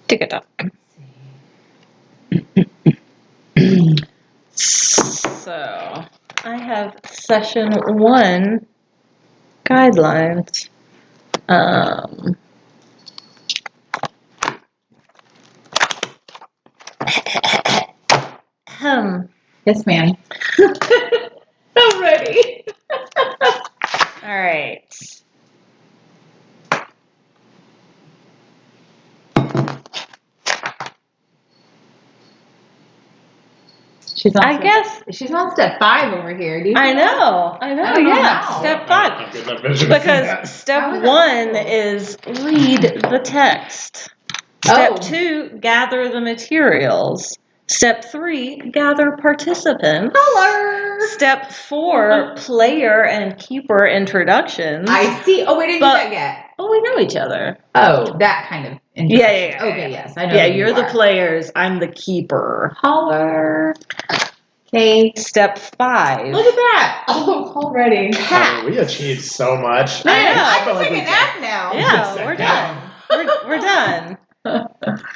TikTok. So, I have session 1 guidelines. Yes, ma'am. I'm ready. All right. She's on I guess she's on step 5 over here. Do you I know. I don't know Yeah, how. step 5. Because step 1 is read the text. Step 2, gather the materials. Step 3, gather participants. Color. Step 4, player and keeper introductions. I see. Oh, we didn't do that yet. Oh, we know each other. Oh, that kind of introduction. Yeah. Okay, yes, I know. Yeah, you're the players. I'm the keeper. Holler. Okay. Step 5. Look at that. Oh, already. We achieved so much. Man, I feel can like take we a nap now. Yeah, we're done. We're done.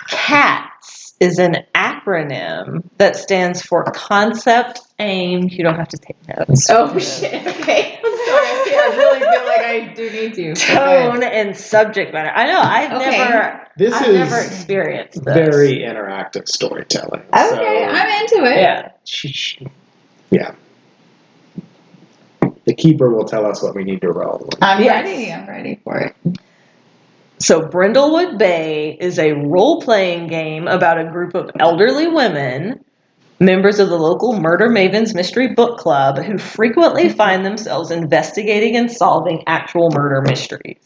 CATS is an acronym that stands for concept, aim. You don't have to take notes. Oh, shit. Okay. I'm sorry. I really feel like I do need to. Tone and subject matter. I know. I've never experienced this. Very interactive storytelling. Okay, I'm into it. Yeah. Yeah. The keeper will tell us what we need to roll. I'm ready. I'm ready for it. So Brindlewood Bay is a role-playing game about a group of elderly women, members of the local Murder Mavens Mystery Book Club, who frequently find themselves investigating and solving actual murder mysteries.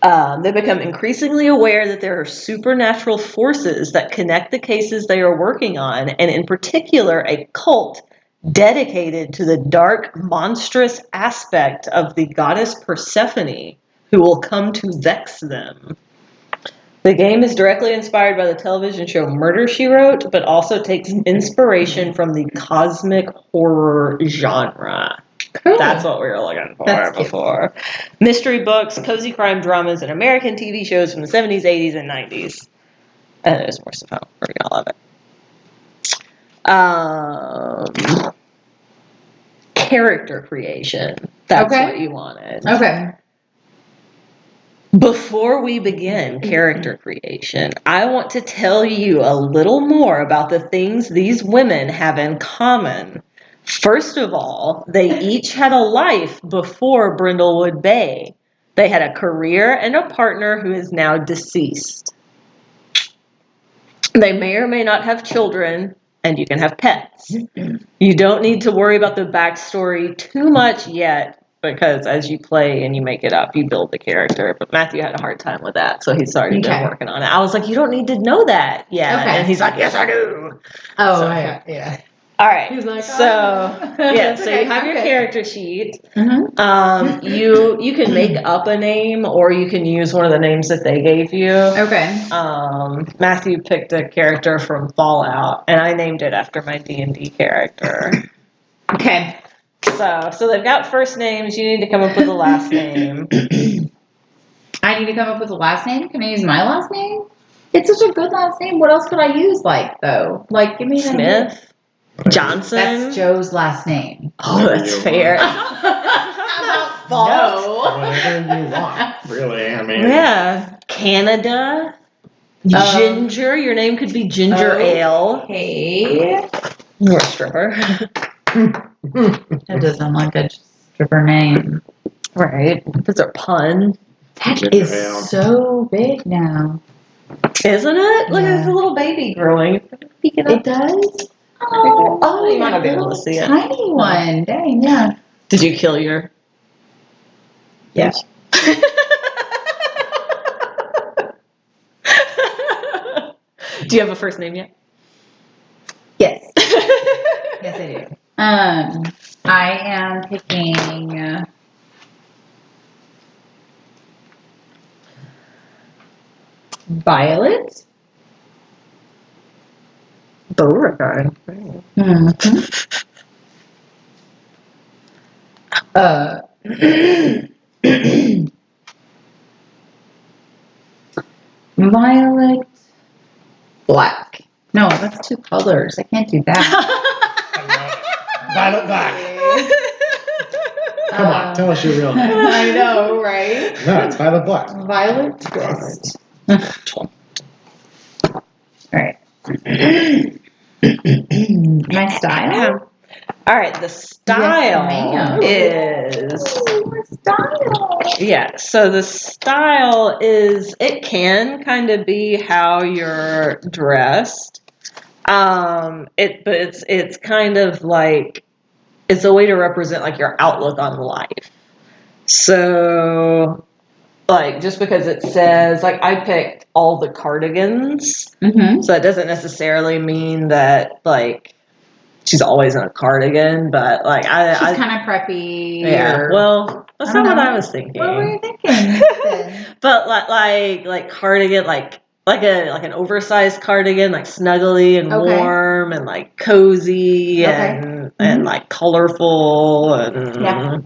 They become increasingly aware that there are supernatural forces that connect the cases they are working on, and in particular, a cult dedicated to the dark, monstrous aspect of the goddess Persephone, who will come to vex them. The game is directly inspired by the television show Murder, She Wrote, but also takes inspiration from the cosmic horror genre. Cool. That's what we were looking for before. Mystery books, cozy crime dramas, and American TV shows from the 70s, 80s, and 90s. And there's more stuff. I don't read all of it. Character creation. That's what you wanted. Okay. Before we begin character creation, I want to tell you a little more about the things these women have in common. First of all, they each had a life before Brindlewood Bay. They had a career and a partner who is now deceased. They may or may not have children, and you can have pets. You don't need to worry about the backstory too much yet, because as you play and you make it up, you build the character. But Matthew had a hard time with that, so he's already been working on it. I was like, you don't need to know that yet. Okay. And he's like, yes, I do. Oh, so, yeah. All right. He's like, so yeah, so you have your character sheet. Mm-hmm. You can make up a name, or you can use one of the names that they gave you. Okay. Matthew picked a character from Fallout, and I named it after my D&D character. Okay. So they've got first names. You need to come up with a last name. I need to come up with a last name? Can I use my last name? It's such a good last name. What else could I use, though? Give me Smith? Johnson? That's Joe's last name. Oh, that's fair. No. Whatever you want, really. I mean. Yeah. Canada? Ginger? Your name could be Ginger Ale. Hey. You're a stripper. That doesn't like a stripper name. Right. That's a pun. That is so big now. Isn't it? Look, it's a little baby growing. It does? Oh, you might not be able to see it. Tiny one. Dang, yeah. Did you kill your... Yeah. Do you have a first name yet? Yes. Yes, I do. I am picking... Violet. Beauregard. Mm-hmm. Violet, black. No, that's 2 colors. I can't do that. Violet Black. Come on, tell us your real name. I know, right? No, it's Violet Black. Violet twist. Alright. My style? All right, the style ma'am. is Ooh, my style. yeah. So the style is it can kind of be how you're dressed. But it's kind of like it's a way to represent like your outlook on life. So like just because it says like I picked all the cardigans, Mm-hmm. so it doesn't necessarily mean that like she's always in a cardigan, but like She's I kind of preppy. yeah. Or, Well, that's I don't not what know. I was thinking. What were you thinking? then? But like cardigan, like an oversized cardigan, like snuggly and Okay. warm and like cozy Okay. and like colorful and Yeah.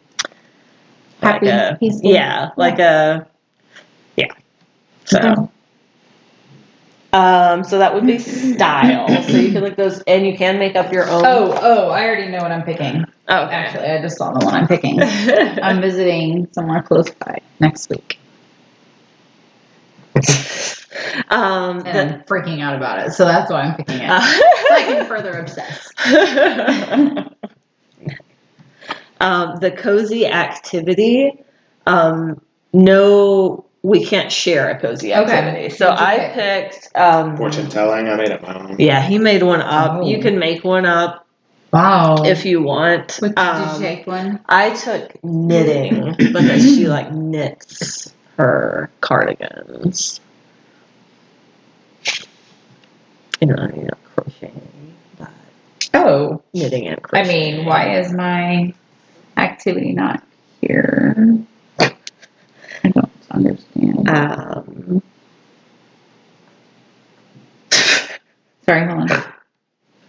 like Happy, peaceful. yeah, like a yeah. So. Okay. So that would be style. So you can look those, and you can make up your own. Oh, I already know what I'm picking. Okay. Actually, I just saw the one I'm picking. I'm visiting somewhere close by next week. And I'm freaking out about it, so that's why I'm picking it. So I can further obsess. The cozy activity. No, we can't share a cozy activity. Okay. So What'd you I pick? picked. Fortune telling. I made up my own. Yeah, he made one up. Oh. You can make one up Wow. if you want. What, did you take one? I took knitting because she like knits her cardigans. You know, crocheting, but Oh. knitting and I crocheting. mean, why is my activity not here? I don't understand. Sorry, hold on.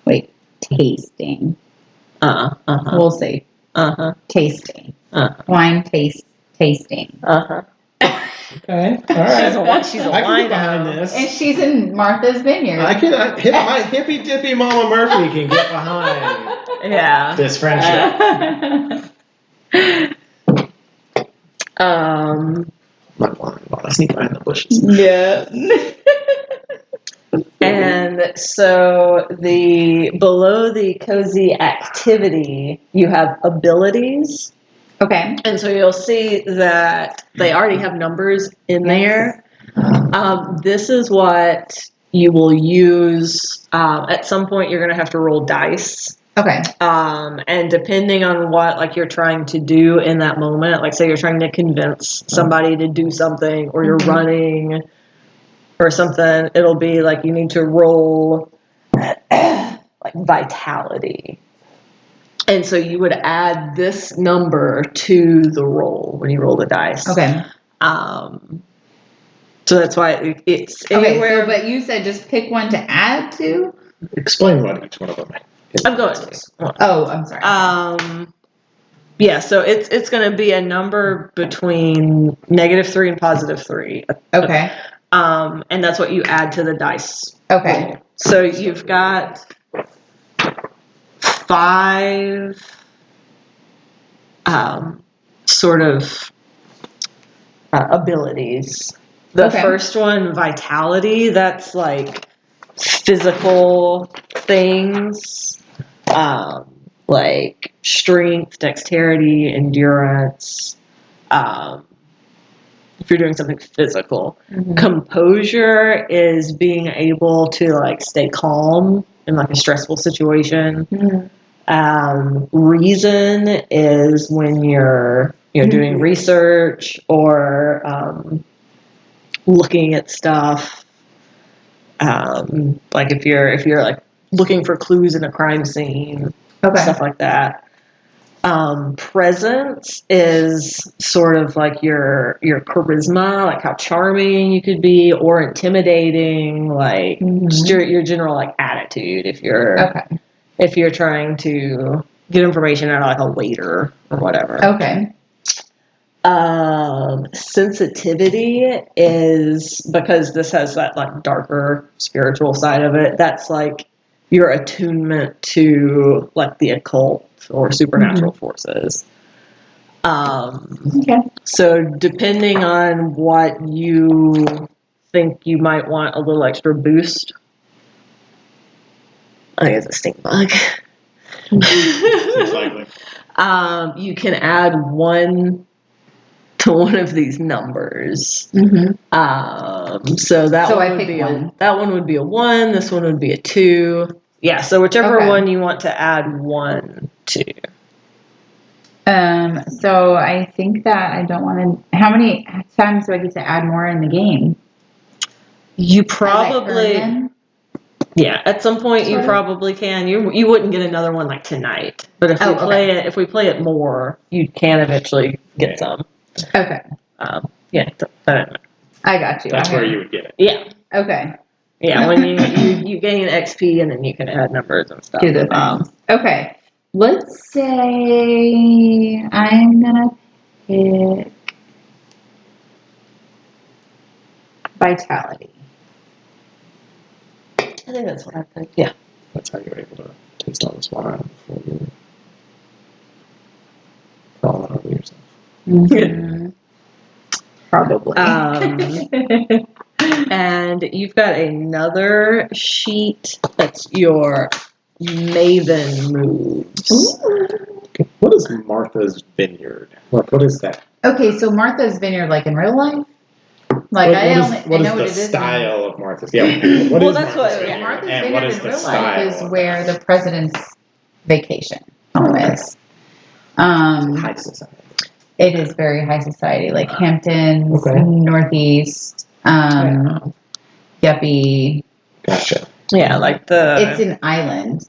Wait, tasting. Uh-huh. We'll see. Uh-huh. Tasting. Uh-huh. Wine tasting. Uh-huh. Okay. All right. She's a I can wino. get behind this. And she's in Martha's Vineyard. My hippy dippy Mama Murphy can get behind Yeah. this friendship. My blind I sneak behind the bushes. Yeah. And so below the cozy activity, you have abilities. Okay. And so you'll see that they already have numbers in there. This is what you will use. At some point, you're going to have to roll dice. Okay. And depending on what like you're trying to do in that moment, like say you're trying to convince somebody to do something, or you're running, or something, it'll be like you need to roll like vitality. And so you would add this number to the roll when you roll the dice. Okay. So that's why it's Okay, anywhere. but you said just pick one to add to? Explain what each one of them is. I'm going to. Oh, I'm sorry. Yeah, so it's going to be a number between -3 and +3. Okay. And that's what you add to the dice. Okay. So you've got 5 sort of abilities. The Okay. first one, vitality, that's like physical things, like strength, dexterity, endurance. If you're doing something physical, composure is being able to like stay calm in like a stressful situation. Reason is when you're doing research or looking at stuff. Like if you're like looking for clues in a crime scene, stuff like that. Presence is sort of like your charisma, like how charming you could be, or intimidating, like just your general like attitude. If you're trying to get information out of like a waiter or whatever. Okay. Sensitivity is because this has that like darker spiritual side of it. That's like your attunement to like the occult or supernatural forces. Okay. So depending on what you think you might want a little extra boost, I think it's a stink bug. Seems likely. You can add 1 to one of these numbers. So that So one I would pick be one. that one would be a 1. This one would be a 2. Yeah. So whichever Okay. one you want to add 1 to. So I think that I don't want to. How many times do I get to add more in the game? You As I probably. earn them? Yeah, at some point you Sort of. probably can. You wouldn't get another one like tonight, but if Oh, if we play it more, you can eventually get some. Okay. Yeah, I got you. That's Okay. where you would get it. yeah, Okay. yeah. When you gain XP and then you can add numbers and stuff. Do the things. Okay. Let's say I'm gonna pick vitality. I think that's what I think. Yeah. That's how you're able to taste all this wine before you crawl out over yourself. Mm-hmm. Probably. And you've got another sheet that's your Maven moves. Okay. What is Martha's Vineyard? What is that? Okay, so Martha's Vineyard, like in real life? Like What I is know what the it is. style of Martha's? Yeah. What Well, is that's Martha's what- Vineyard? Martha's And Vineyard what is in the real style life is of where that? the president's vacation home is. High society. It is very high society, like Hamptons, Okay. Northeast, Yuppie. Gotcha. Yeah, like the. It's an island.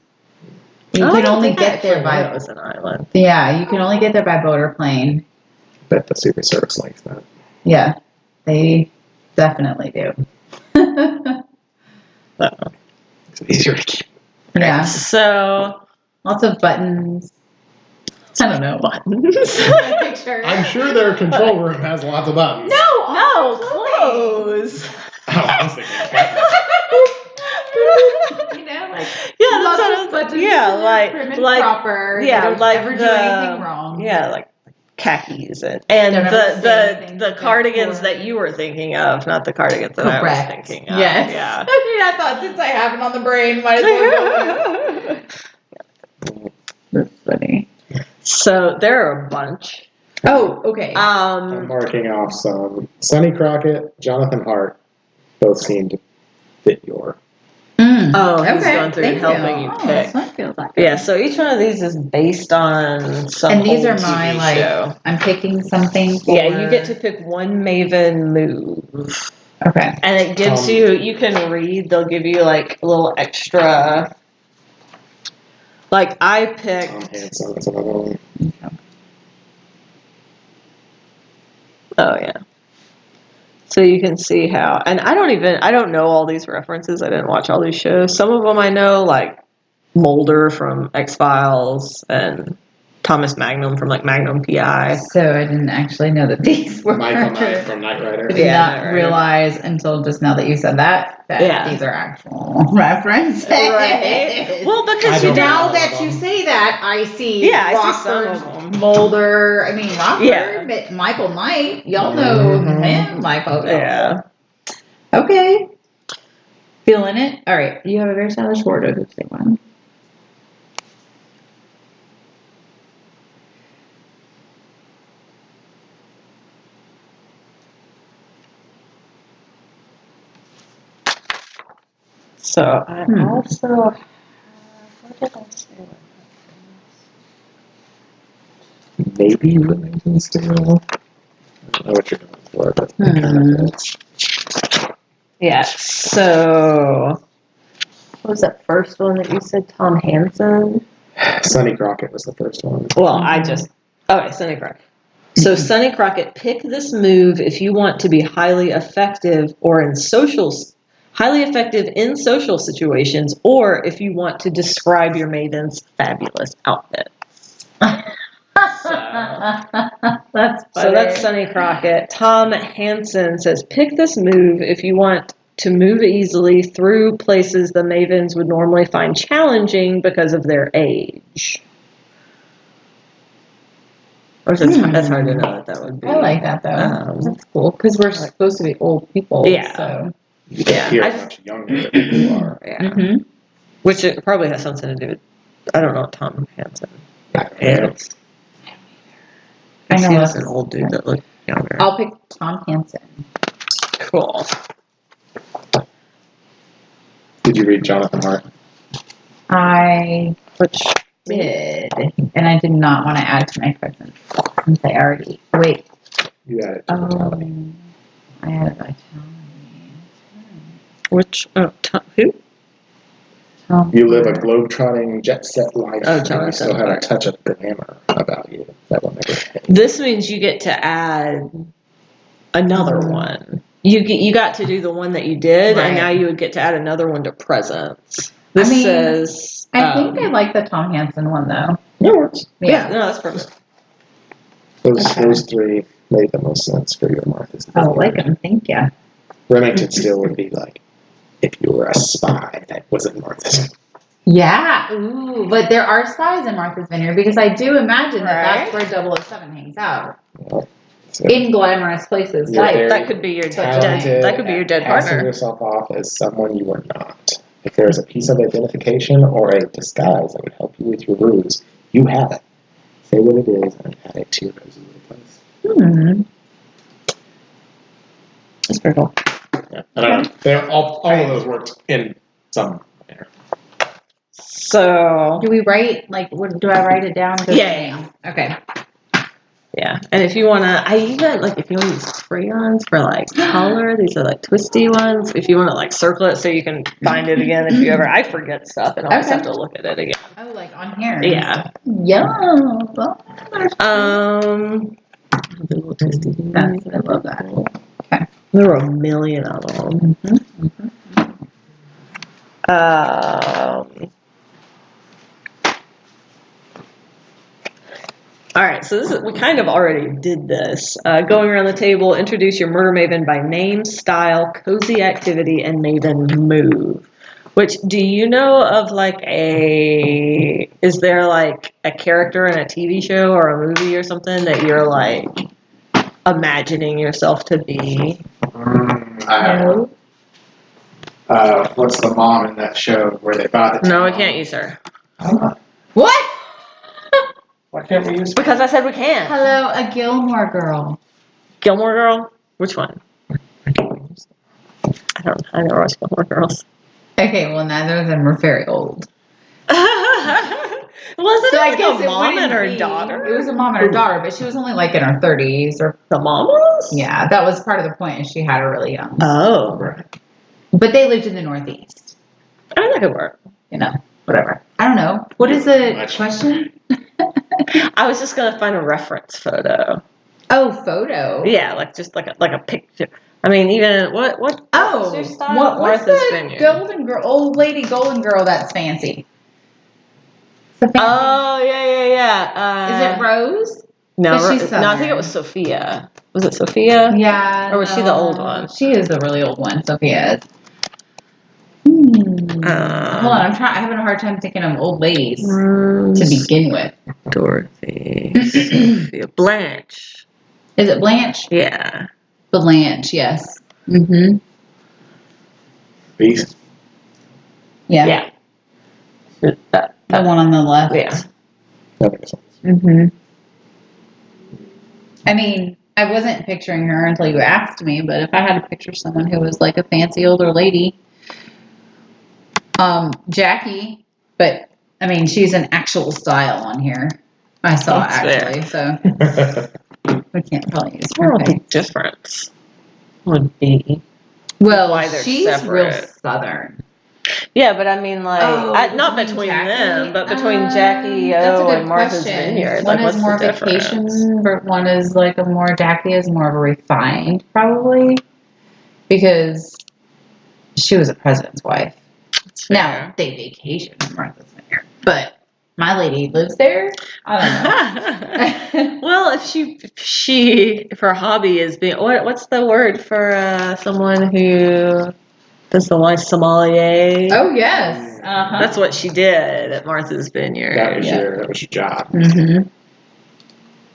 You I can don't only think I get there actually knew by it was an island. you can only get there by boat or plane. Bet the Secret Service likes that. Yeah, they definitely do. It's easier to keep. Yeah, So lots of buttons. I don't know. buttons. Picture. I'm sure their control room has lots of buttons. No, clothes. Oh, I was thinking buttons. You know, like Yeah, lots that's of what I was. buttons. Yeah, and like prim and like proper. yeah, they don't like ever the do anything wrong. yeah, like khakis and Don't ever say anything the bad cardigans for that you were thinking of, not the cardigans that I was Correct. thinking of. Yes. Yeah. I thought since I have it on the brain, might as well go. That's funny. So there are a bunch. Oh, okay. I'm marking off some. Sonny Crockett, Jonathan Hart, both seem to fit your. Oh, he's going through and thank helping you Oh, pick. this one feels like Yeah, so each one of these is based on some And these old are my TV show. I'm picking something. For... Yeah, you get to pick one Maven move. Okay. And it gives you can read, they'll give you like a little extra. Like I picked. Tom Hanson is another one. Okay. Oh, yeah. So you can see how, and I don't know all these references. I didn't watch all these shows. Some of them I know, like Mulder from X-Files and Thomas Magnum from like Magnum PI. So I didn't actually know that these were. Michael Knight from Knight Rider. I did Yeah, not Knight Rider. realize until just now that you said that these are actual references. Right. Well, I because don't know. Now that you say that, I see. Yeah, I see some Rockford, of them. Mulder. I mean, Rockford, Yeah. Michael Knight. Y'all know him, Michael. Yeah. Okay. Feeling it. All right. You have a very stylish wardrobe. Let's take one. So I also have, what did I say? Maybe Remington Steel. I don't know what you're going for, but that kind of fits. Yeah. So what was that first one that you said? Tom Hanson. Sonny Crockett was the first one. Well, okay, Sonny Crockett. So Sonny Crockett, pick this move if you want to be highly effective in social situations, or if you want to describe your maiden's fabulous outfit. That's funny. So that's Sonny Crockett. Tom Hansen says, pick this move if you want to move easily through places the Mavens would normally find challenging because of their age. Or that's hard to know what that would be. I like that though. That's cool because we're supposed to be old people. Yeah. So. You can hear how much younger you are. Yeah. Mm-hmm. Which it probably has something to do with, I don't know what Tom Hansen I don't know. is. I know He was that's- an old dude that looked younger. I'll pick Tom Hansen. Cool. Did you read Jonathan Hart? I Which did, and I did not want to add to my present since I already. Wait. You added to Vitality. I added Vitality. who? Tom You live a Hart. globe-trotting, jet-set life, Oh, and you Jonathan still have a Hart. touch of glamour about you that will never fade. This means you get to add another one. You got to do the one that you did, Right. and now you would get to add another one to presents. This I mean, says. I think I like the Tom Hansen one though. No worries. Yeah, no, that's perfect. Those three made the most sense for your Martha's. I like him. Thank you. Remington still would be like, if you were a spy that wasn't Martha's. Yeah. Ooh, but there are spies in Martha's Vineyard because I do imagine that Right. that's where 007 hangs out So in glamorous places. You're like very That could be your talented dead. That could be your dead passing partner. yourself off as someone you are not. If there's a piece of identification or a disguise that would help you with your ruse, you have it. Say what it is and add it to your cozy little place. That's pretty cool. Yeah. And all of those worked in some manner. So Do we write do I write it down? Yeah. Okay. yeah, and if you wanna, if you want to use crayons for color, these are twisty ones. If you want to circle it so you can find it again, if you ever, I forget stuff and always Okay. have to look at it again. Oh, on here. Yeah. Yeah. The little twisty things. I love that. Okay. There were a million of them. All right, so we kind of already did this. Going around the table, introduce your murder maven by name, style, cozy activity, and maven move. Which, do you know of is there a character in a TV show or a movie or something that you're imagining yourself to be? No. What's the mom in that show where they buy the No, we can't use her. What? Why can't we use Because I said we can't. Hello, a Gilmore Girl. Gilmore Girl? Which one? I never watched Gilmore Girls. Okay, well, neither of them were very old. Wasn't So I it guess a it mom and wouldn't her be- daughter? It was a mom and her daughter, but she was only in her 30s or The mom was? yeah. That was part of the point. Is she had her really young, Oh. but they lived in the Northeast. I mean, that could work. Whatever. I don't know. What is the Much. question? I was just going to find a reference photo. Oh, photo. Yeah, just like a picture. I mean, even, what Oh, what's your style? what's Martha's the Vineyard. golden girl, old lady golden girl that's fancy? The fancy. Oh, yeah. Is it Rose? No, 'Cause she's no, I think Southern. it was Sophia. Was it Sophia? Yeah. Or was she the old one? She is the really old one. Sophia is. Hold on, I'm having a hard time thinking of old ladies to begin with. Dorothy. Sophia. Blanche. Is it Blanche? Yeah. Blanche, yes. Mm-hmm. Beast? Yeah. That The one on the left. Yeah. That makes sense. Mm-hmm. I mean, I wasn't picturing her until you asked me, but if I had to picture someone who was a fancy older lady, Jackie, but I mean, she's an actual style on here. I saw That's actually, so we can't probably use her What the face. difference would be? Well, Why they're she's real separate. southern. Yeah, but I mean, not between between Jackie? them, but between Jackie That's a O good and Martha's question. Vineyard. One What's is more the difference? vacation, but one is a more Jackie is more of a refined, probably, because she was a president's wife. That's Now fair. they vacation in Martha's Vineyard, but my lady lives there. I don't know. Well, if her hobby is being what's the word for someone who does the wine sommelier? Oh yes. Uh-huh. That's what she did at Martha's Vineyard. That was your job. Mm-hmm.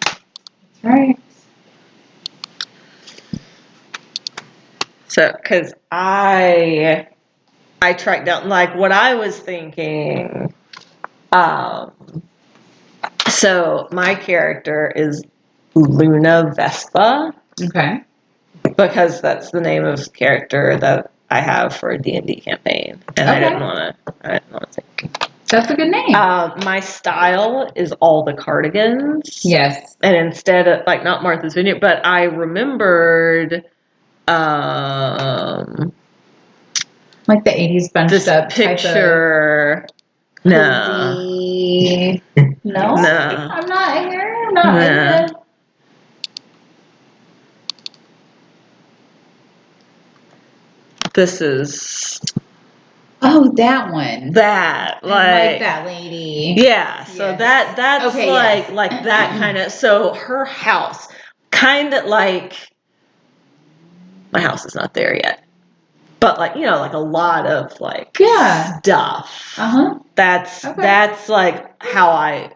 That's right. So, because I tracked down like what I was thinking. So my character is Luna Vespa Okay. because that's the name of character that I have for a D&D campaign, and I Okay. didn't want to think. That's a good name. My style is all the cardigans. Yes. And instead of like not Martha's Vineyard, but I remembered Like the 80s bunched this up picture. type No. of cozy. No? No. I'm not here. I'm not No. in the... This is Oh, that one. that I like that lady. Yeah, so Yes. that's Okay, like yes. like that kind of. So her house, kind of like my house is not there yet, but like like a lot of like Yeah. stuff. Uh-huh. That's like how I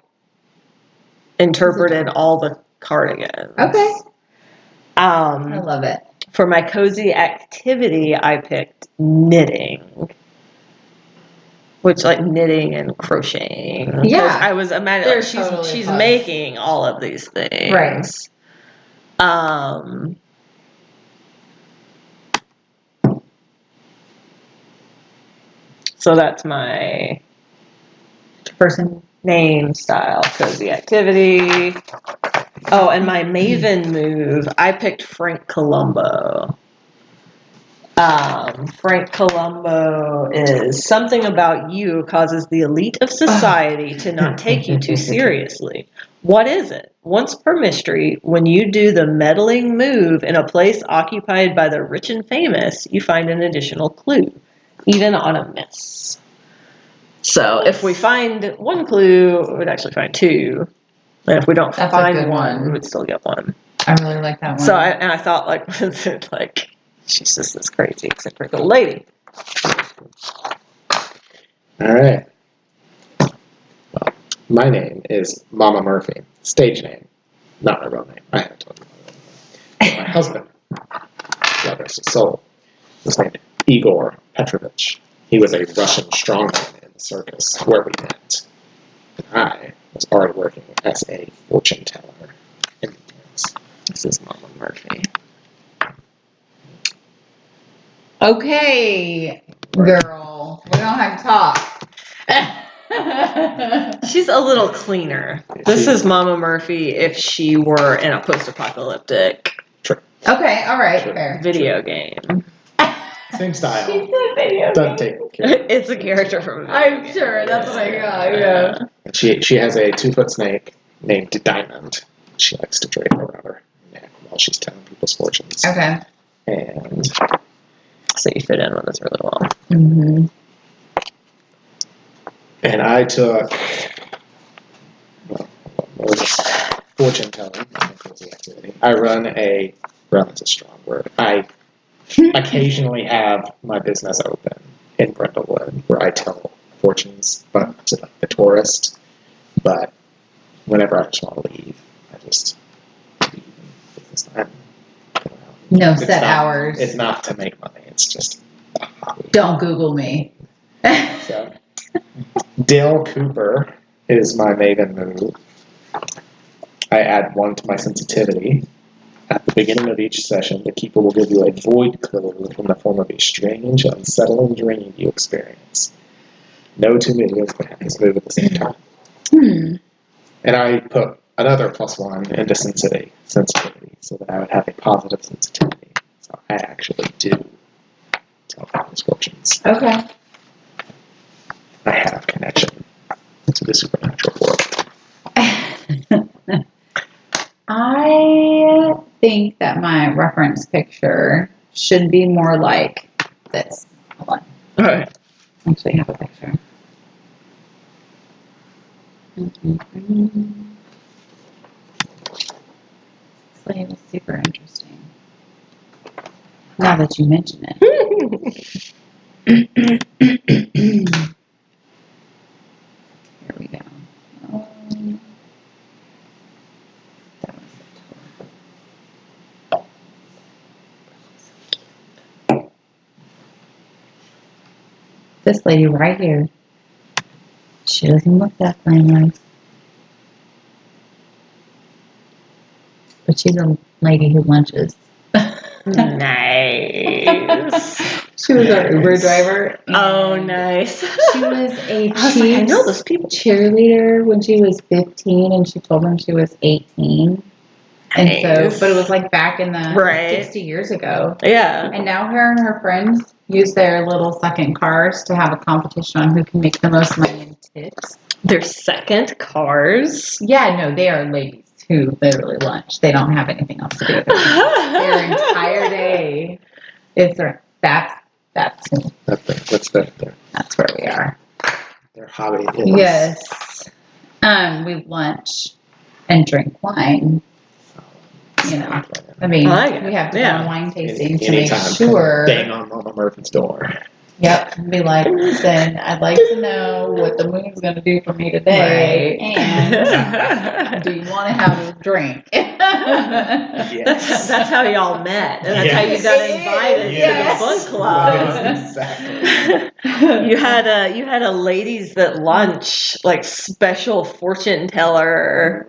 interpreted all the cardigans. Okay. I Um, love it. for my cozy activity, I picked knitting. Which like knitting and crocheting. 'Cause Yeah. I was imagining They're like, totally she's close. making all of these things. Right. So that's my Person. name, style, cozy activity. Oh, and my Maven move, I picked Frank Columbo. Frank Columbo is something about you causes the elite of society to not take you too seriously. What is it? Once per mystery, when you do the meddling move in a place occupied by the rich and famous, you find an additional clue, even on a miss. So if we find one clue, we would actually find two. And if we don't That's a find good one, one. we would still get one. I really like that one. So I thought like, was it like, she's just this crazy eccentric old lady. All right. Well, my name is Mama Murphy. Stage name, not my real name. I haven't told you my real name. My husband, God rest his soul, was named Igor Petrovich. He was a Russian strongman in the circus where we met. And I was already working as a fortune teller in the dance. This is Mama Murphy. Okay, girl. We don't have to talk. She's a little cleaner. This is Mama Murphy if she were in a post-apocalyptic Okay, all right, Sure. fair. video game. Same style. She's a video Doesn't game. take care. It's a character from a video I'm game. sure, that's what I got, yeah. And she has a 2-foot snake named Diamond. She likes to drape around her neck while she's telling people's fortunes. Okay. And So you fit in with this really well. Mm-hmm. and I took fortune telling. Activity. I run is a strong word. I occasionally have my business open in Brindlewood where I tell fortunes, but to like the tourist. But whenever I just want to leave, I just leave business time. No It's set not- hours. It's not to make money. It's just a hobby. Don't Google me. So, Dale Cooper is my Maven move. I add 1 to my sensitivity. At the beginning of each session, the keeper will give you a void clue in the form of a strange, unsettling dream you experience. No two videos can have this move at the same time. And I put another +1 into sensitivity, so that I would have a positive sensitivity. So I actually do tell people's fortunes. Okay. I have connection to the supernatural world. I think that my reference picture should be more like this. Hold on. All right. Actually, have a picture. This lady was super interesting. Now that you mention it. Here we go. That was it. This lady right here. She doesn't look that glamorous. But she's a lady who lunches. Nice. She was our Uber driver. Oh, and nice. She was a I was like, I know those people. cheerleader when she was 15, and she told them she was 18. And so, Nice. but it was like back in the Right. 60 years ago. Yeah. And now her and her friends use their little second cars to have a competition on who can make the most money in tips. Their second cars. Yeah, no, they are ladies who literally lunch. They don't have anything else to do. Their entire day is that's What's their that's where we are. their hobby is? Yes. We lunch and drink wine. You know, I mean, we have to go on wine tasting to make sure. Bang on Mama Murphy's door. Yep. Be like, listen, I'd like to know what the moon's going to do for me today. Right. And do you want to have a drink? Yes. That's how y'all met, and that's how you Yes. got invited Yes. to the book club. Exactly. You had a ladies that lunch, like special fortune teller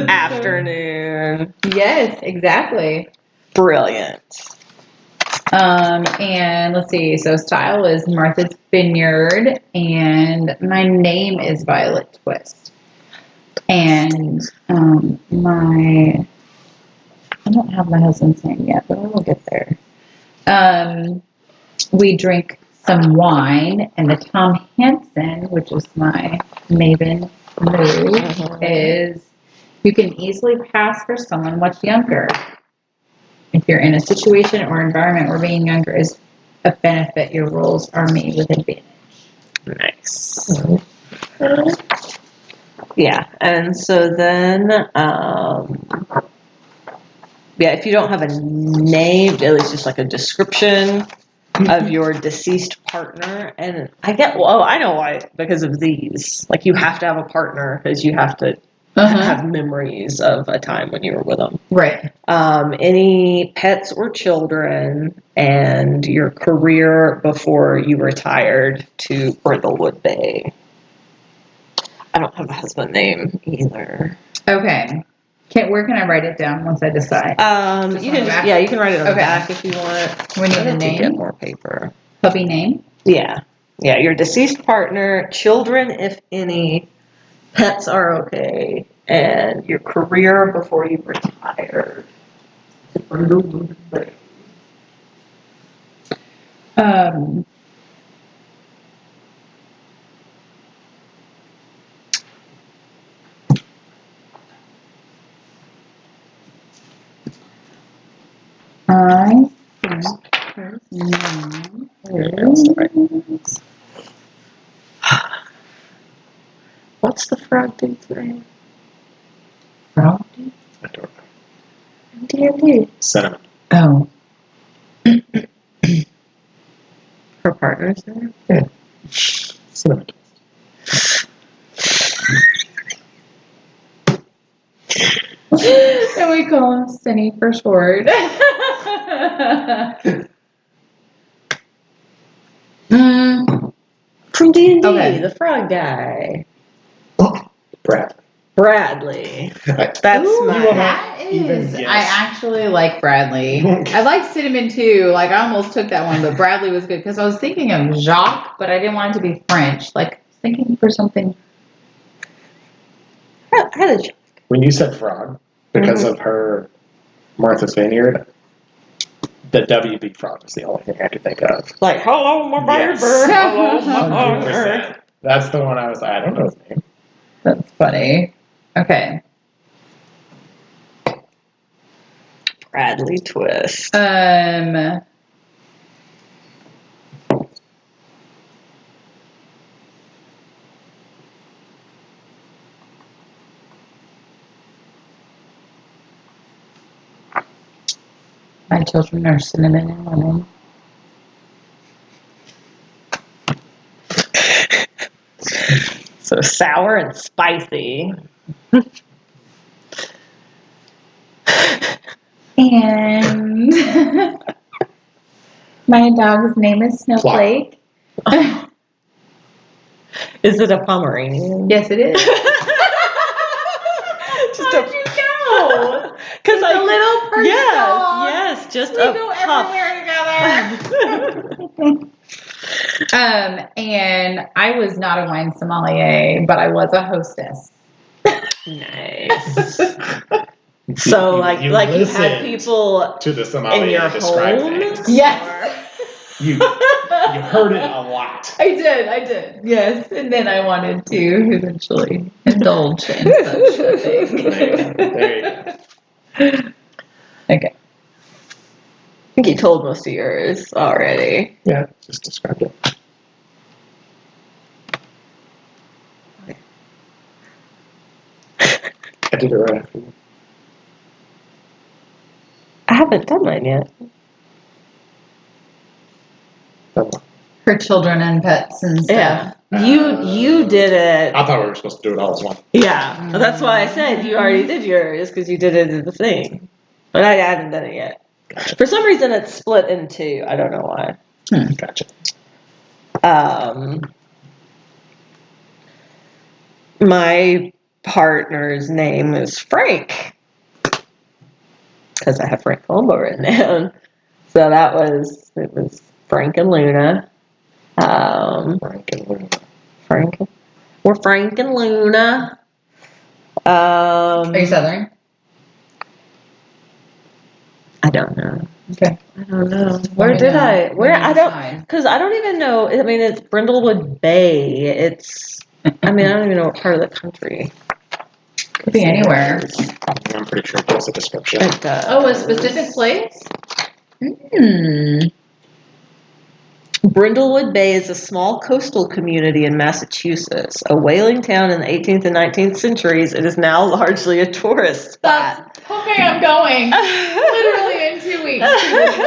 afternoon. Yes, exactly. Brilliant. And let's see. So style is Martha's Vineyard, and my name is Violet Twist. And I don't have my husband's name yet, but I will get there. We drink some wine, and the Tom Hansen, which is my Maven move, is you can easily pass for someone much younger. If you're in a situation or environment where being younger is a benefit, your rolls are made with advantage. Nice. Yeah, and so then, if you don't have a name, at least just like a description of your deceased partner, and I know why, because of these. Like, you have to have a partner because you have to have memories of a time when you were with them. Right. Any pets or children, and your career before you retired to Brindlewood Bay. I don't have a husband name either. Okay. Where can I write it down once I decide? You can write it on the back if you want. We need a To name. get more paper. Puppy name? Yeah. Your deceased partner, children, if any, pets are okay, and your career before you retired. I think his name is... What's the frog dude's name? Frog dude? D&D. Cinnamon. Oh. Her partner's name? Yeah. Cinnamon. And we call him Cinny for short. From D&D, Okay. the frog guy. Bradley. That's Ooh, my... that is. Even I actually like Bradley. I like Cinnamon too. Like, I almost took that one, but Bradley was good because I was thinking of Jacques, but I didn't want it to be French. Like, thinking for something. How did you... When you said frog, because of her Martha's Vineyard, the WB frog was the only thing I could think of. Like, hello, my Yes. baby. Hello, my 100%. That's the one I was like, I don't know his name. That's funny. Okay. Bradley Twist. My children are cinnamon and lemon. So sour and spicy. And my dog's name is Snowflake. Is it a Pomeranian? Yes, it is. Just How did you know? Because A little purse dog. yes, just We a go puff. everywhere together. And I was not a wine sommelier, but I was a hostess. Nice. So, like you had listened people to the in sommelier your describe home? things. Yes. You heard it a lot. I did. Yes. And then I wanted to eventually indulge in such a thing. There you go. Okay. I think you told most of yours already. Yeah, just described it. I did it right after you. I haven't done mine yet. Her children and pets and stuff. Yeah. You did it. I thought we were supposed to do it all as one. Yeah. That's why I said you already did yours, because you did it as the thing. But I haven't done it yet. Gotcha. For some reason, it's split in two. I don't know why. Gotcha. My partner's name is Frank, because I have Frank Colombo written down. So it was Frank and Luna. Frank and Luna. We're Frank and Luna. Are you Southern? I don't know. Okay. I don't know. Where I don't, because I don't even know. I mean, it's Brindlewood Bay. I don't even know what part of the country. Could be anywhere. I'm pretty sure that's a description. It does. Oh, a specific place? Brindlewood Bay is a small coastal community in Massachusetts. A whaling town in the 18th and 19th centuries, it is now largely a tourist spot. Okay, I'm going. Literally in 2 weeks to this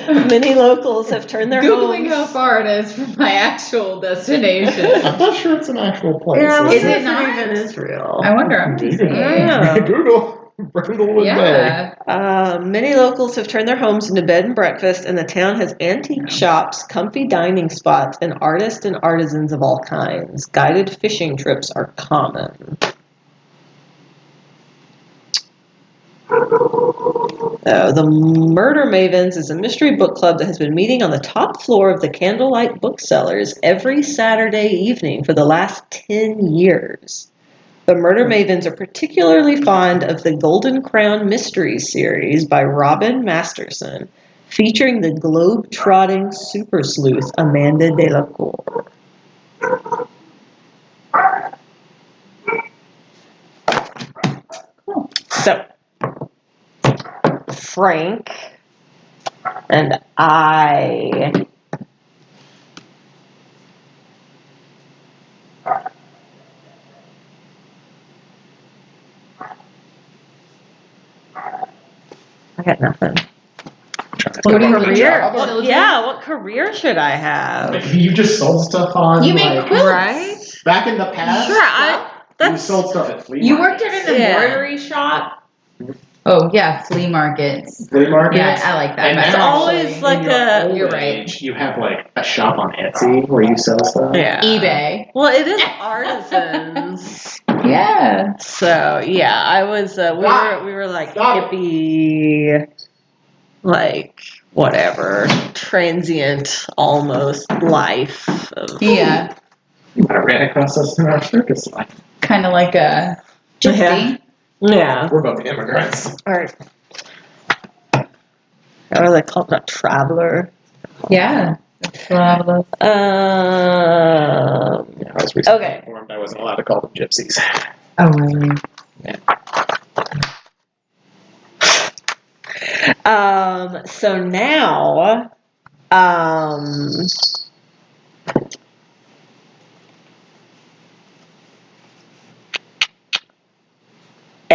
location. Many locals have turned their Googling homes. how far it is from my actual destination. I'm not sure it's an actual place. Yeah, Is it not? even Israel? I wonder. I'm just saying. Yeah. Google Brindlewood Bay. Yeah. Many locals have turned their homes into bed and breakfast, and the town has antique shops, comfy dining spots, and artists and artisans of all kinds. Guided fishing trips are common. The Murder Mavens is a mystery book club that has been meeting on the top floor of the Candlelight Booksellers every Saturday evening for the last 10 years. The Murder Mavens are particularly fond of the Golden Crown Mysteries series by Robin Masterson, featuring the globe-trotting super sleuth Amanda Delacour. Cool. So, Frank and I got nothing. What do you career? do? What career should I have? Maybe you just sold stuff on. You make quilts. Right? Back in the past. Sure, you sold stuff at flea You markets. worked at an embroidery shop? Oh, yeah, flea markets. Flea markets. Yeah, I like that. And It's better. always like You're right. age, you have like a shop on Etsy where you sell stuff. Yeah. eBay. Well, it is artisans. Yeah. So yeah, I was. We were like hippie, like whatever, transient almost life. Yeah. I ran across us in our circus life. Kind of like a gypsy. Yeah. We're both immigrants. All right. What are they called? A traveler. Yeah. Yeah, I was recently Okay. informed I wasn't allowed to call them gypsies. Oh, really? Yeah. So now,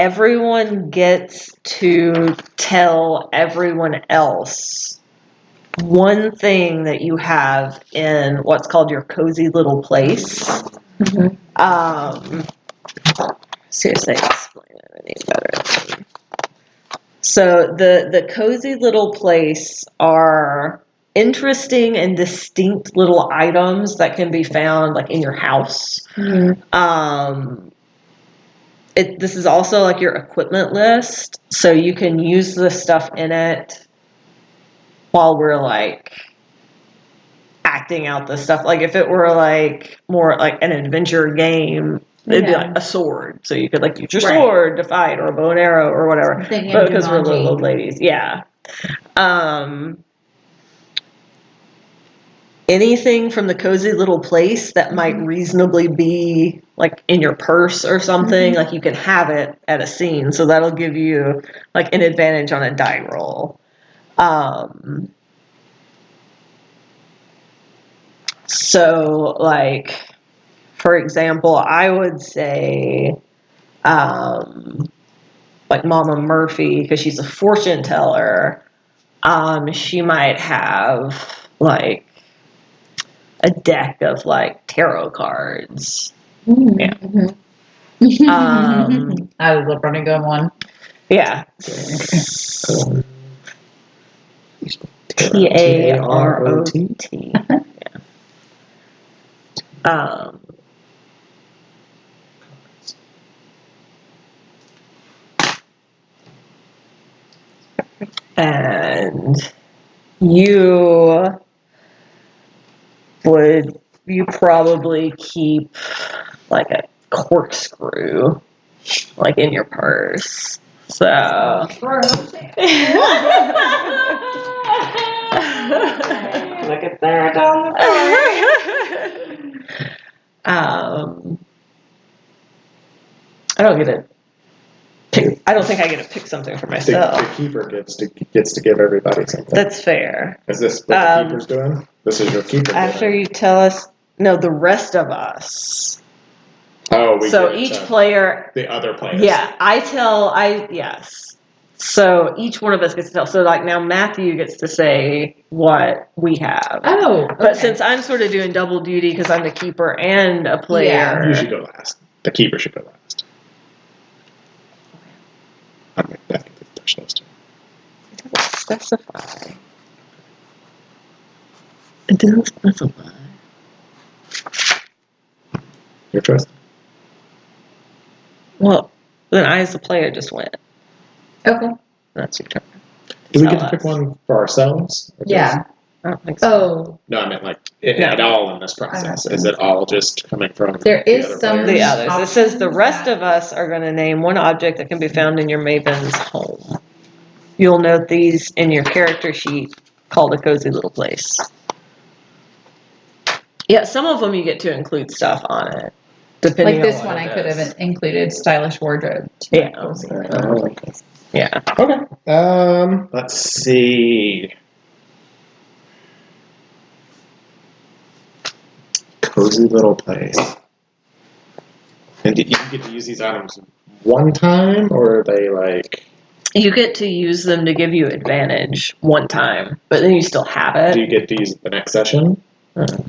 everyone gets to tell everyone else one thing that you have in what's called your cozy little place. Seriously, explain it any better. So the cozy little place are interesting and distinct little items that can be found like in your house. This is also like your equipment list, so you can use the stuff in it while we're like acting out the stuff. Like if it were like more like an adventure game, it'd be like a sword, so you could like use your sword to fight, or a bow and arrow or whatever. But because we're little old ladies, anything from the cozy little place that might reasonably be like in your purse or something, like you can have it at a scene, so that'll give you like an advantage on a die roll. So like, for example, I would say like Mama Murphy, because she's a fortune teller, she might have like a deck of like tarot cards. Yeah. That is a pretty good one. Yeah. TAROT. Yeah. And you probably keep like a corkscrew like in your purse. So look at Sarah down the I don't think I get to pick something for myself. The keeper gets to give everybody something. That's fair. Is this what the keeper's doing? This is your keeper. After you tell us, no, the rest of us. Oh, so each player, the other players. Yeah, yes. So each one of us gets to tell. So like now Matthew gets to say what we have. Oh, okay. But since I'm sort of doing double duty because I'm the keeper and a player. You should go last. The keeper should go last. I'm back at the specialist. It doesn't specify. It doesn't specify. Your choice. Well, then I as the player just went. Okay. That's your turn. Do we get to pick one for ourselves? Yeah. I don't think so. Oh. No, I meant like at all in this process. Is it all just coming from there is some the others? It says the rest of us are going to name one object that can be found in your Maven's home. You'll note these in your character sheet called a cozy little place. Yeah, some of them you get to include stuff on it. Depending like this on one, I could have included stylish wardrobe. Yeah. Yeah. Okay. Let's see. Cozy little place. And do you get to use these items one time, or are they like? You get to use them to give you advantage one time, but then you still have it. Do you get to use it the next session? So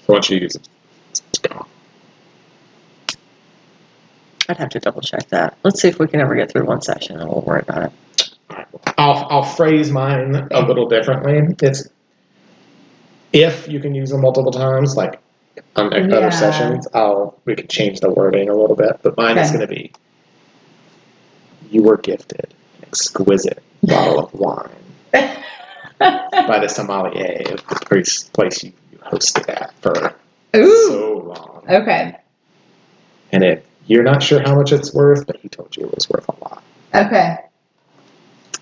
once you use it, it's gone. I'd have to double check that. Let's see if we can ever get through one session, and we'll worry about it. I'll phrase mine a little differently. It's if you can use them multiple times, like on other sessions, we could change the wording a little bit. But mine is going to be: you were gifted an exquisite bottle of wine by the sommelier of the place you hosted at for so long. Okay. And you're not sure how much it's worth, but he told you it was worth a lot. Okay.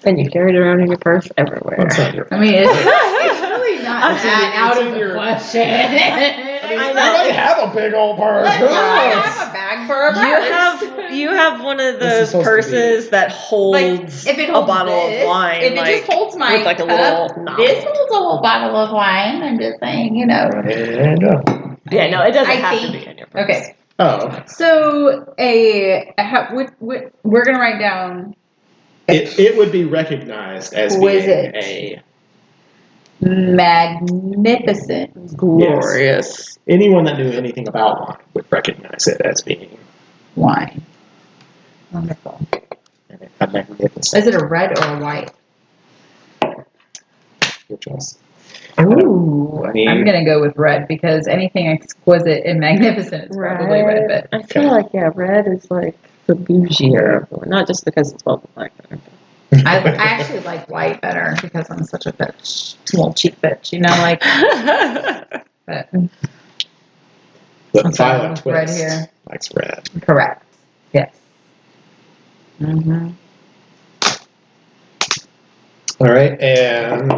And you carry it around in your purse everywhere. That's not your I mean, it's really not that out of the question. I know. I have a big old purse. I have a bag for a purse. You have one of those purses that holds if it holds a bottle of wine. If it just holds my with like a cup, little knob. this holds a whole bottle of wine. I'm just saying, And Yeah, no, it doesn't have to be in your purse. Okay. Oh, So we're gonna write down it would be recognized as being exquisite, a magnificent Glorious. anyone that knew anything about wine would recognize it as being wine. Wonderful. a magnificent. Is it a red or a white? Your choice. Ooh, I mean- I'm gonna go with red because anything exquisite and magnificent is probably red. But I feel like red is like the bougier, not just because it's well black. I actually like white better because I'm such a bitch, little cheap bitch, you know, like. But But I'm sorry, Violet with red Twist here. likes red. Correct. Yes. Mm-hmm. All right, and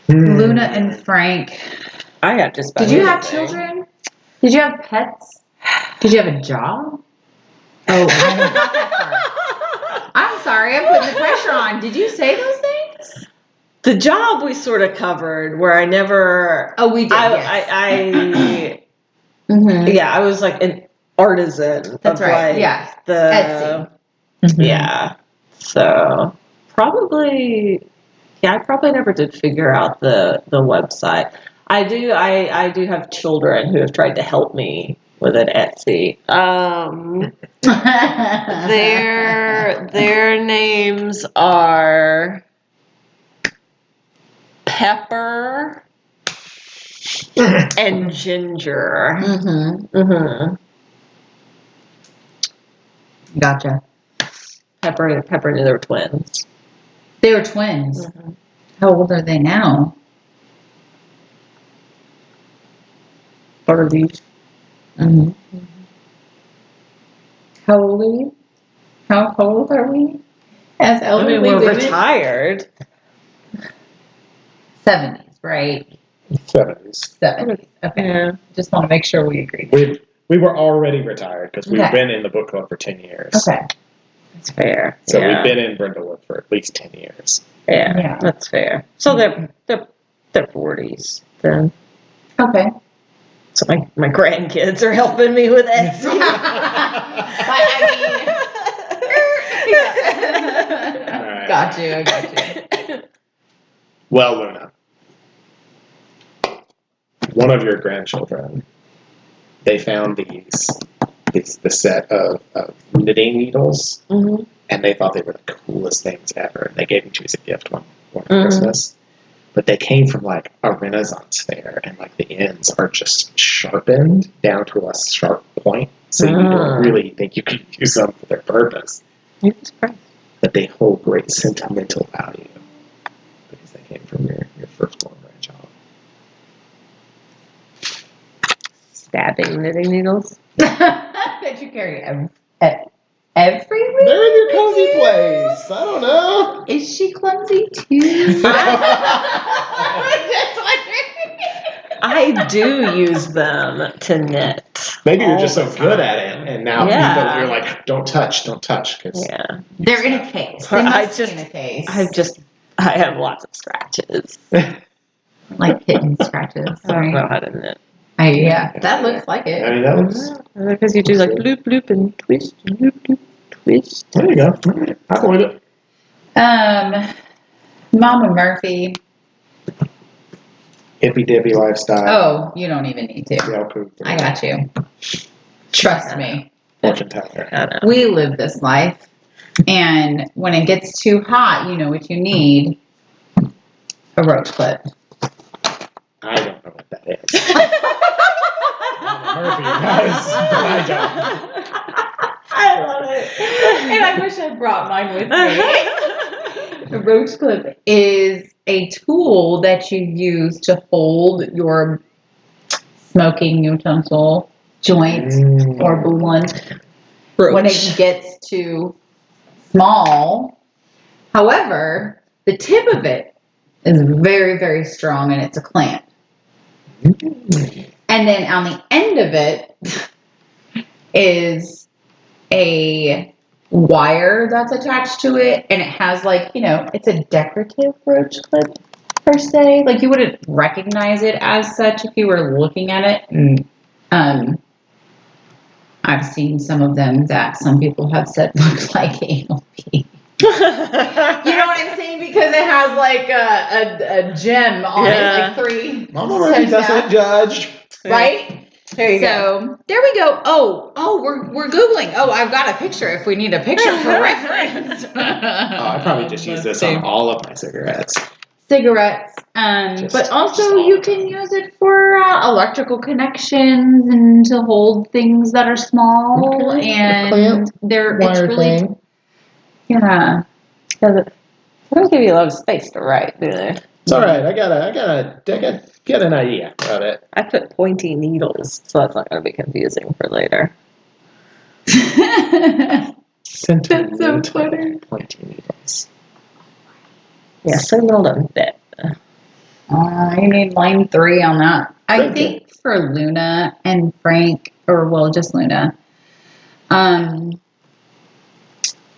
Luna and Frank. I have just. Did you have children? Did you have pets? Did you have a job? Oh, I haven't got that part. I'm sorry, I'm putting the pressure on. Did you say those things? The job we sort of covered, where I never. Oh, we did. Yes. I yeah, I was like an artisan. That's of right. Like Yeah. the Etsy. yeah. So probably, I probably never did figure out the website. I do have children who have tried to help me with an Etsy. Their names are Pepper and Ginger. Mm-hmm. Gotcha. Pepper and they were twins. They were twins. Mm-hmm. How old are they now? Barley. Mm-hmm. How old are you? How old are we? As elderly we're women? retired. 70s, right? 70s. 70s. Okay. Yeah. Just want to make sure we agree. We were already retired because we've Okay. been in the book club for 10 years. Okay. That's fair. So yeah. we've been in Brindlewood for at least 10 years. Yeah, Yeah. that's fair. So they're 40s then. Okay. So my grandkids are helping me with Etsy. Right. Got you. Well, Luna, one of your grandchildren, they found the set of knitting needles, Mm-hmm. and they thought they were the coolest things ever. And they gave them to you as a gift one Mm-hmm. Christmas. But they came from like a Renaissance fair, and like the ends are just sharpened down to a sharp point, so you don't really think you can use them for their purpose. But they hold great sentimental value because they came from your firstborn grandchild. Stabbing knitting needles. That you carry everywhere. They're in your cozy place. I don't know. Is she clumsy too? I do use them to knit. Maybe you're just all so the good time. at it, and now Yeah. you're like, don't touch. Cause Yeah. They're in a case. They must be in a case. I have lots of scratches. Like kitten scratches. I don't know Right? how to knit. Yeah, that looks like I it. mean, that looks. Because you do like bloop bloop and twist, bloop bloop, twist. There you go. All right. I believe it. Mama Murphy. Hippy dippy lifestyle. Oh, you don't even need to. Yelku. I got you. Trust me. Fortune teller. I know. We live this life. And when it gets too hot, you know what you need? A roach clip. I don't know what that is. Murphy does, but I don't. I love it. And I wish I brought mine with me. A roach clip is a tool that you use to hold your smoking utensil, joint, or blunt when it gets too small. However, the tip of it is very, very strong and it's a clamp. And then on the end of it is a wire that's attached to it, and it has like, it's a decorative roach clip per se. Like you wouldn't recognize it as such if you were looking at it. I've seen some of them that some people have said look like anal beads. You know what I'm saying? Because it has like a gem on it, like 3. Mama Murphy doesn't judge. Right? There you go. So there we go. Oh, we're Googling. Oh, I've got a picture if we need a picture for reference. I probably just use this on all of my cigarettes. Cigarettes. But also you can use it for electrical connections and to hold things that are small, Okay. and it's really thing. yeah. They don't give you a lot of space to write, do they? It's all right. I gotta get an idea about it. I put pointy needles, so that's not going to be confusing for later. That's so Sentimental funny. pointy needles. Yeah, signal a bit. You need line 3 on that. I Thank think for Luna and Frank, or well, just Luna.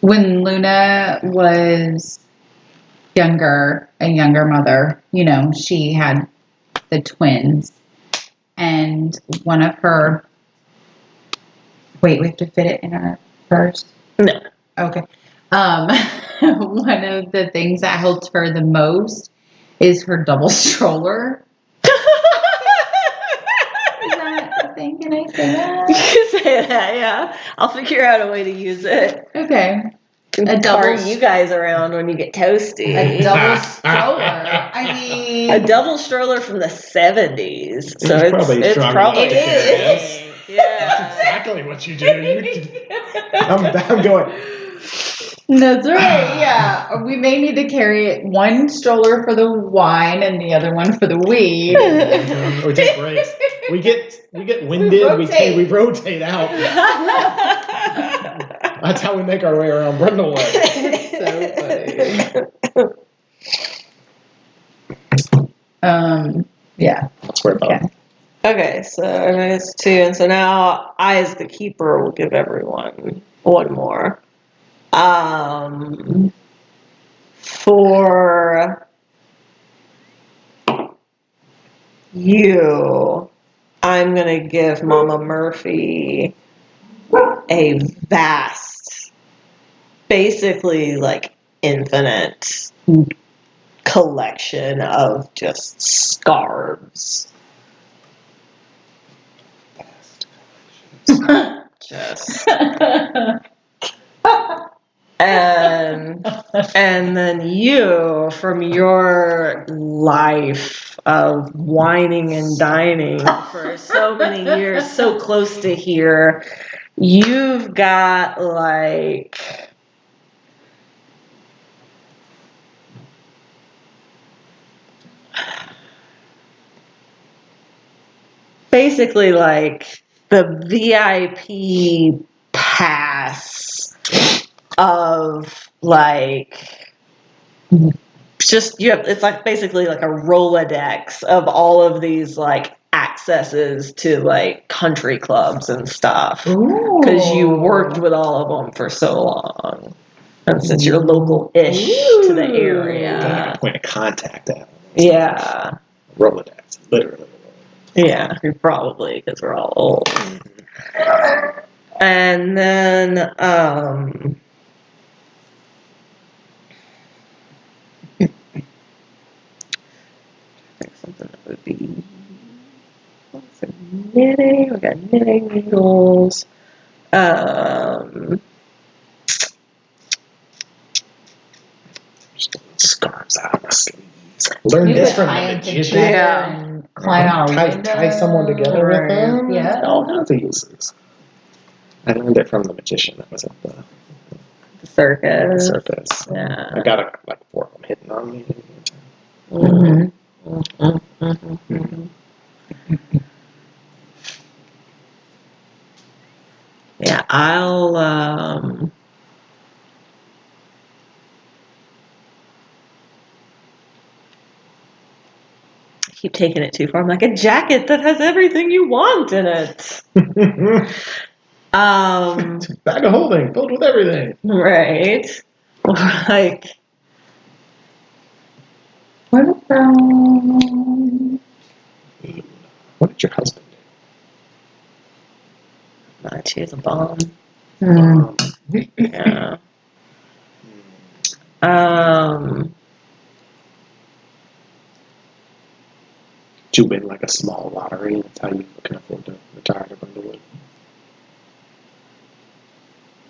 When Luna was a younger mother, you know, she had the twins, and one of her. Wait, we have to fit it in our purse? No. Okay. One of the things that helped her the most is her double stroller. Is that a thing? Can I say that? You can say that, yeah. I'll figure out a way to use it. Okay. A cart you guys around when you get toasty. A double stroller. I mean, A double stroller from the 70s. So It's probably it's strong probably enough to a carry thing. Yeah. exactly what you do. I'm going. That's right. Yeah, we may need to carry one stroller for the wine and the other one for the weed. We take breaks. We get winded. We rotate out. That's how we make our way around Brindlewood. So funny. Yeah. That's where Okay. Okay, so it's 2, and so now I, as the keeper, will give everyone one more. For you, I'm gonna give Mama Murphy a vast, basically like infinite collection of just scarves. Just and then you, from your life of whining and dining for so many years, so close to here, you've got like basically like the VIP pass of like just you have, it's like basically like a Rolodex of all of these like accesses to like country clubs and stuff because you worked with all of them for so long, and since you're local-ish to the area. Got like a point of contact at. Yeah. Rolodex, literally. Yeah, probably because we're all old. And then I think something that would be knitting. We got knitting needles. Scarves out of my sleeves. Learn this from the magician. And climb out a window. Tie someone together with them. Yeah. All kinds of uses. I learned it from the magician that was at the circus. circus. Yeah. I got like 4 of them hidden on me. Yeah, I'll keep taking it too far. I'm like a jacket that has everything you want in it. Bag of holding filled with everything. Right. Like What about? What did your husband do? I God, she is a bomb. Yeah. Do you win like a small lottery? That's how you can afford to retire to Brindlewood.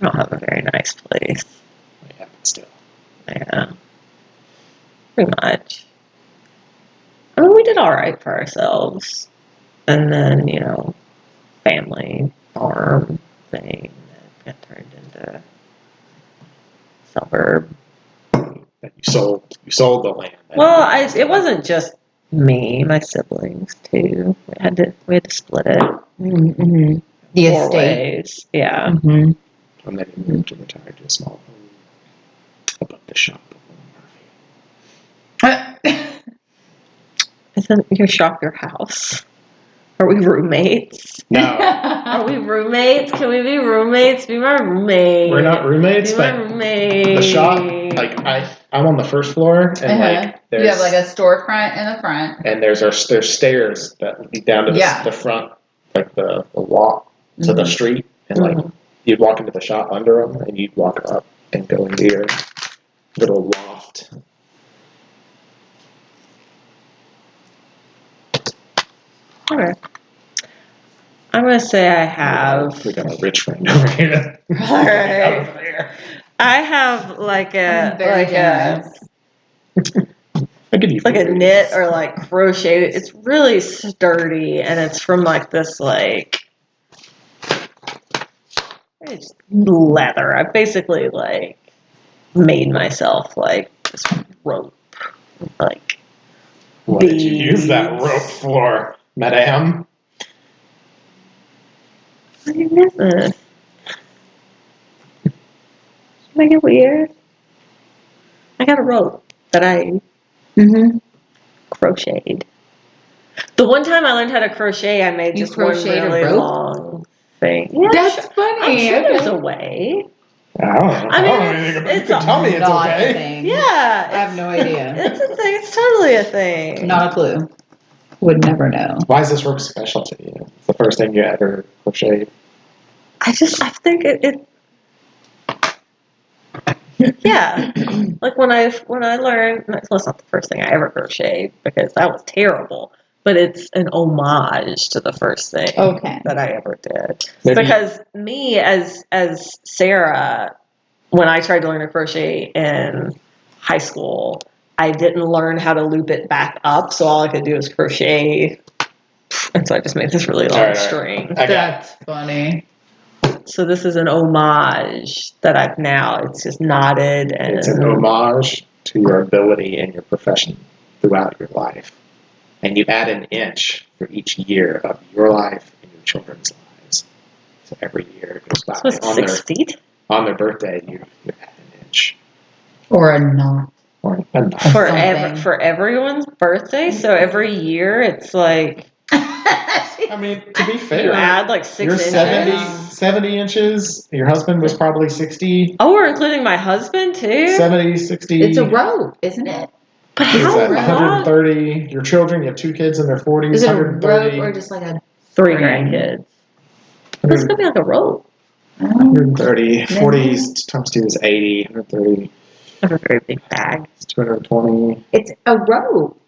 I don't have a very nice place. Yeah, but still. Yeah. Pretty much. I mean, we did all right for ourselves. And then, family farm thing that got turned into suburb. That you sold the land. Well, it wasn't just me, my siblings too. We had to split it. Mm-hmm. The 4 estate. ways. Yeah. Mm-hmm. And then you moved to retire to a small home above the shop of Murphy. Isn't your shop your house? Are we roommates? No. Are we roommates? Can we be roommates? Be my roommate. We're not roommates, Be my but roommate. the shop, like I'm on the first floor, and like there's you have like a storefront in the front, and there's stairs that lead down to the front, like the walk to the street, and like you'd walk into the shop under them, and you'd walk up and go into your little loft. Okay. I'm gonna say I have. We got a rich friend over here. All right. Over there. I have like a knit or like crochet. It's really sturdy, and it's from like this it's leather. I basically like made myself like this rope, like. What did you use that rope for, madame? What do you miss? Make it weird. I got a rope that I crocheted. The one time I learned how to crochet, I made just one really long thing. Yeah, that's funny. I'm sure there's a way. I don't know. I don't know anything about it. You can tell me it's okay. Thing. Yeah. I have no idea. It's a thing. It's totally a thing. Not a clue. Would never know. Why is this rope special to you? It's the first thing you ever crocheted. I think it yeah. Like when I learned, well, it's not the first thing I ever crocheted because that was terrible. But it's an homage to the first thing that I ever did. Because me as Sarah, when I tried to learn to crochet in high school, I didn't learn how to loop it back up, so all I could do was crochet. And so I just made this really long string. That's funny. So this is an homage that I've now, it's just knotted. And it's an homage to your ability and your profession throughout your life. And you add an inch for each year of your life and your children's lives. So every year it goes by. So it's 6 feet? On their birthday, you add an inch. Or a knot. Or a knot. For everyone's birthday? So every year it's like... I mean, to be fair, you add like 6 inches. You're 70 inches. Your husband was probably 60. Oh, we're including my husband too? 70, 60. It's a rope, isn't it? But how is that 130? Your children, you have 2 kids in their 40s. Is it a 130. rope or just like a 3 grandkids? It's gonna be like a rope. 130. 40 times 2 is 80. 130. I have a very big bag. It's 220. It's a rope.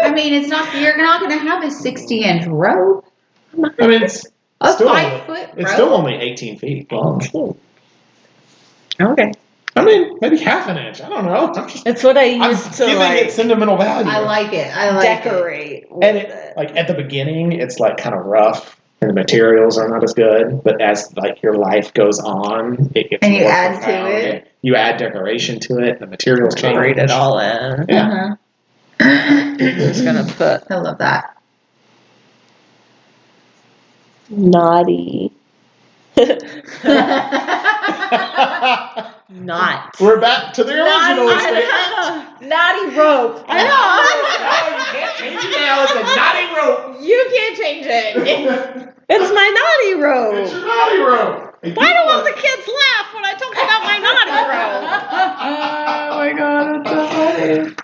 I mean, it's not. You're not going to have a 60-inch rope. I mean, it's a still 5-foot rope. It's still only 18 feet long. Okay. I mean, maybe half an inch. I don't know. It's what I used to giving it sentimental value. I like it. I like decorate. And like at the beginning, it's like kind of rough. And the materials are not as good, but as like your life goes on, it gets more add profound. to it. You add decoration to it. The materials change. Read it all in. Yeah. I'm just gonna put. I love that. Naughty. Not. We're back to the original estate. Naughty rope. I know. No, you can't change it now. It's a naughty rope. You can't change it. It's my naughty rope. It's your naughty rope. Why don't all the kids laugh when I talk about my naughty rope? Oh my god, that's so funny.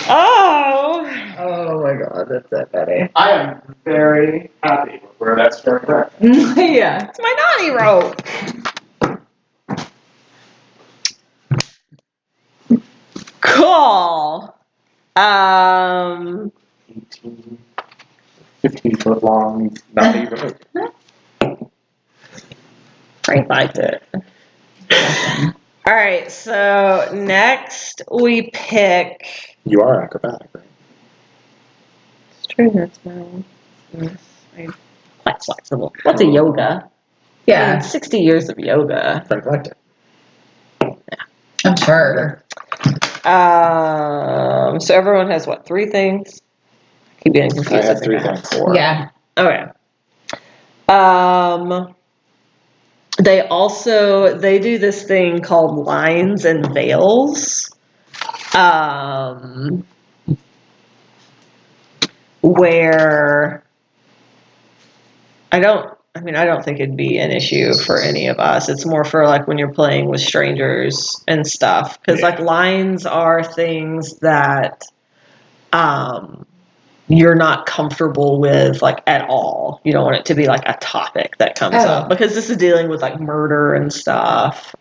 Oh. Oh my god, that's so funny. I am very happy with where that's turned out. Yeah. It's my naughty rope. Cool. 18, 15-foot long, naughty rope. Frank liked it. All right, so next we pick. You are acrobatic, right? It's true, that's my. I'm quite flexible. What's a yoga? Yeah, 60 years of yoga. Frank liked it. I'm sure. So everyone has what, 3 things? I keep getting confused. I have think 3 things. 4. Yeah. Okay. They do this thing called lines and veils. Where I don't think it'd be an issue for any of us. It's more for like when you're playing with strangers and stuff. Because like lines are things that you're not comfortable with like at all. You don't want it to be like a topic that comes up. Because this is dealing with like murder and stuff.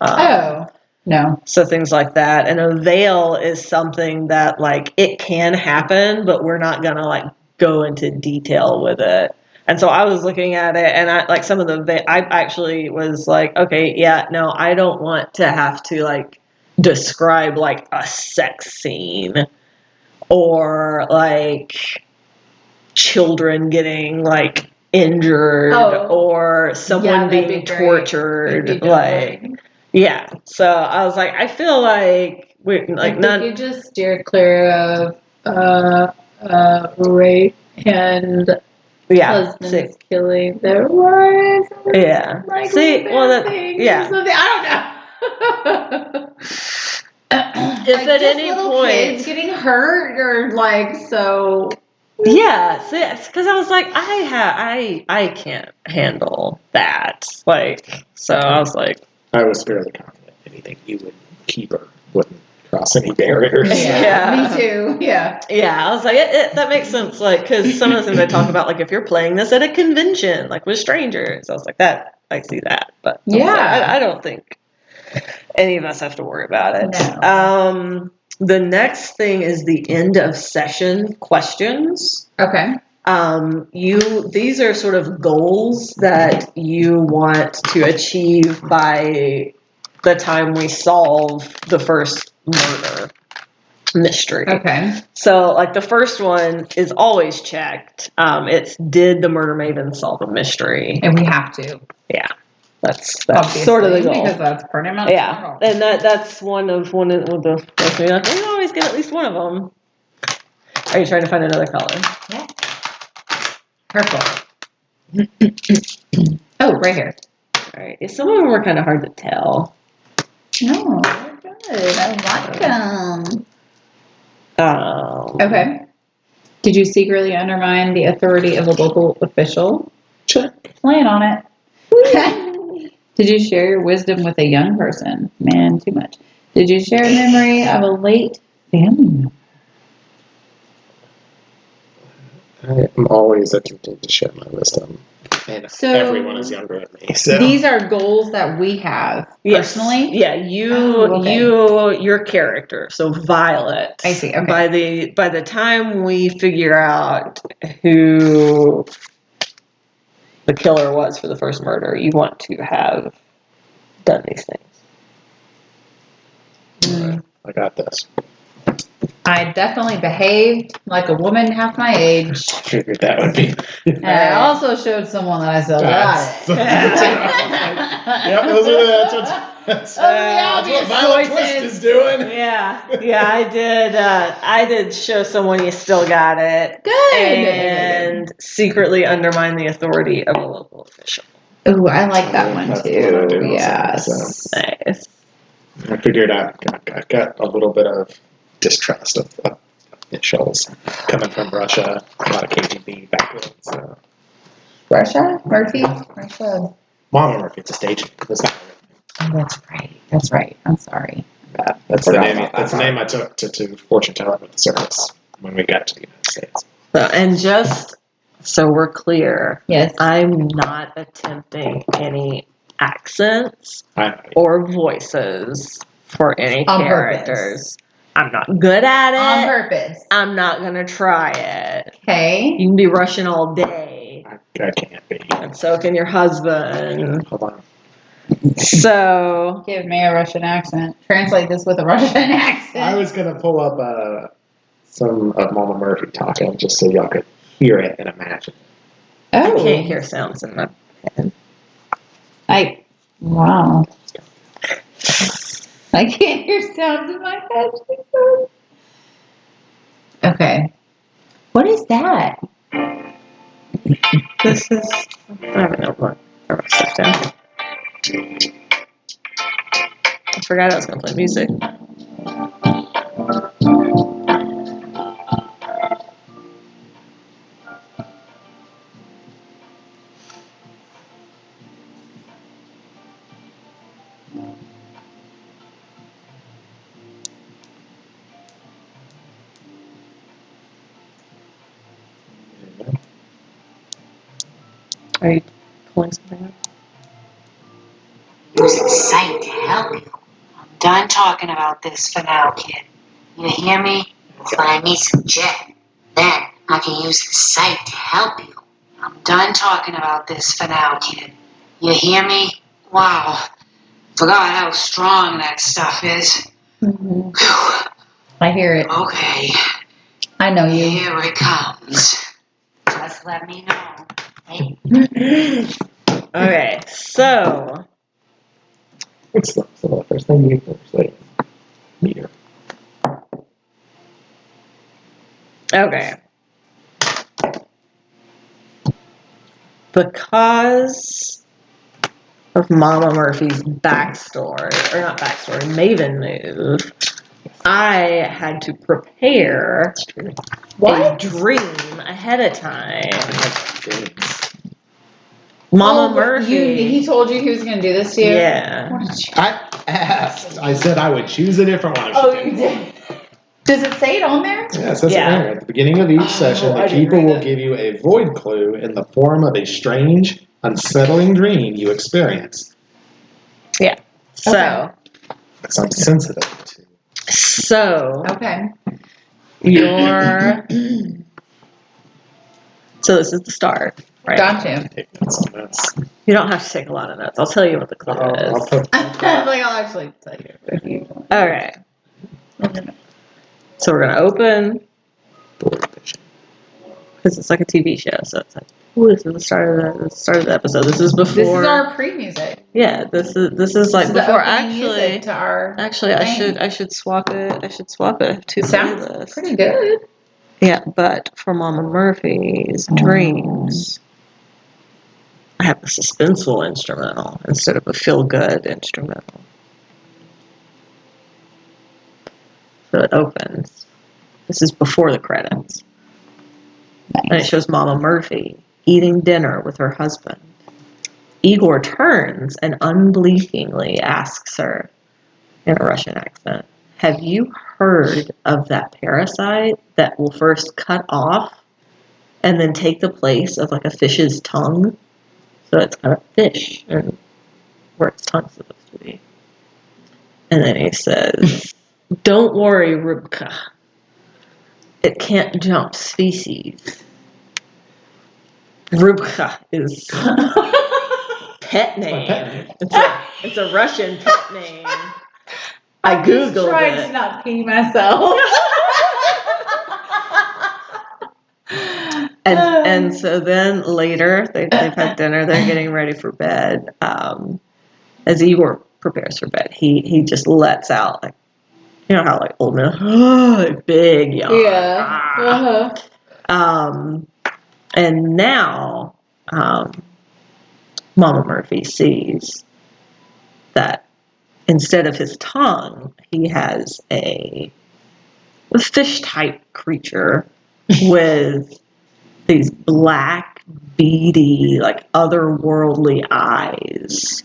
No. So things like that. And a veil is something that like it can happen, but we're not gonna like go into detail with it. And so I was looking at it and I like some of I actually was like, okay, yeah, no, I don't want to have to like describe like a sex scene or like children getting like injured or someone being tortured. Yeah, so I was like, I feel like we're like none. You just steer clear of rape and husbands killing their wives. Yeah. Like See, well, that I don't know. If like at any point kids getting hurt or like so. Yeah, see, because I was like, I can't handle that. Like, so I was like, I was fairly confident anything you would keep or wouldn't cross any barriers. Yeah, me too. Yeah. Yeah, I was like, that makes sense. Like, because some of the things I talk about, like if you're playing this at a convention, like with strangers, I was like, that I see that, but I don't think any of us have to worry about it. No. The next thing is the end of session questions. Okay. These are sort of goals that you want to achieve by the time we solve the first murder mystery. Okay. So, like the first one is always checked. It's did the murder maven solve a mystery? And we have to. Yeah. That's sort of the goal. Because that's pretty much normal. And that's one of the we always get at least one of them. Are you trying to find another color? Yeah. Purple. Oh, right here. All right. Some of them were kind of hard to tell. No, they're good. I like them. Okay. Did you secretly undermine the authority of a local official? Sure. Plan on it. Did you share your wisdom with a young person? Man, too much. Did you share a memory of a late family member? I am always attempting to share my wisdom. And everyone is younger than me. So these are goals that we have personally. Yeah, your character. So Violet. I see. Okay. By the time we figure out who the killer was for the first murder, you want to have done these things. Right. I got this. I definitely behaved like a woman half my age. I figured that would be. And I also showed someone that I still got it. That's what Violet Twist is doing. Yeah, I did show someone you still got it. Good. And secretly undermine the authority of a local official. Ooh, I like that one That's too. what I do, Yes. Nice. I figured I got a little bit of distrust of officials coming from Russia. A lot of KGB background. So. Russia? Murphy? Russia. Mama Murphy, it's a stage name. It's not Oh, that's right. That's right. I'm sorry. That's the name I took to fortune telling with the circus. when we got to the United States. So, and just so we're clear, Yes. I'm not attempting any accents I or voices for any On characters. I'm not good at On it. purpose. I'm not gonna try it. Okay. You can be Russian all day, can't be. and so can your husband. Hold on. So Give me a Russian accent. Translate this with a Russian accent. I was gonna pull up some of Mama Murphy talking just so y'all could hear it and imagine. I Oh. can't hear sounds in my head. Wow. I can't hear sounds in my head. she said. Okay. What is that? This is I don't know what. Sit down. I forgot I was gonna play music. Are you pulling something up? Using sight to help you. I'm done talking about this for now, kid. You hear me? Find me some jet. Then I can use the sight to help you. I'm done talking about this for now, kid. You hear me? Wow. Forgot how strong that stuff is. Mm-hmm. Whew. I hear it. Okay, I know you. here it comes. Just let me know. Hey. Okay, so What's the first thing you say? Meter. okay. Because of Mama Murphy's backstory, or not backstory, Maven move, I had to prepare a dream ahead of time. Mama Murphy. He told you he was going to do this to you? Yeah. What did you? I asked. I said I would choose a different one. Oh, you did. Does it say it on there? Yeah, it says Yeah. it there. At the beginning of each session, I the didn't keeper read will it. give you a void clue in the form of a strange, unsettling dream you experience. Yeah. So, Okay. Because I'm sensitive to. so Okay. your so this is the start, right? Gotcha. Take notes on this. You don't have to take a lot of notes. I'll tell you what the clue I'll is. put I'll actually tell you if you want. Okay. So we're gonna open board edition. because it's like a TV show. So it's like, ooh, this is the start of the episode. This is before. This is our pre-music. Yeah, this is like This is the before. opening music to our Actually, thing. I should swap it. I should swap it. I have two Sounds playlists. pretty good. Yeah, but for Mama Murphy's dreams, I have a suspenseful instrumental instead of a feel-good instrumental. So it opens. This is before the credits. And it shows Mama Murphy eating dinner with her husband. Igor turns and unblinkingly asks her in a Russian accent, "Have you heard of that parasite that will first cut off and then take the place of like a fish's tongue?" So it's got a fish and where its tongue's supposed to be. And then he says, "Don't worry, Rubka. It can't jump species." Rubka is pet name. It's a Russian pet name. I googled trying it. to not pee myself. And so then later they've had dinner. They're getting ready for bed. As Igor prepares for bed, he just lets out like, you know how like old men, like big yawn. Yeah. And now Mama Murphy sees that instead of his tongue, he has a fish-type creature with these black, beady, like otherworldly eyes.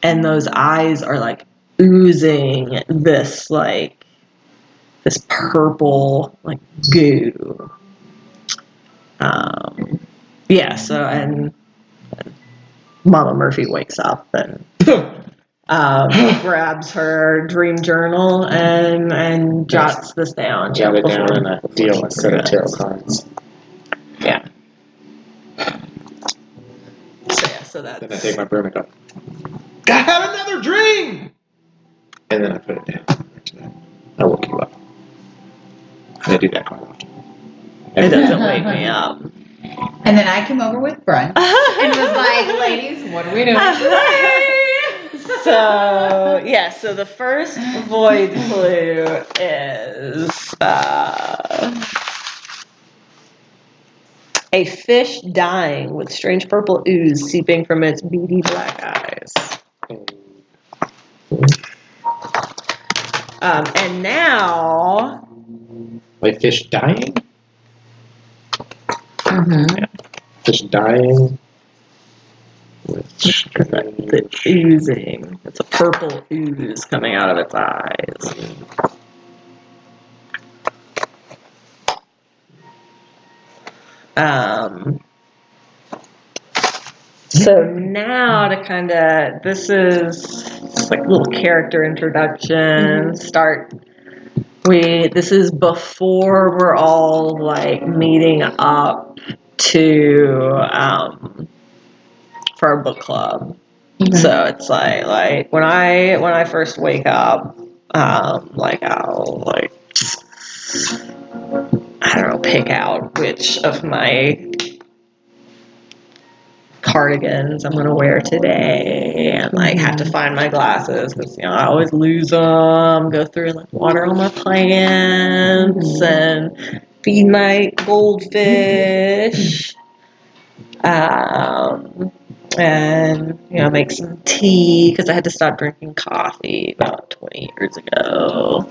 And those eyes are like oozing this like this purple like goo. Yeah. So and Mama Murphy wakes up and grabs her dream journal and jots this down. Jot it before- down in a deal, a set of tarot cards. Yeah. So that's. Then I take my broom and go, I had another dream! And then I put it down. I woke you up. I do that quite often. It doesn't wake me up. And then I came over with brunch and was like, ladies, what are we doing today? So yeah, so the first void clue is a fish dying with strange purple ooze seeping from its beady black eyes. And now, Like fish dying? Mm-hmm. Fish dying with the oozing. It's a purple ooze coming out of its eyes. So now to kind of, this is just like a little character introduction. Start. This is before we're all like meeting up to for our book club. So it's like when I first wake up, like I'll like I don't know, pick out which of my cardigans I'm gonna wear today, and like have to find my glasses because I always lose them. Go through and like water all my plants and feed my goldfish. And make some tea because I had to stop drinking coffee about 20 years ago.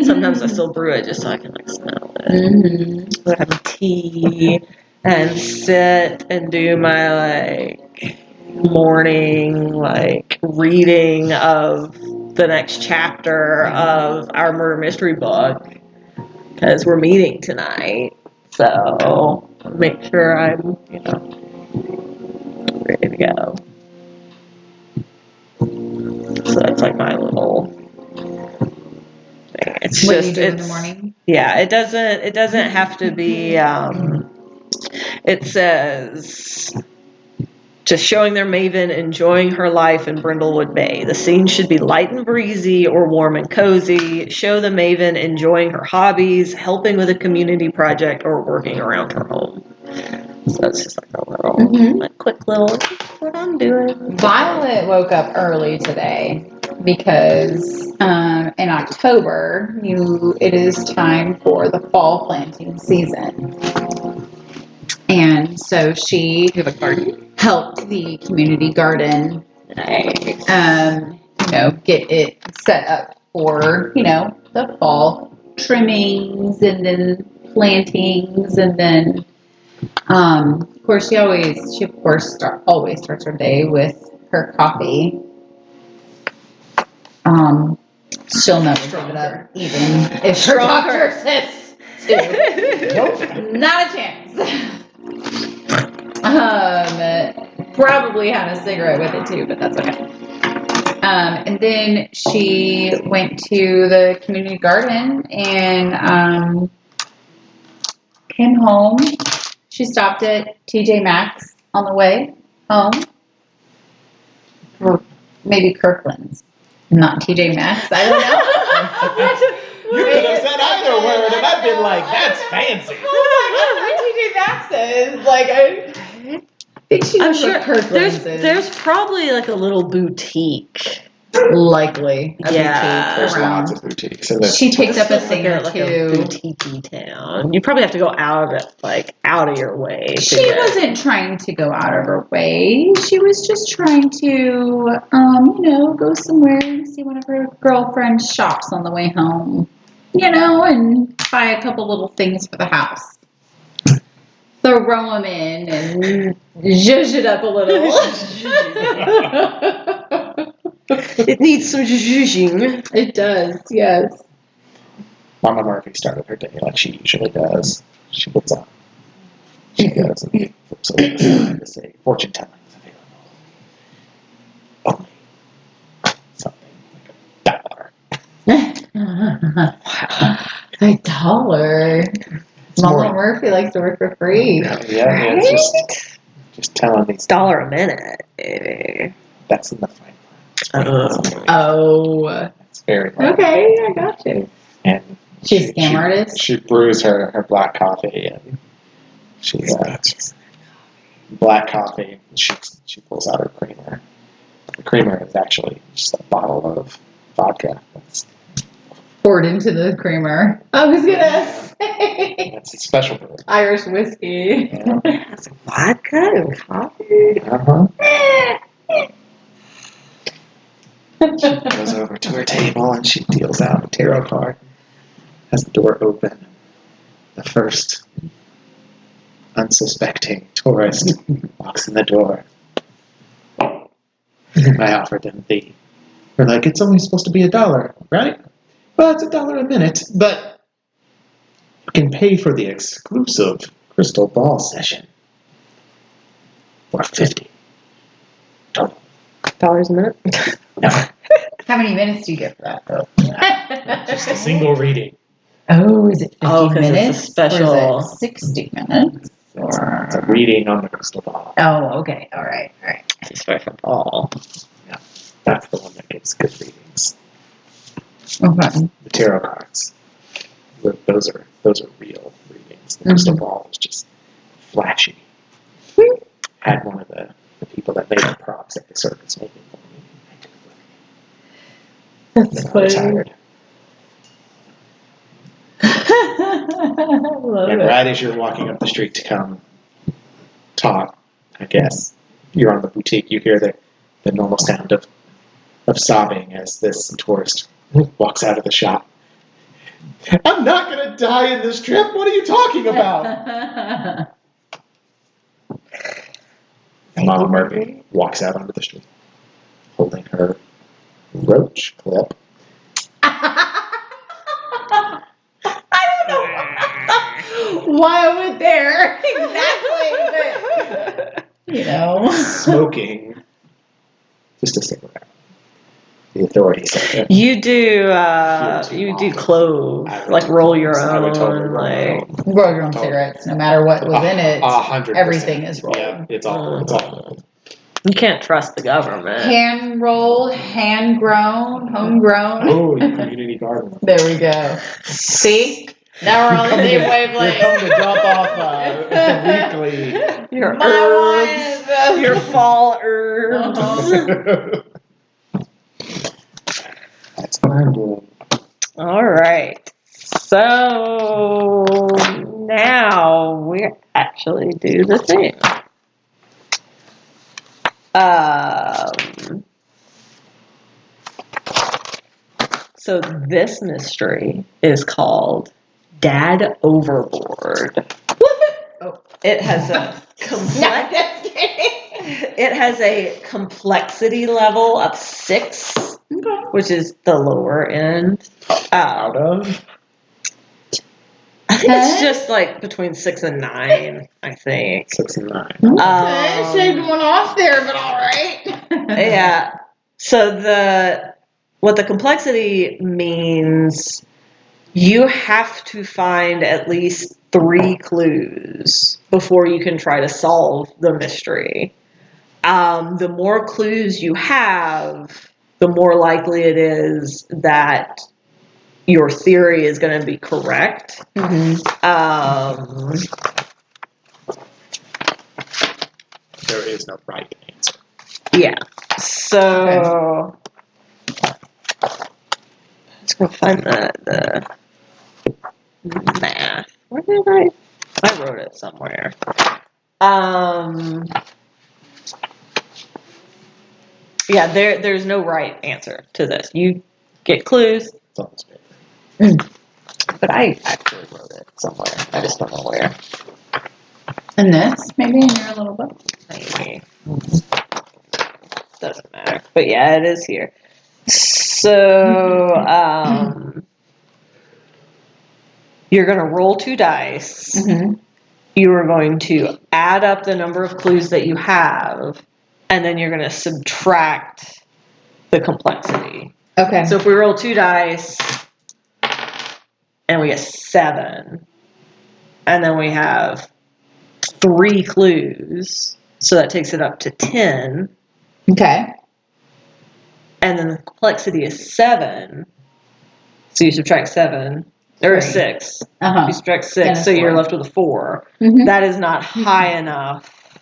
Sometimes I still brew it just so I can like smell it. So I have a tea and sit and do my like morning like reading of the next chapter of our murder mystery book because we're meeting tonight. So make sure I'm ready to go. So that's like my little thing. It's what just you do in the morning. Yeah, it doesn't have to be it says just showing their Maven enjoying her life in Brindlewood Bay. The scene should be light and breezy or warm and cozy. Show the Maven enjoying her hobbies, helping with a community project, or working around her home. So it's just like a little, like quick little, what I'm doing. Violet woke up early today because in October, it is time for the fall planting season. And so she helped the community garden, get it set up for, the fall trimmings and then plantings and then of course, she always starts her day with her coffee. She'll never give it up, even if her doctor says to. Nope, not a chance. Probably had a cigarette with it too, but that's okay. And then she went to the community garden and came home. She stopped at TJ Maxx on the way home. Or maybe Kirkland's. Not TJ Maxx. I don't know. You could have said either word, and I've been like, that's fancy. I don't know what TJ Maxx is. Like, I think she knows what Kirkland's is. There's probably like a little boutique. Likely. A boutique There's around. lots of boutiques. And She picked up a This thing feels or like two. a boutique town. You probably have to go out of your way. She wasn't trying to go out of her way. She was just trying to, go somewhere and see one of her girlfriend's shops on the way home. And buy a couple little things for the house. Throw them in and zhuzh it up a little. It needs some zhuzhing. It does, yes. Mama Murphy started her day like she usually does. She gets up. She goes and flips over the side to say, fortune telling is available. Only something like $1. It's Mama more- Murphy likes to work for free. Yeah, it's just telling these. $1 a minute. Maybe. That's in the fight. Oh. It's very low. Okay, I got you. And She's a scam artist? She brews her black coffee and she's black coffee. She pulls out her creamer. The creamer is actually just a bottle of vodka. That's Poured into the creamer. I was gonna say it's a special brew. Irish whiskey. That's vodka and coffee. Uh-huh. She goes over to her table and she deals out a tarot card. Has the door open. The first unsuspecting tourist walks in the door. I offered them the. They're like, it's only supposed to be $1, right? Well, it's $1 a minute, but you can pay for the exclusive crystal ball session for $50. Total. $1 a minute. No, How many minutes do you get for that? just a single reading. Oh, is it 50 Oh, 'cause it's a minutes? special- Or is it 60 minutes? It's a Or... reading on the crystal ball. Oh, okay. All right. It's a special ball. That's the one that gives good readings. Okay. The tarot cards. Those are real readings. The crystal ball is just flashy. Had one of the people that made the props at the circus make it for me. I took it with me. That's Then I retired. Love And it. right as you're walking up the street to come talk, I guess, you're on the boutique, you hear the normal sound of sobbing as this tourist walks out of the shop. I'm not going to die in this trip. What are you talking about? And Mama Murphy walks out onto the street, holding her roach clip. I don't know why I went there exactly, but Smoking just a cigarette. The authorities said You do clove, like roll your I would totally own, roll my like own. roll your own cigarettes, no matter what was in it. 100%. Everything is rolled. Yeah, it's all. you can't trust the government. Hand rolled, hand grown, homegrown. Oh, your community garden. There we go. See? Now we're on the same You're wavelength. coming to drop off weekly. Your My herbs, wine. your fall herbs. That's what I'm doing. All right. So now we actually do the thing. So this mystery is called Dad Overboard. Oh. It has a it has a complexity level of 6, which is the lower end. Out of? I think it's just like between 6 and 9. I think. 6 and 9. Shade going off there, but all right. Yeah. So what the complexity means, you have to find at least 3 clues before you can try to solve the mystery. The more clues you have, the more likely it is that your theory is going to be correct. There is no right answer. Yeah. So let's go find the math. Where did I wrote it somewhere. Yeah, there's no right answer to this. You get clues, It's on this paper. but I actually wrote it somewhere. I just don't know where. And this, maybe in your little book. Maybe. Doesn't matter. But yeah, it is here. So, You're going to roll 2 dice. Mm-hmm. You are going to add up the number of clues that you have, and then you're going to subtract the complexity. Okay. So if we roll 2 dice and we get 7, and then we have 3 clues, so that takes it up to 10, Okay. and then the complexity is 7, so you subtract 7, or 3. 6. Uh-huh. You subtract Then 6, a so you're 4. left with a 4. Mhm. That is not high enough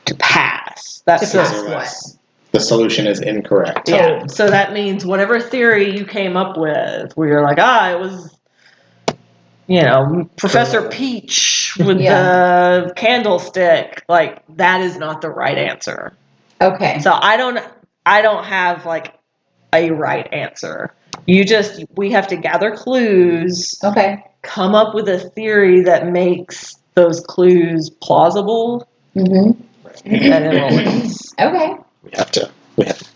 to pass. That's To pass. So what? that's- The solution is incorrect. Yeah. So that means whatever theory you came up with, where you're like, it was, Professor Peach with the candlestick, like that is not the right answer. Okay. So I don't have like a right answer. We have to gather clues, Okay. come up with a theory that makes those clues plausible, Mm-hmm. and then roll a dice. Okay. We have to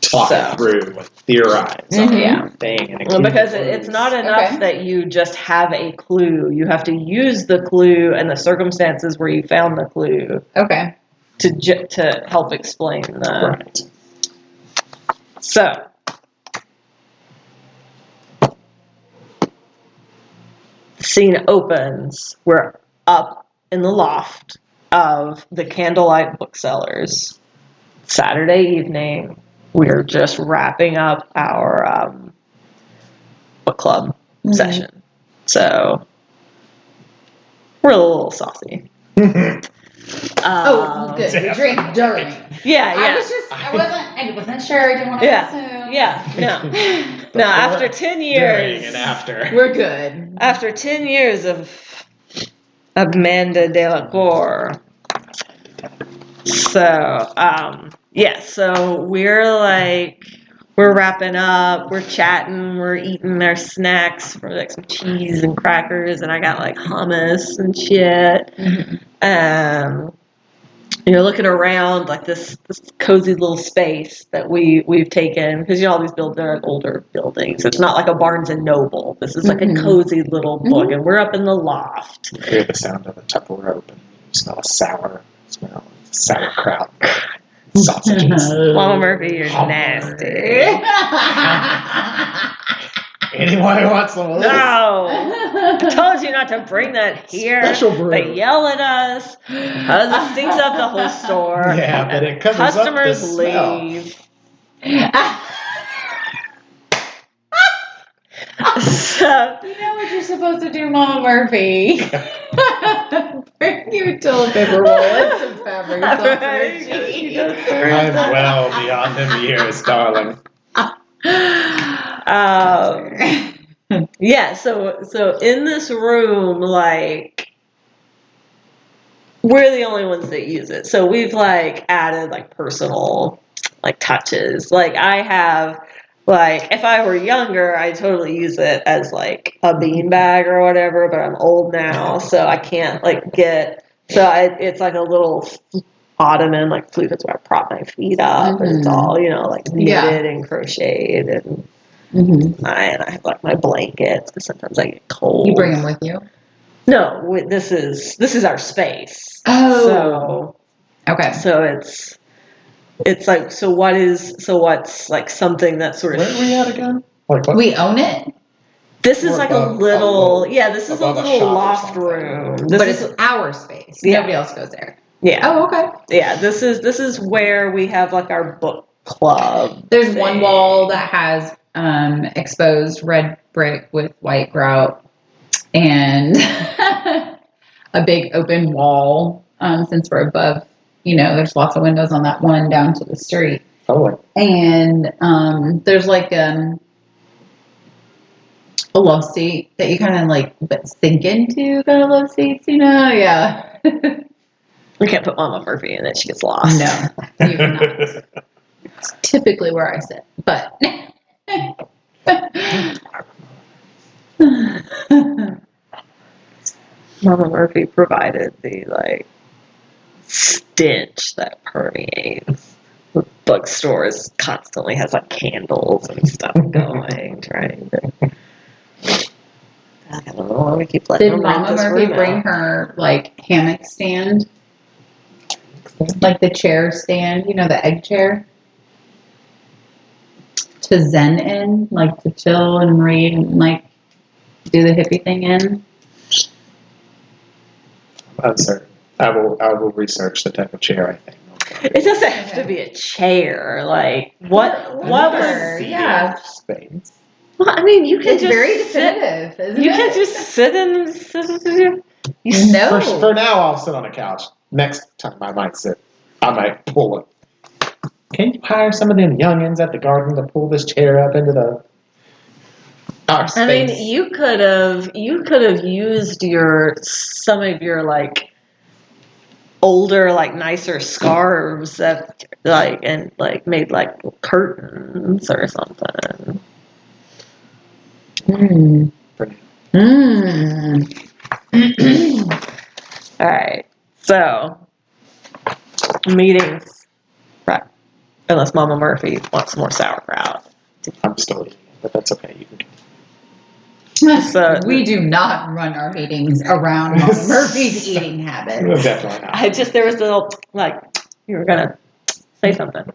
talk So. it through and theorize on Yeah. everything. And Well, include because clues. it's not enough Okay. that you just have a clue. You have to use the clue and the circumstances where you found the clue Okay. to help explain the. Right. So, the scene opens. We're up in the loft of the Candlelight Booksellers. Saturday evening. We're just wrapping up our book club session. So, we're a little saucy. Good. Definitely. We drink during. Yeah. I wasn't sure. I didn't want to assume. No, after 10 years. During and after. We're good. After 10 years of Amanda Delacour. So, so we're wrapping up, we're chatting, we're eating our snacks for like some cheese and crackers, and I got like hummus and shit. Mm-hmm. You're looking around like this cozy little space that we've taken, because all these they're older buildings. It's not like a Barnes and Noble. This is like a cozy little book, and we're up in the loft. You hear the sound of a Tupperware open. You smell a sour smell. Sauerkraut. Sausages. Mama Murphy, you're nasty. Anyone who wants some of this? No! I told you not to bring that here. Special brew. They yell at us because it stinks up the whole store. Yeah, but it covers up the Customers smell. leave. So, You know what you're supposed to do, Mama Murphy? Bring your toilet paper roll and some fabric softener cheese. I'm well beyond them years, darling. So in this room, like, we're the only ones that use it. So we've like added like personal like touches. Like I have like, if I were younger, I'd totally use it as like a beanbag or whatever, but I'm old now, so I can't like it's like a little ottoman, like flute. That's where I prop my feet up, and it's all, like knitted and crocheted, and I have like my blankets because sometimes I get cold. You bring them with you? No, this is our space. Oh. Okay. So it's like, what's like something that's sort of. Where are we at again? Like what? We own it? This is like above- a little, this is a above a little shop or loft something. room. But it's our space. Yeah. Nobody else goes there. Yeah. Oh, okay. Yeah, this is where we have like our book club. There's one wall that has exposed red brick with white grout and a big open wall, since we're above, there's lots of windows on that one down to the street. Totally. And there's like a love seat that you kind of like sink into, kind of love seats, yeah. We can't put Mama Murphy in it; she gets lost. No, you cannot. It's typically where I sit, but Mama Murphy provided the like stench that permeates. The bookstores constantly has like candles and stuff going, trying to I don't know why we keep letting Did them rent Mama this Murphy room bring out. her like hammock stand? Like the chair stand, you know, the egg chair? To zen in, like to chill and read and like do the hippie thing in? Uncertain. I will research the type of chair, I think. It doesn't have to be a chair. Like what was? Yeah. Space. Well, I mean, you can It's just very sit. definitive, isn't You it? can just sit in. No. For now, I'll sit on a couch. Next time, I might pull it. Can you hire some of them youngins at the garden to pull this chair up into our space? I mean, you could have used some of your like older, like nicer scarves that and made like curtains or something. Mm. For now. All right, so meetings, right? Unless Mama Murphy wants some more sauerkraut. I'm still eating it, but that's okay. You can. So We do not run our meetings around Mama Murphy's eating habits. Definitely not. There was a little like you were gonna say something.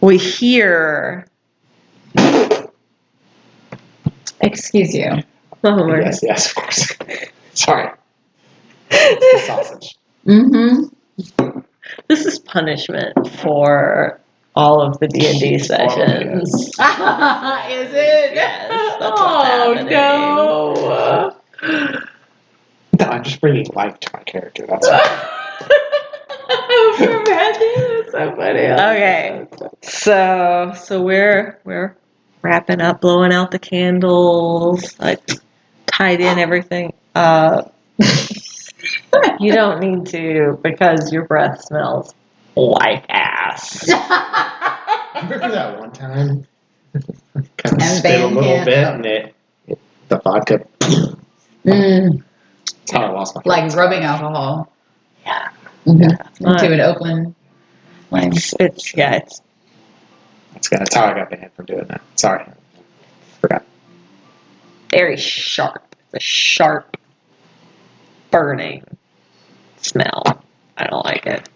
We hear. Excuse you. Mama Murphy. Yes, of course. Sorry. It's the sausage. Mm-hmm. This is punishment for all of the D&D sessions. Is it? Yes, that's what's Oh happening. no. No, I'm just bringing life to my character. That's all. That's so funny. Okay, so we're wrapping up, blowing out the candles, like tied in everything up. You don't need to because your breath smells like ass. Remember that one time? Kind of And spit a little Van bit, Camp. and the vodka. Mm, That's how I lost my. like rubbing alcohol. Yeah. Mm-hmm. Into an open flame. It's That's how I got banned from doing that. Sorry, forgot. very sharp. It's a sharp, burning smell. I don't like it.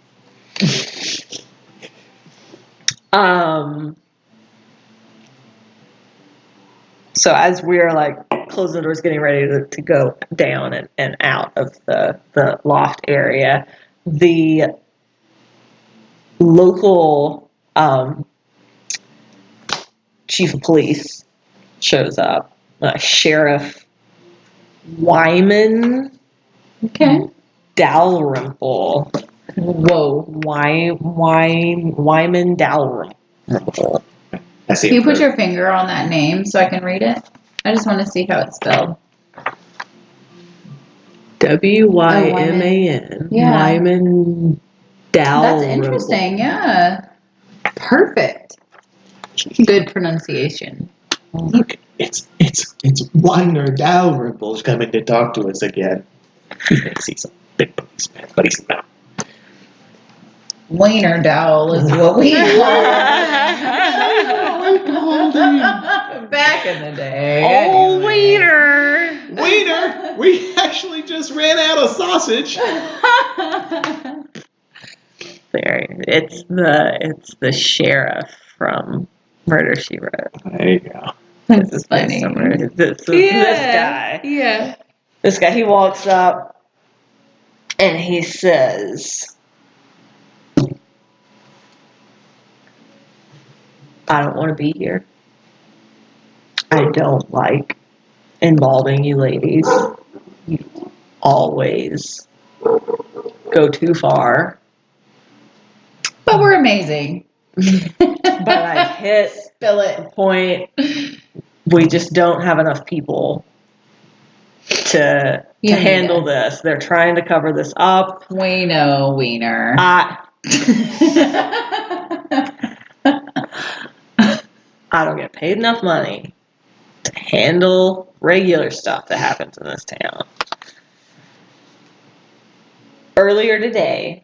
So as we're like closing the doors, getting ready to go down and out of the loft area, the local chief of police shows up, Sheriff Wyman Okay. Dalrymple. Whoa. Wyman Dalrymple. I see. Can you put your finger on that name so I can read it? I just want to see how it's spelled. Wyman. Yeah. Wyman Dalrymple. That's interesting. Yeah. Perfect. Good pronunciation. Look, it's Weiner Dalrymple's coming to talk to us again. He thinks he's a big policeman, but he's not. Wiener Dowell is what we back in the day. Oh, anyway. Wiener, we actually just ran out of sausage. There, it's the sheriff from Murder She Wrote. There you go. That's This is funny. this guy. Yeah. This guy. He walks up and he says, "I don't want to be here. I don't like involving you ladies. You always go too far. But we're amazing. But I've hit Spill it. point. We just don't have enough people to You handle need this. They're trying to cover this up. We know Wiener. I don't get paid enough money to handle regular stuff that happens in this town. Earlier today,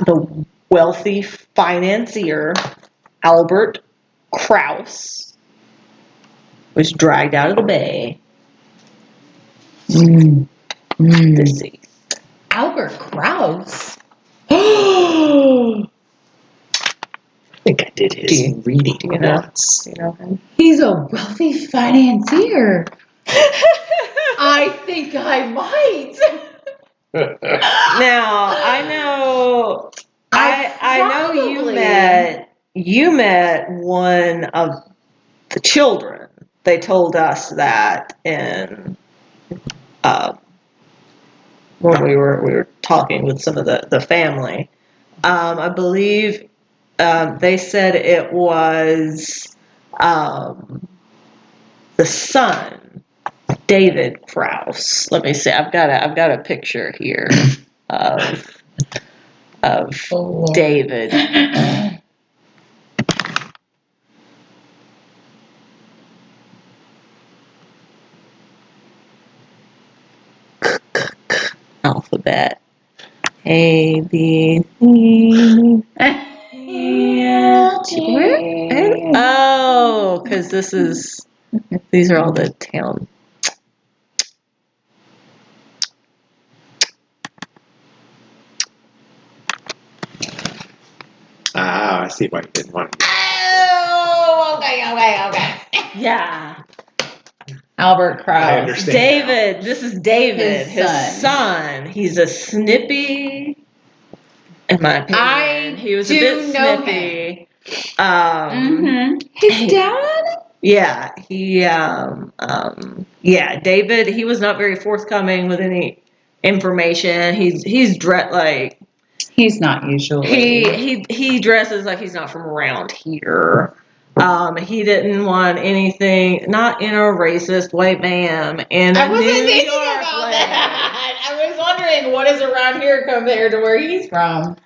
the wealthy financier Albert Kraus was dragged out of the bay, deceased. Albert Krauss. I think I did his reading Do you know? once. Do you know him? He's a wealthy financier. I think I might. Now I know you met one of the children. They told us that in when we were talking with some of the family. I believe they said it was the son, David Krause. Let me see. I've got a picture here of David. Alphabet. A, B, C. Oh, because these are all the town. Ah, I see why you didn't want to. Oh, okay. Yeah. Albert Krauss. I understand. David. This is David, His his son. He's a snippy, in my opinion. He was a bit know snippy. His dad? Yeah, David, he was not very forthcoming with any information. He's like He's not usually. he dresses like he's not from around here. He didn't want anything, not in a racist white man. And I wasn't thinking about that. I was wondering what is around here compared to where he's from.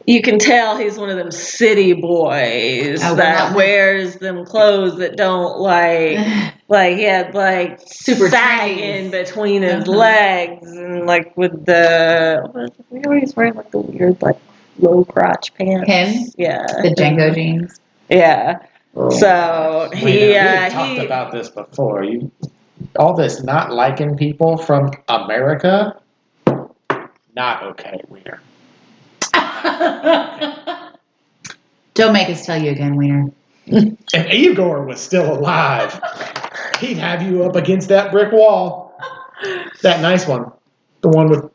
You can tell he's one of them city boys that wears them clothes that don't he had like Super sagging between his legs, and like with you know, he's wearing like the weird like low crotch pants. Him? Yeah. The Django jeans. Yeah. So we talked about this before. All this not liking people from America, not okay, Wiener. Don't make us tell you again, Wiener. If Igor was still alive, he'd have you up against that brick wall. That nice one. The one with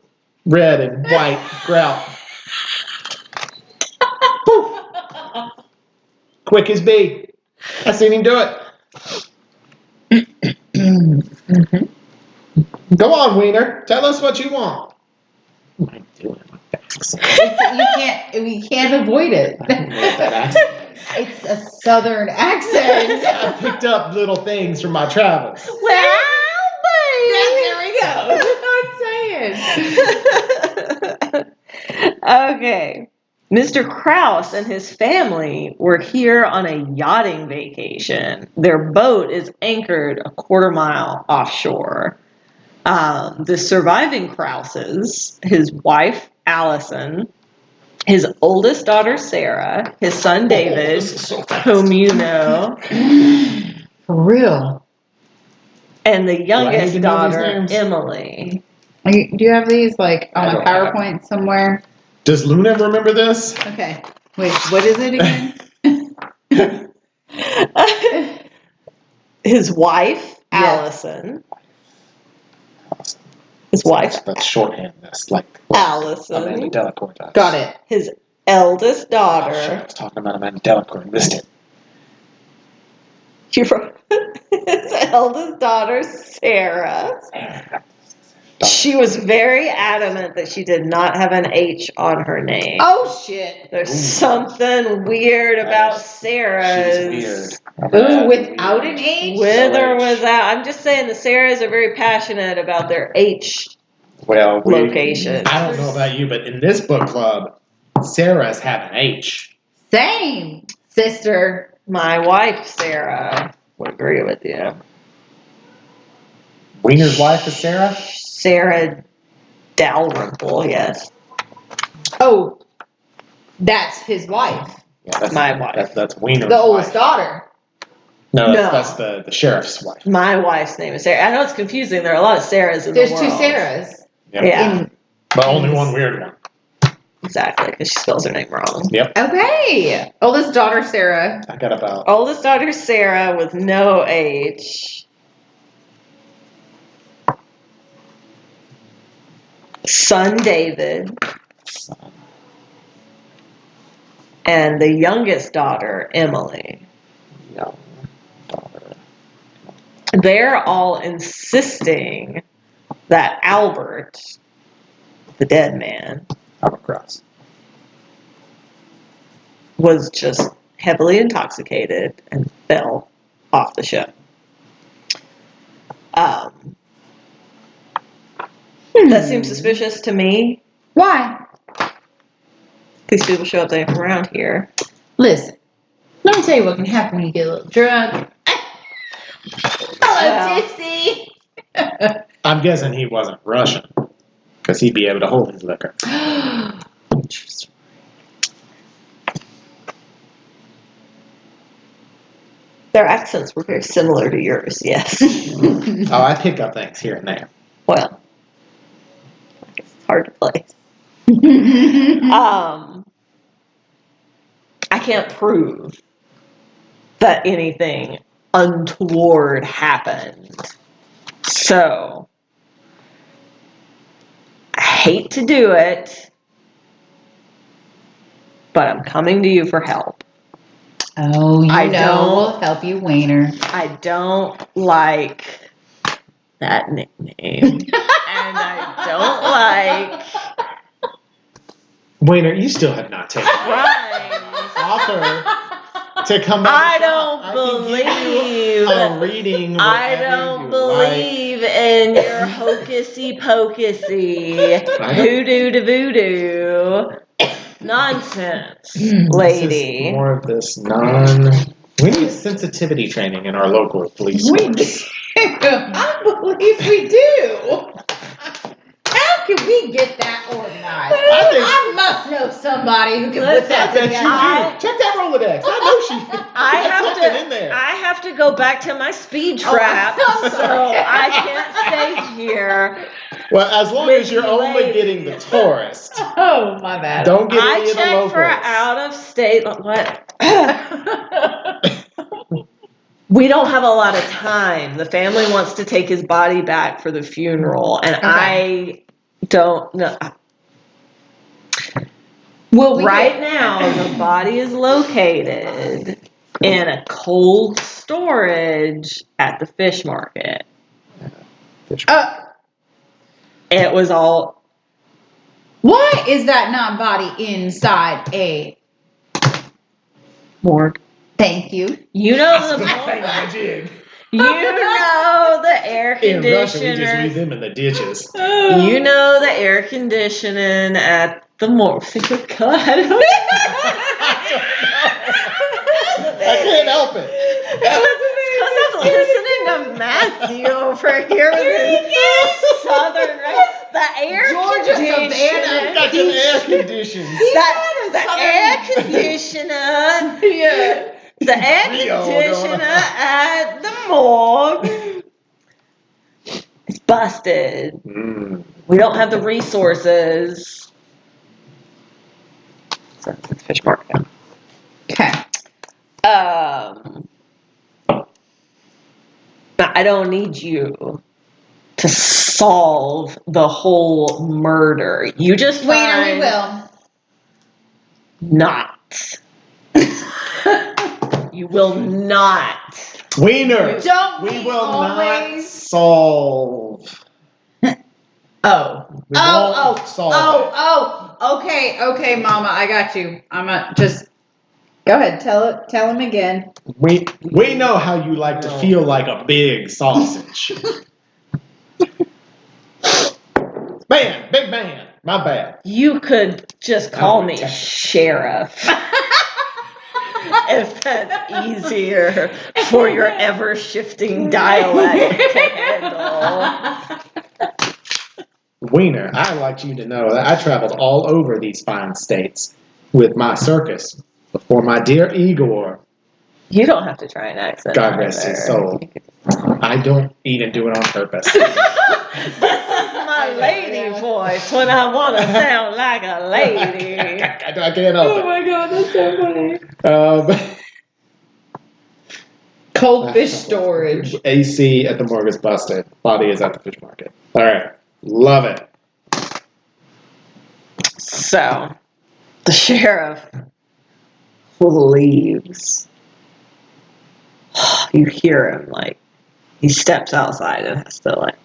red and white grout. Poof. Quick as bee. I seen him do it. Go on, Wiener. Tell us what you want. What am I doing with that? We can't avoid it. That accent. It's a southern accent. I picked up little things from my travels. Well, There we go. That's what I'm saying. Okay. Mr. Krause and his family were here on a yachting vacation. Their boat is anchored a quarter mile offshore. The surviving Krauses, his wife, Allison, his oldest daughter, Sarah, his son, David, whom you know, For real. and the Do I youngest need to know these daughter, names? Emily. Do you have these like I on a don't have PowerPoint somewhere? Does Luna remember this? Okay. Wait, what is it again? His wife, Yes. Allison. His wife, That's shorthand. That's like Allison. Amanda Delacour does. Got it. His eldest Oh, shit, daughter. I was talking about Amanda Delacour and missed it. His eldest daughter, Sarah. She was very adamant that she did not have an H on her name. Oh shit. There's something weird about Sarah's. She's weird. Ooh, without an H? With or without. I'm just saying the Sarahs are very passionate about their H location. I don't know about you, but in this book club, Sarah's have an H. Same. Sister. My wife, Sarah, would agree with you. Wiener's wife is Sarah? Sarah Dalrymple, yes. Oh, that's his wife. Yeah, that's My wife. That's Wiener's The oldest wife. daughter. No, No. that's the sheriff's wife. My wife's name is Sarah. I know it's confusing. There are a lot of Sarahs in There's the two world. Sarahs. Yep. Yeah, But only one weird one. exactly, because she spells her name wrong. Yep. Okay. Oldest daughter, Sarah. I got about Oldest daughter Sarah with no H. Son David. And the youngest daughter, Emily. young daughter. They're all insisting that Albert, the dead man, I'm across. was just heavily intoxicated and fell off the ship. That seems suspicious to me. Why? These people show up there around here. Listen, let me tell you what can happen when you get a little drunk. Well. Tipsy. I'm guessing he wasn't Russian, because he'd be able to hold his liquor. Their accents were very similar to yours, yes. Oh, I pick up things here and there. Well, I guess it's hard to place. I can't prove that anything untoward happened. So, I hate to do it, but I'm coming to you for help. Oh, I you know don't- we'll help you, Wayner. I don't like that nickname. And I don't like Waiter, you still have not taken rhymes. offer to come back. I and don't shop. I can give believe. you a reading. I whatever don't you believe in your hocusy pocusy, hoodoo to voodoo nonsense, Like. lady. This is more of this We need sensitivity training in our local police We force. I believe we do. How can we get that organized? I must know somebody who can put that I bet you together. do. Check that Rolodex. I know she. I There's have something in there. I have to go back to my speed trap, I'm so sorry. I can't stay here. Well, as long With as you're you only ladies. getting the tourist, Oh, my bad. don't get I any of the checked locals. for out of state. What? We don't have a lot of time. The family wants to take his body back for the funeral, and I don't know. Well, Right now, the body is located in a cold storage at the fish market. It was all. why is that not body inside a Morgue. Thank you. You know the jig. you know the air In Russia, we just leave conditioner. them in the ditches. You know the air conditioning at the morgue. God, I don't I can't help it. Because I'm listening to Matthew over here with his southern, right? The air Georgia conditioner. Got them air conditions. The air conditioner. Yeah. The air Rio going conditioner on. at the morgue. It's busted. We don't have the resources. So it's fish market. Okay. I don't need you to solve the whole murder. You just Wayner, we find will. not. You will not. Wiener. Don't We will always... not solve. Oh. We won't solve Okay, Mama, I got you. I'm just go ahead. Tell him again. it. We know how you like to feel like a big sausage. Man, big man. My bad. You could just call me sheriff. If that's easier for your ever-shifting dialect to handle. Wiener, I'd like you to know that I traveled all over these fine states with my circus before my dear Igor You don't have to try an accent. God rest his soul. I don't even do it on purpose. This is my lady voice when I want to sound like a lady. I can't help it. my god, that's so funny. Cold fish storage. AC at the morgue is busted. Body is at the fish market. All right. Love it. So, the sheriff leaves. You hear him, like, he steps outside and has to, like,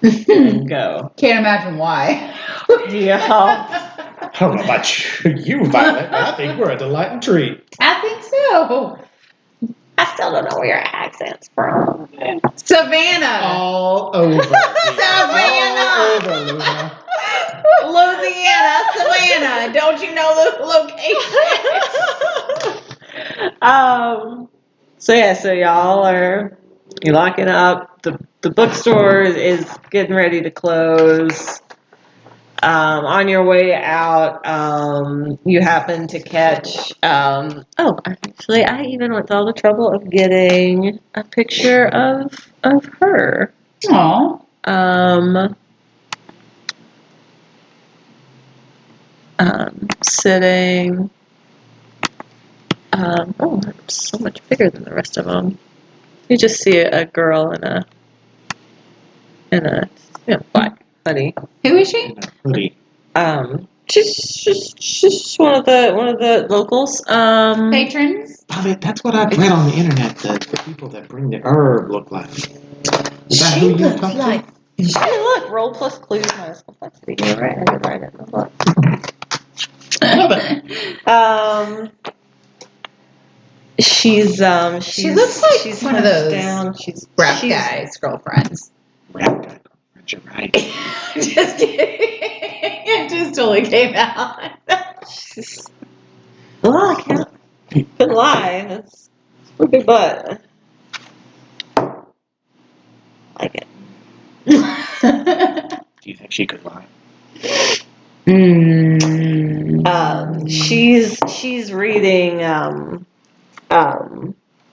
and go. Can't imagine why. Yeah. I don't know about you, Violet, but I think we're a delight and treat. I think so. I still don't know where your accent's from. Savannah. All over. Savannah. All over, Luna. Louisiana, Savannah. Don't you know the location? So you're locking up. The bookstore is getting ready to close. On your way out, you happen to catch. Actually, I even went to all the trouble of getting a picture of her. Aw. Sitting. It's so much bigger than the rest of them. You just see a girl in a black hoodie. Who is she? Hoodie. She's one of the locals. Patrons? Violet, that's what I've read on the internet. The people that bring the herb look like. Is that who you talk to? Hey, look, roll plus clues minus complexity. You're right. I did write it in the book. Love it. She looks like she's one of hunched those down. Rap she's guys, girlfriends. Rap guy. You're right. Just kidding. It just totally came out. Well, I can't lie. That's a big butt. Like it. Do you think she could lie? She's reading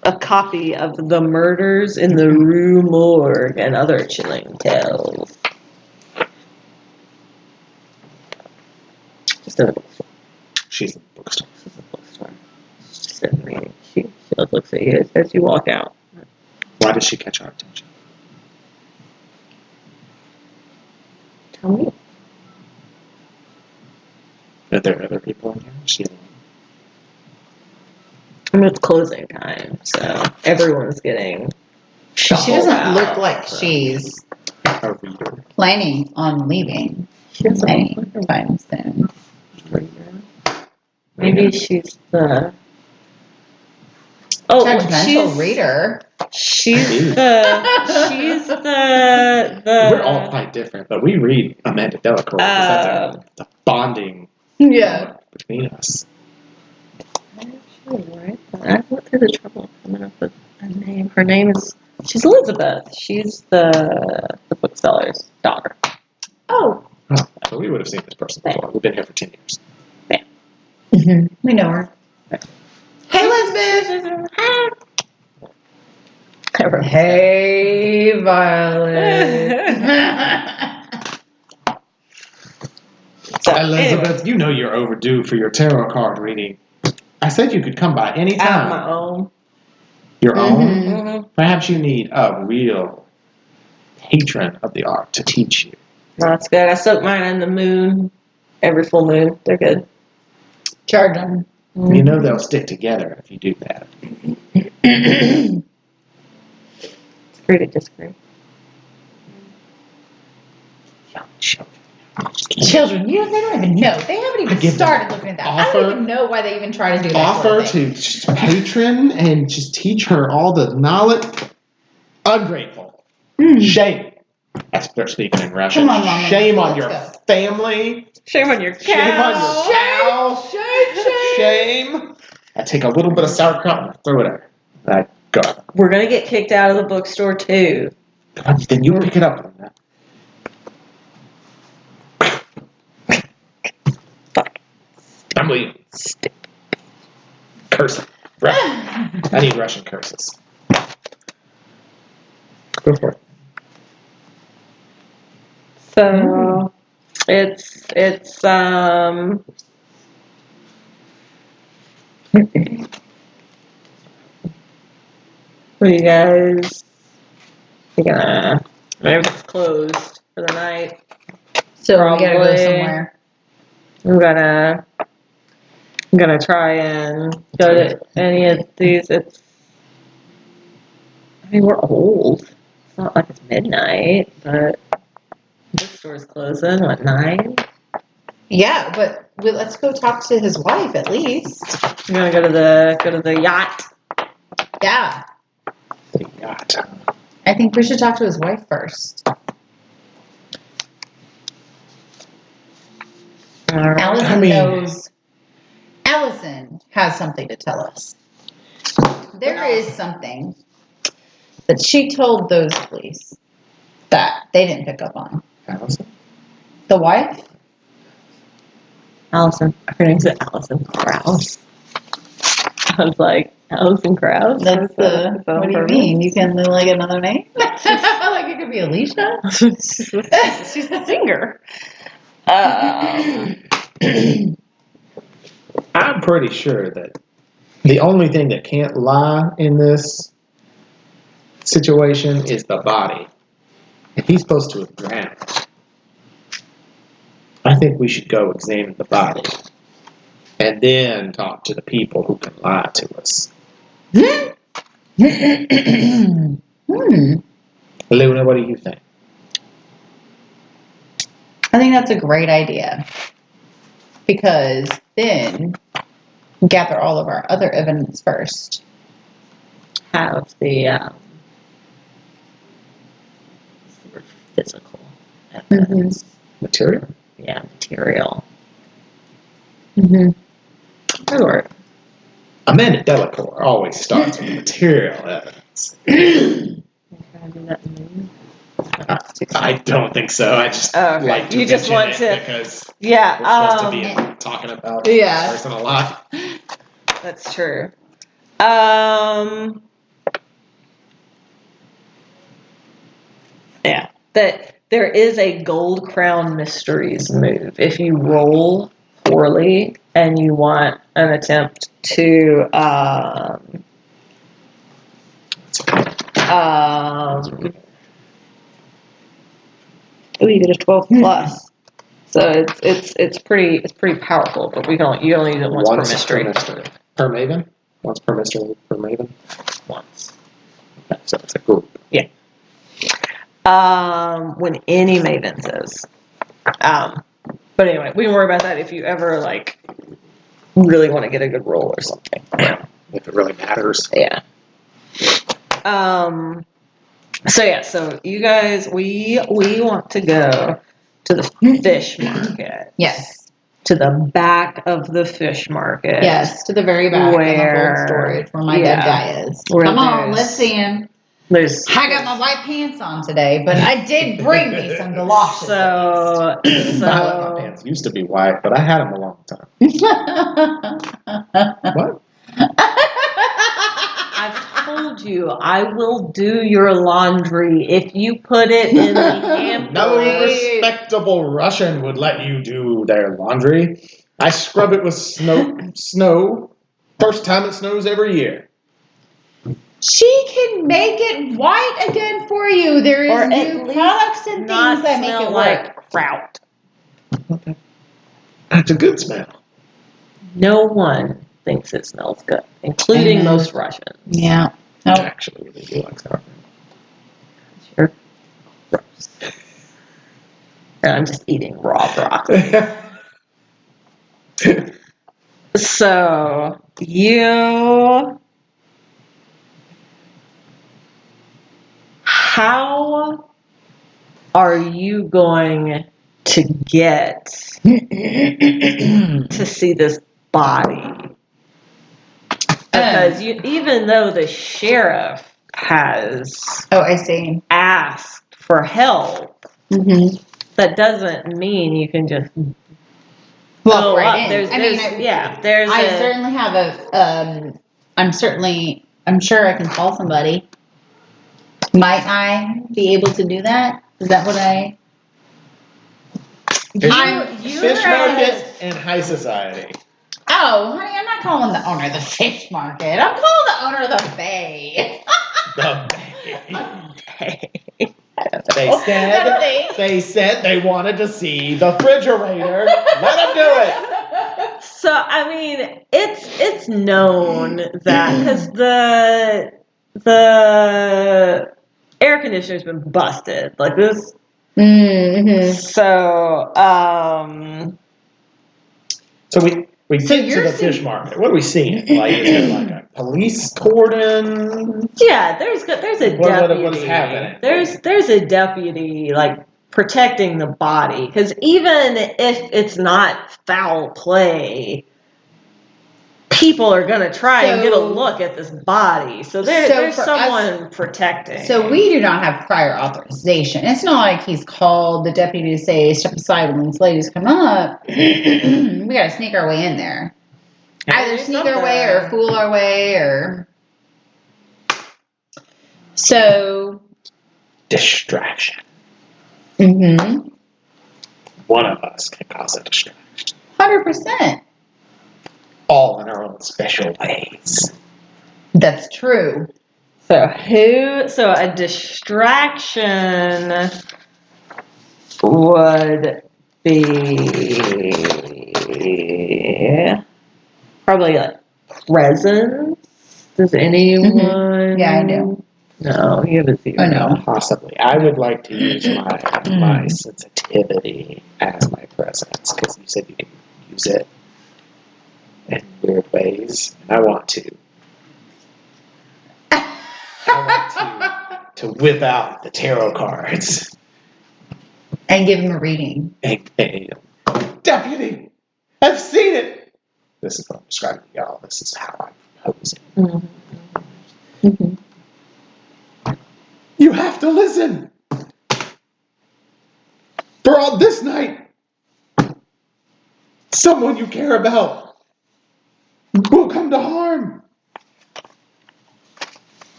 a copy of The Murders in the Rue Morgue and Other Chilling Tales. Just in a bookstore. She's in the bookstore. She's in a bookstore. She's just sitting reading. She looks at you as you walk out. Why does she catch our attention? Tell me. Are there other people in here? Is she alone? It's closing time, so everyone's getting. She doesn't look like she's A reader. planning on leaving anytime soon. Maybe she's the. Judgmental reader. She's the. We're all quite different, but we read Amanda Delacour because that's the bonding Yeah. between us. Right. I went through the trouble of coming up with a name. Her name is. She's Elizabeth. She's the bookseller's daughter. Oh. So we would have seen this person before. We've been here for 10 years. We know her. Hey, Elizabeth. Hey, Violet. Elizabeth, you know you're overdue for your tarot card reading. I said you could come by any Out time. of my own. Your own? Mm-hmm. Perhaps you need a real patron of the art to teach you. No, it's good. I soak mine in the moon. Every full moon. They're good. Charge them. You know they'll stick together if you do that. Agree to disagree. Children, they don't even know. They haven't even started looking at that. I don't even know why they even try to do that. Offer to just patron and just teach her all the knowledge. Ungrateful. Shame. They're speaking in Russian. Come on, Mama. Shame on Let's your go. family. Shame on your cow. Shame on your cow. Shame. I take a little bit of sauerkraut and throw it at her. I go. We're gonna get kicked out of the bookstore too. Then you pick it up on that. I'm leaving. Cursing. I need Russian curses. Go for it. So it's what are you guys? You're gonna everything's closed for the night. So we gotta go Probably. somewhere. I'm gonna try and go to any of these. I mean, we're old. It's not like it's midnight, but bookstore's closing. What, 9? Yeah, but let's go talk to his wife at least. I'm gonna go to the yacht. Yeah. The yacht. I think we should talk to his wife first. Allison has something to tell us. There is something that she told those police that they didn't pick up on. Allison? The wife? Allison. Her name's Allison Krause. I was like, Allison Krause? That's what do you mean? You can like another name? Like it could be Alicia? She's the singer. I'm pretty sure that the only thing that can't lie in this situation is the body. If he's supposed to have drowned, I think we should go examine the body and then talk to the people who can lie to us. Luna, what do you think? I think that's a great idea. Because then gather all of our other evidence first. Have the physical evidence. Material? Yeah, material. Mm-hmm. That'll work. Amanda Delacour always starts with material evidence. Can I do that in the movie? I don't think so. I just like to you just want mention it to, because yeah. we're supposed to be talking about the person a lot. That's true. Yeah, that there is a Gold Crown Mysteries move. If you roll poorly and you want an attempt to you get a 12 plus. So it's pretty powerful, but you only use it once per mystery. Per Maven? Once per mystery per Maven? Once. Okay, so it's a group. Yeah. When any Maven says. But anyway, we can worry about that if you ever like really want to get a good roll or something. Yeah. If it really matters. Yeah. So you guys, we want to go to the fish market. Yes. To the back of the fish market. Yes, to the very back in the cold storage where my dead guy is. Come on, let's see him. I got my white pants on today, but I did bring me some galoshes. My pants used to be white, but I had them a long time. What? I've told you, I will do your laundry if you put it in the hamper. No respectable Russian would let you do their laundry. I scrub it with snow. First time it snows every year. She can make it white again for you. There is new products and things that make it like kraut. Okay. That's a good smell. No one thinks it smells good, including most Russians. Yeah. I actually really do like that. You're gross. And I'm just eating raw broccoli. So how are you going to get to see this body? Because even though the sheriff has I see. asked for help, that doesn't mean you can just Walk go right up. in. There's, I mean, there's I a, certainly have I'm sure I can call somebody. Might I be able to do that? Is that what Fish market and high society. Oh, honey, I'm not calling the owner of the fish market. I'm calling the owner of the bay. The they said they wanted to see the refrigerator. Let them do it. So I mean, it's known that because the air conditioner's been busted, like this. Mm-hmm. So So we So get to you're the fish market. What are we seeing? Like, is there like a police cordon? yeah, there's a deputy. What is happening? There's a deputy like protecting the body because even if it's not foul play, people are gonna try and get a look at this body. So there's someone protecting. So we do not have prior authorization. It's not like he's called the deputy to say, step aside when these ladies come up. We gotta sneak our way in there. Either sneak our way or fool our way or... So... Distraction. Mm-hmm. One of us can cause a distraction. 100%. All in our own special ways. That's true. So a distraction would be probably like presence. Does anyone? Mm-hmm. Yeah, I do. No, you have a zero. I know. Possibly. I would like to use my sensitivity as my presence because you said you can use it in weird ways. I want to whip out the tarot cards And give him a reading. and Deputy, I've seen it. This is what I'm describing to y'all. This is how I propose it. Mm-hmm. Mm-hmm. You have to listen. For all this night, someone you care about will come to harm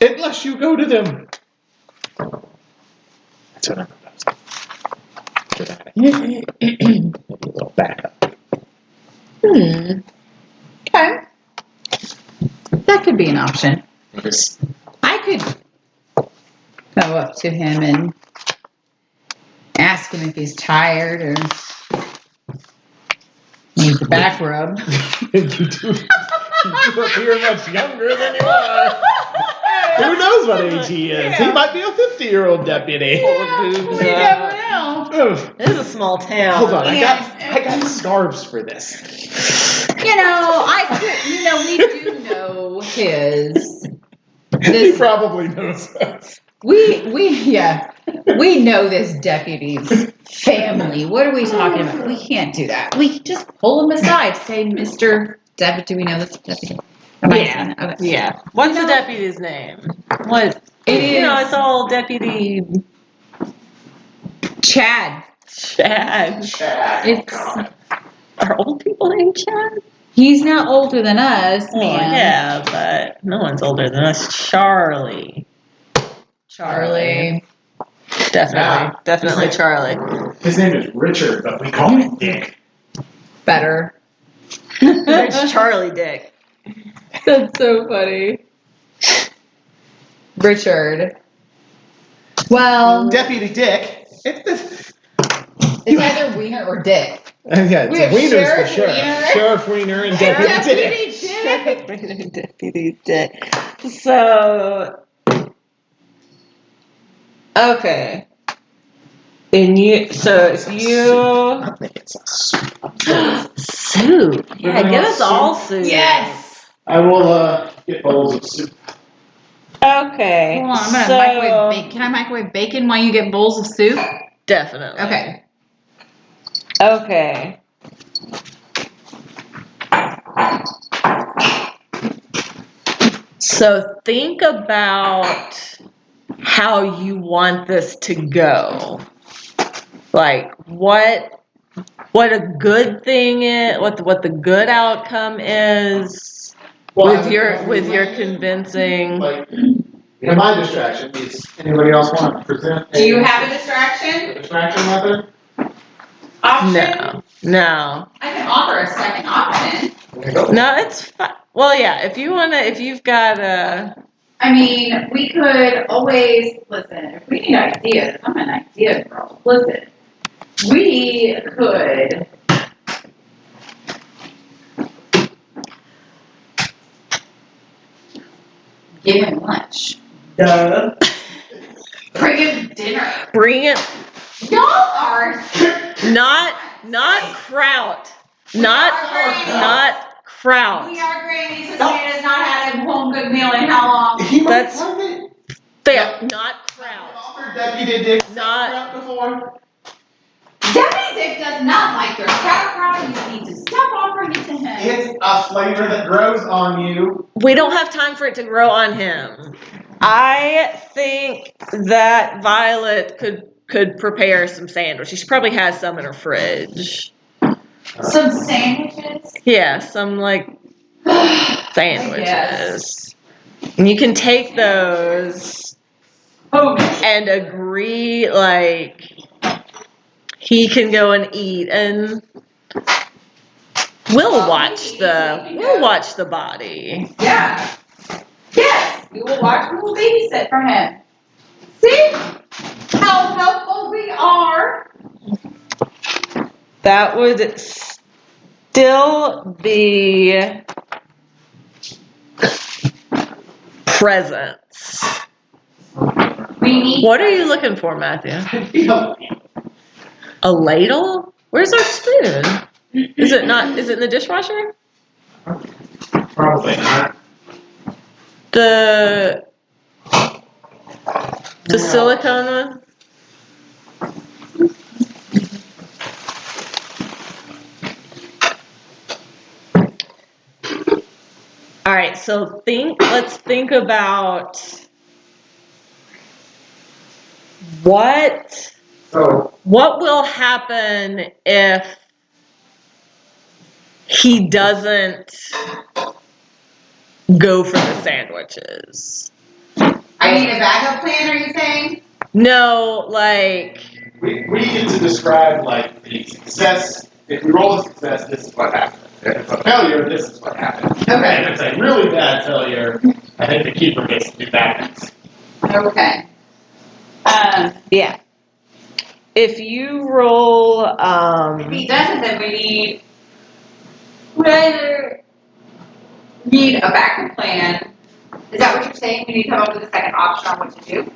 unless you go to them. That's what I'm proposing. Dramatic. Maybe a little backup. Okay. That could be an option. I could go up to him and ask him if he's tired or needs a back rub. You do appear much younger than you are. Who knows what age he is? He might be a 50-year-old deputy. We never know. This is a small town. Hold on, I got scarves for this. We do know his. He probably knows us. We know this deputy's family. What are we talking about? We can't do that. We can just pull him aside, say, Mr. Deputy, do we know this deputy? Yeah. Okay. Yeah. What's the deputy's name? What? It's all Deputy Chad. It's are old people named Chad? He's not older than us, man. Yeah, but no one's older than us. Charlie. Definitely Charlie. His name is Richard, but we call him Dick. Better. It's Charlie Dick. That's so funny. Richard. Well, Deputy Dick. It's either Wiener or Dick. Yeah, We have Wiener's the Sheriff sheriff. Wiener. Sheriff Wiener and Deputy Dick. Deputy Dick. So, okay. And I'm thinking soup. Yeah, get us all soup. Yes. I will get bowls of soup. Okay. Hold on, I'm gonna microwave bacon. Can I microwave bacon while you get bowls of soup? Definitely. Okay. So think about how you want this to go. Like, what what a good thing is, what the good outcome is Well, with your convincing. Like, my distraction is. Anybody else want to present? Do you have a distraction? A distraction method? Option? No. I can offer a second option. No, it's fine. Well, yeah, if you've got a. I mean, we could always, listen, if we need ideas, I'm an idea girl. Listen, we could give him lunch. Duh. Bring him dinner. Bring it. Y'all are Not kraut. Not kraut. We are grannies, and Santa has not had a home cooked meal in how long? That's fair. Not kraut. Offered Deputy Dick Not- crap before. Deputy Dick does not like your sauerkraut. You need to stop offering it to him. It's a flavor that grows on you. We don't have time for it to grow on him. I think that Violet could prepare some sandwiches. She probably has some in her fridge. Some sandwiches? Yeah, some like sandwiches. And you can take those and agree like he can go and eat and we'll watch the body. Yeah. Yes, we will watch. We will babysit for him. See how helpful we are. That would still be presents. We need. What are you looking for, Matthew? A ladle? Where's our spoon? Is it in the dishwasher? Probably not. The silicone one? All right, so let's think about what will happen if he doesn't go for the sandwiches. I need a backup plan, are you saying? No, like We get to describe like the success. If we roll a success, this is what happens. If it's a failure, this is what happens. Okay. And if it's a really bad failure, I think the keeper gets to do bad things. Okay. yeah. If you roll If he doesn't, then we need a backup plan. Is that what you're saying? We need to come up with a second option on what to do?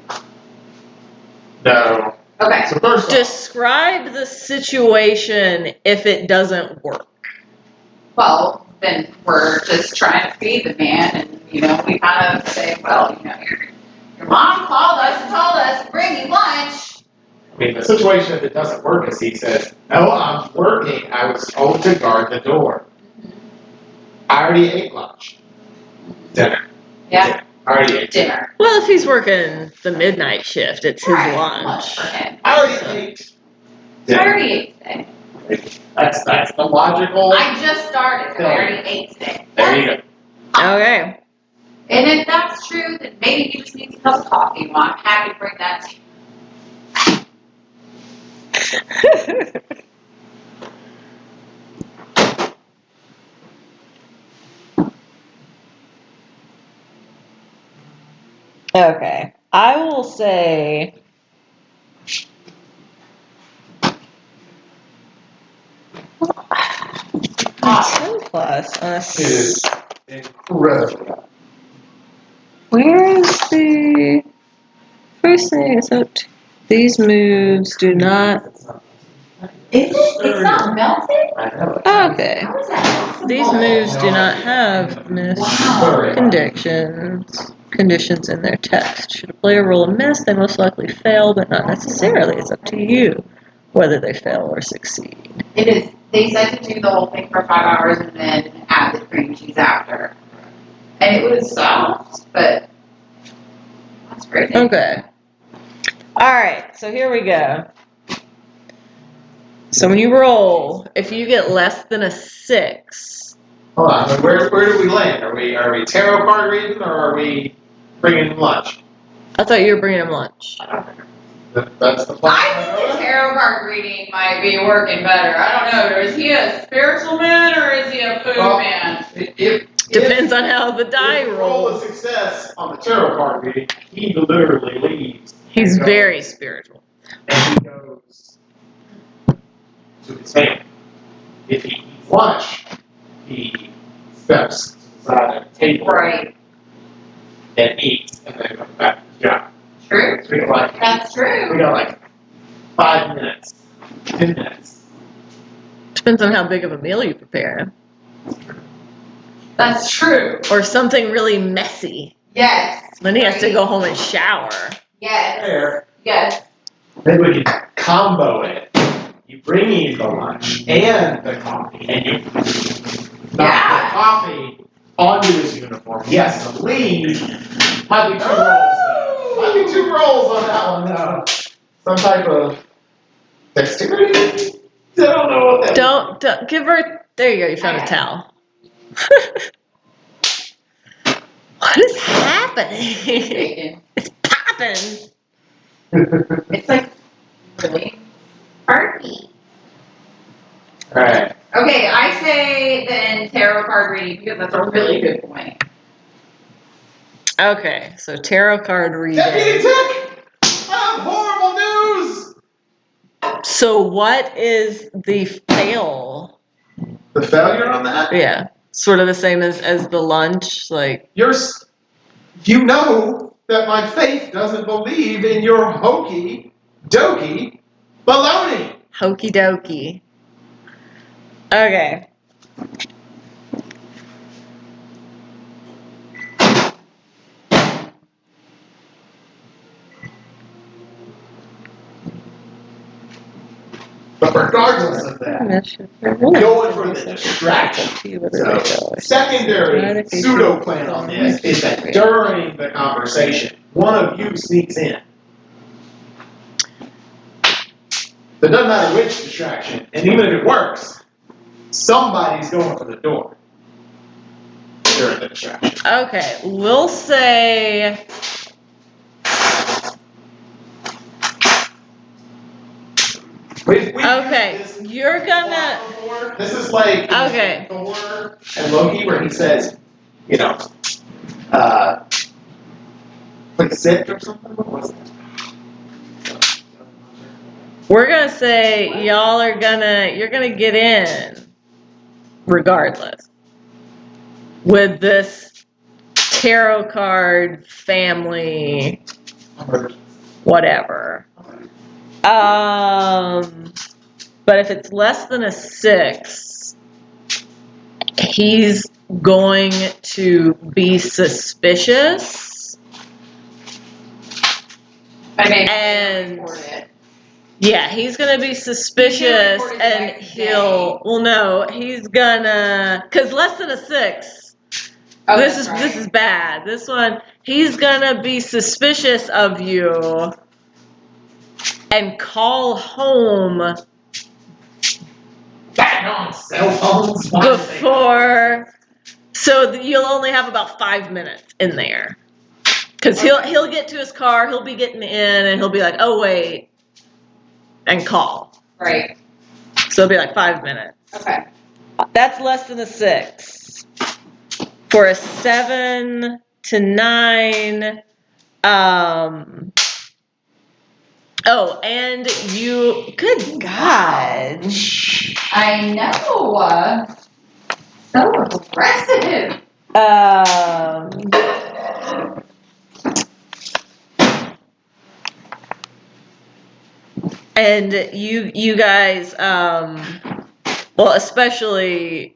No. Okay. So first off, describe the situation if it doesn't work. Well, then we're just trying to feed the man, and we kind of say, well, your mom called us and told us to bring you lunch. I mean, the situation if it doesn't work is he says, no, I'm working. I was told to guard the door. I already ate lunch. Dinner. Yeah. Dinner. I already ate Dinner. Well, if he's working the midnight shift, it's his Right, lunch. for him. I already ate I dinner. already ate today. That's the logical. I just started. I already ate today. There you go. Okay. And if that's true, then maybe he just needs a cup of coffee. Well, I'm happy to bring that to you. Okay. I will say 10 plus on a Is incredible. Where is the first thing? So these moves do not. Is it? It's not melted? I know. Okay. How is that? These moves do not have miss conditions in their text. Should a player roll a miss, they most likely fail, but not necessarily. It's up to you whether they fail or succeed. It is. They said to do the whole thing for 5 hours and then add the cream cheese after. And it was soft, but that's great. Okay. All right, so here we go. So when you roll, if you get less than a 6, Hold on, but where do we land? Are we tarot card reading or are we bringing lunch? I thought you were bringing him lunch. That's the plan. I think the tarot card reading might be working better. I don't know. Is he a spiritual man or is he a food man? Depends on how the die if we roll a rolls. success on the tarot card reading, he literally leaves. He's and goes- very spiritual. And he goes to his family. If he eats lunch, he steps aside a table Right. and eats and then comes back to his job. True. So we got like That's true. 5 minutes, 10 minutes. Depends on how big of a meal you prepare. That's true. Or something really messy. Yes. Then he has to go home and shower. Yes. There. Yes. Then we can combo it. You bring in the lunch and the coffee, and you knock the coffee onto his uniform. Yes, the lead. Might be 2 rolls. Might be 2 rolls on that one. No. Some type of dexterity. I don't know what that Don't give her. There you go. You found a towel. What is happening? Bacon. It's popping. It's like really party. Alright. Okay, I say then tarot card reading because that's a really good point. Okay, so tarot card Deputy reading. Dick! I have horrible news! So what is the fail? The failure on that? Yeah, sort of the same as the lunch. Like You know that my faith doesn't believe in your hokey dokey baloney. hokey dokey. Okay. But regardless of that, going for the distraction. So, secondary pseudo plan on this is that during the conversation, one of you sneaks in. It doesn't matter which distraction, and even if it works, somebody's going for the door during the distraction. Okay, we'll say. We've Okay, used this you're gonna. before. This is like Okay. Thor and Loki, where he says, like zipped or something. What was that? We're gonna say you're gonna get in regardless with this tarot card family whatever. But if it's less than a 6, he's going to be suspicious. And yeah, he's gonna be suspicious, and he's gonna, cause less than a 6. Oh, this that's is bad. This one, he's gonna be suspicious of you, and call home Back on cell phones. before. So you'll only have about 5 minutes in there, cause he'll get to his car, he'll be getting in, and he'll be like, oh wait. And call. Right. So it'll be like 5 minutes. Okay. That's less than a 6. For a 7 to 9, oh, and you, good God. I know. So aggressive. And you guys, well, especially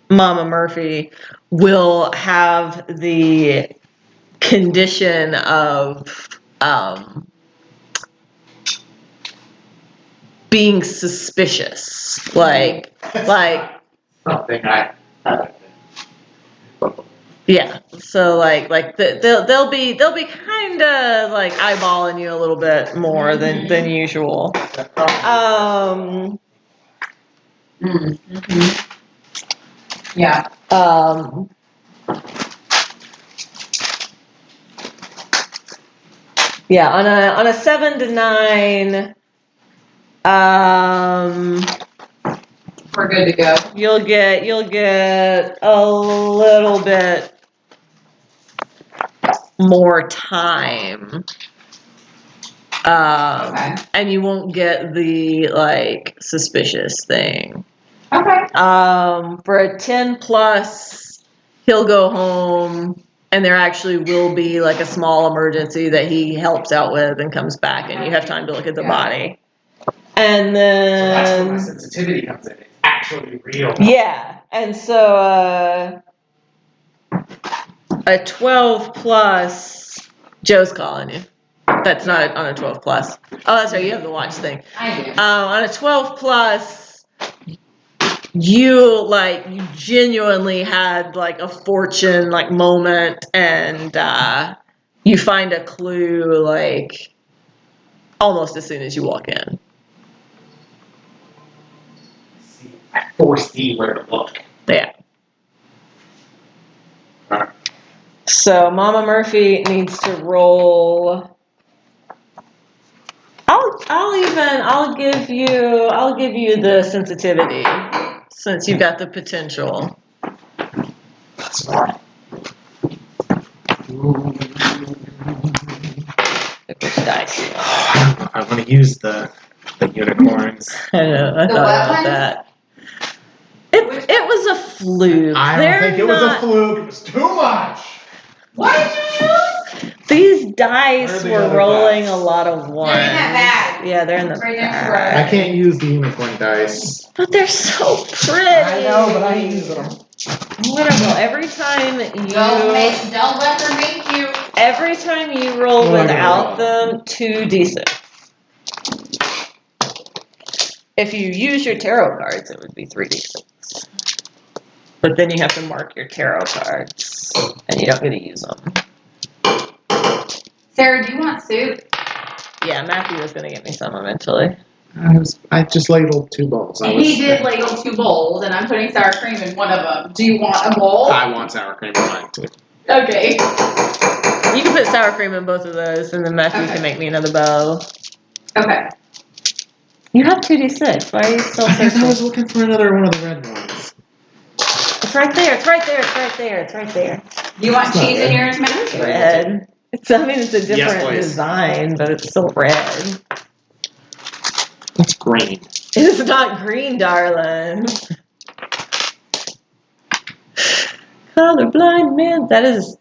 Mama Murphy, will have the condition of being suspicious, like something I haven't been. yeah. So they'll be kind of like eyeballing you a little bit more than usual. Mm-hmm. Yeah. Yeah, on a 7 to 9, We're good to go. you'll get a little bit more time. Okay. And you won't get the like suspicious thing. Okay. For a 10 plus, he'll go home and there actually will be like a small emergency that he helps out with and comes back and you have time to look at the body. And So that's where my then sensitivity comes in. It's actually real. yeah, and so a 12 plus, Joe's calling you. That's not on a 12 plus. Oh, that's right, you have the watch thing. I do. On a 12 plus, you genuinely had like a fortune like moment and you find a clue like almost as soon as you walk in. I foresee where to look. Yeah. So Mama Murphy needs to roll. I'll give you the sensitivity since you've got the potential. That's right. Pick which dice. I want to use the unicorns. I know. I The thought what about ones? that. It was a fluke. I don't think it was a fluke. It was too much. What did you use? These Where dice are the were other rolling dice? a lot of ones. They're in that bag. Yeah, they're in the Right next to bag. I can't use the unicorn dice. But they're so pretty. I know, but I use them. Whatever. Every time Don't you let her make you. every time you roll What do I without roll? them, 2d6. If you use your tarot cards, it would be 3d6. But then you have to mark your tarot cards, and you don't get to use them. Sarah, do you want soup? Yeah, Matthew was going to get me some eventually. I just ladled 2 bowls. He did ladle 2 bowls, and I'm putting sour cream in one of them. Do you want a bowl? I want sour cream in mine too. Okay. You can put sour cream in both of those, and then Matthew Okay. can make me another bowl. Okay. You have 2d6. Why are you still Because I was searching? looking for another one of the red ones. It's right there. It's right there. It's right there. It's right there. Do you want It's not cheese in red. yours, Matt? It's red. It's a different please. design, but it's still red. It's green. It's not green, darling. Colorblind man. That is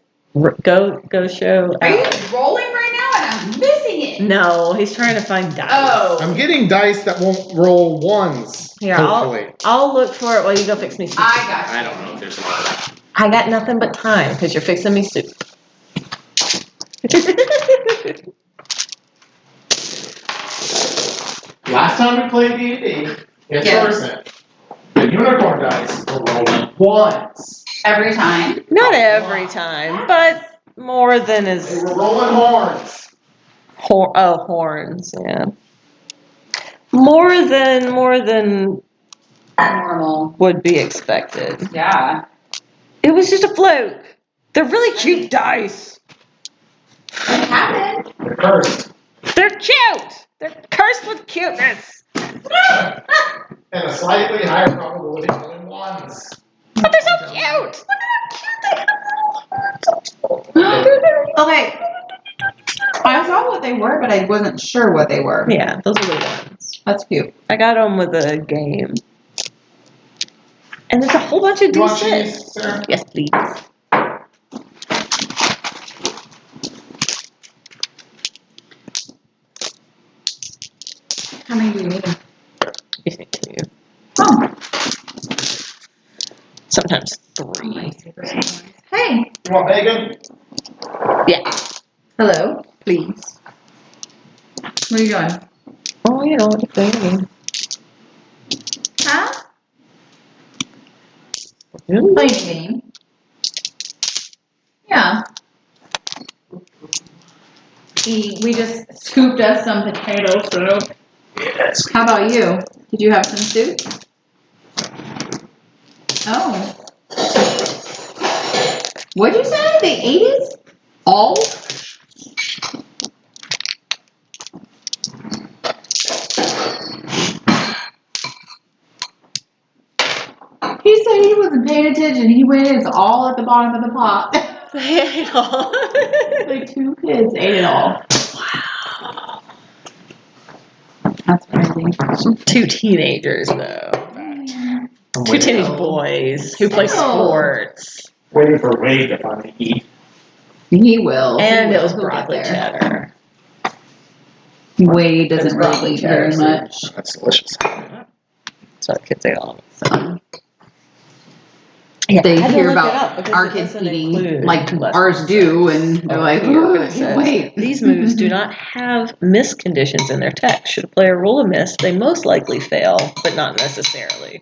go show. Are you rolling right now and I'm missing it? No, he's trying to find dice. Oh. I'm getting dice that won't roll ones. Here, hopefully. I'll look for it while you go fix me soup. I got you. I don't know if there's one. I got nothing but time because you're fixing me soup. Last time we played D&D in Yeah. person, the unicorn dice were rolling ones. Every time. Not every time, but more than They is were rolling horns. horns. Yeah, more than Normal. would be expected. Yeah. It was just a fluke. They're really cute dice. It happened. They're cursed. They're cute. They're cursed with cuteness. And a slightly higher probability of rolling ones. But they're so cute. Look at how cute they are. Okay. I saw what they were, but I wasn't sure what they were. Yeah, those are the ones. That's cute. I got them with a game. And there's a whole bunch of You want D6. cheese, Sarah? Yes, please. How many do you need? Give me 2. Oh. Sometimes My 3. favorite ones. Hey. You want bacon? Yeah, Hello. please. What are you doing? Oh, you know, the thing. Huh? Really? Playing a game. Yeah. We just scooped us some potato soup. Yes. How about you? Did you have some soup? Oh. What'd you say? They ate it? All? He said he wasn't paying attention. He went, it's all at the bottom of the pot. They ate all. Like 2 kids ate it all. That's crazy. 2 teenagers, though. 2 teenage boys who play sports. Waiting for Wade to finally eat. He will. And He it will. was He'll get broccoli there. cheddar. Wade It's doesn't broccoli really eat cheddar very much. That's delicious. So the kids ate all of it. So Yeah, they I had to hear look it about up because our it kids doesn't eating include like less ours than do, six. and they're Oh, like, here, oh, but I it can't says, wait. these moves do not have miss conditions in their text. Should a player roll a miss, they most likely fail, but not necessarily.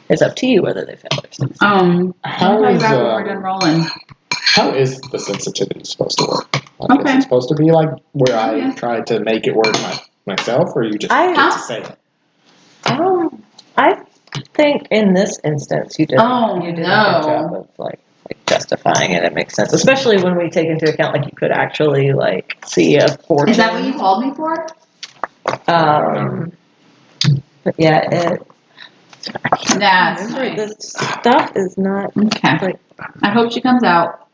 It's up to you whether they fail or succeed. I'll How tell you is back when we're done rolling. how is the sensitivity supposed to work? Like, Okay. Is it supposed to be like where I Yeah. tried to make it work myself, or you just I- get to say it? I think in this instance you did Oh, you did a no. good job of like justifying it. It makes sense, especially when we take into account like you could actually like see a fortune. Is that what you called me for? But yeah, it. That's Remember, nice. this stuff is not Okay. like. I hope she comes out.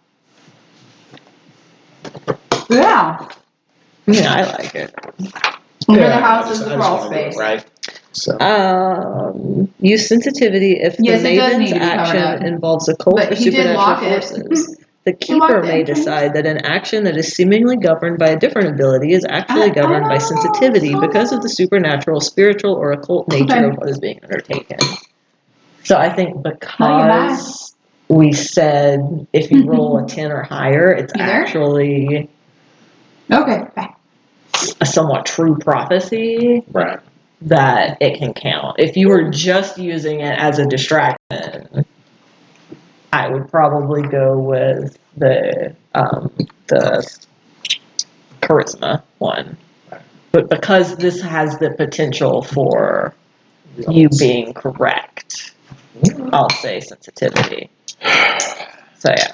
Yeah. Yeah, I like it. Under Yeah, the house I is just- the I just crawl wanna do it space. right. So Use sensitivity if the Yes, it does need Maven's to be covered up. action involves occult But or he did supernatural lock it. forces. The He keeper locked may it. decide that an action that is seemingly governed by a different ability is actually I governed by know, sensitivity so because of the supernatural, spiritual, or occult nature Okay. of what is being undertaken. So I think No, you're because we said if you roll a 10 or higher, it's You there? actually Okay. Bye. a somewhat true prophecy right. that it can count. If you were just using it as a distraction, I would probably go with the charisma one. But because this has the potential for you being correct, I'll say sensitivity. So yeah.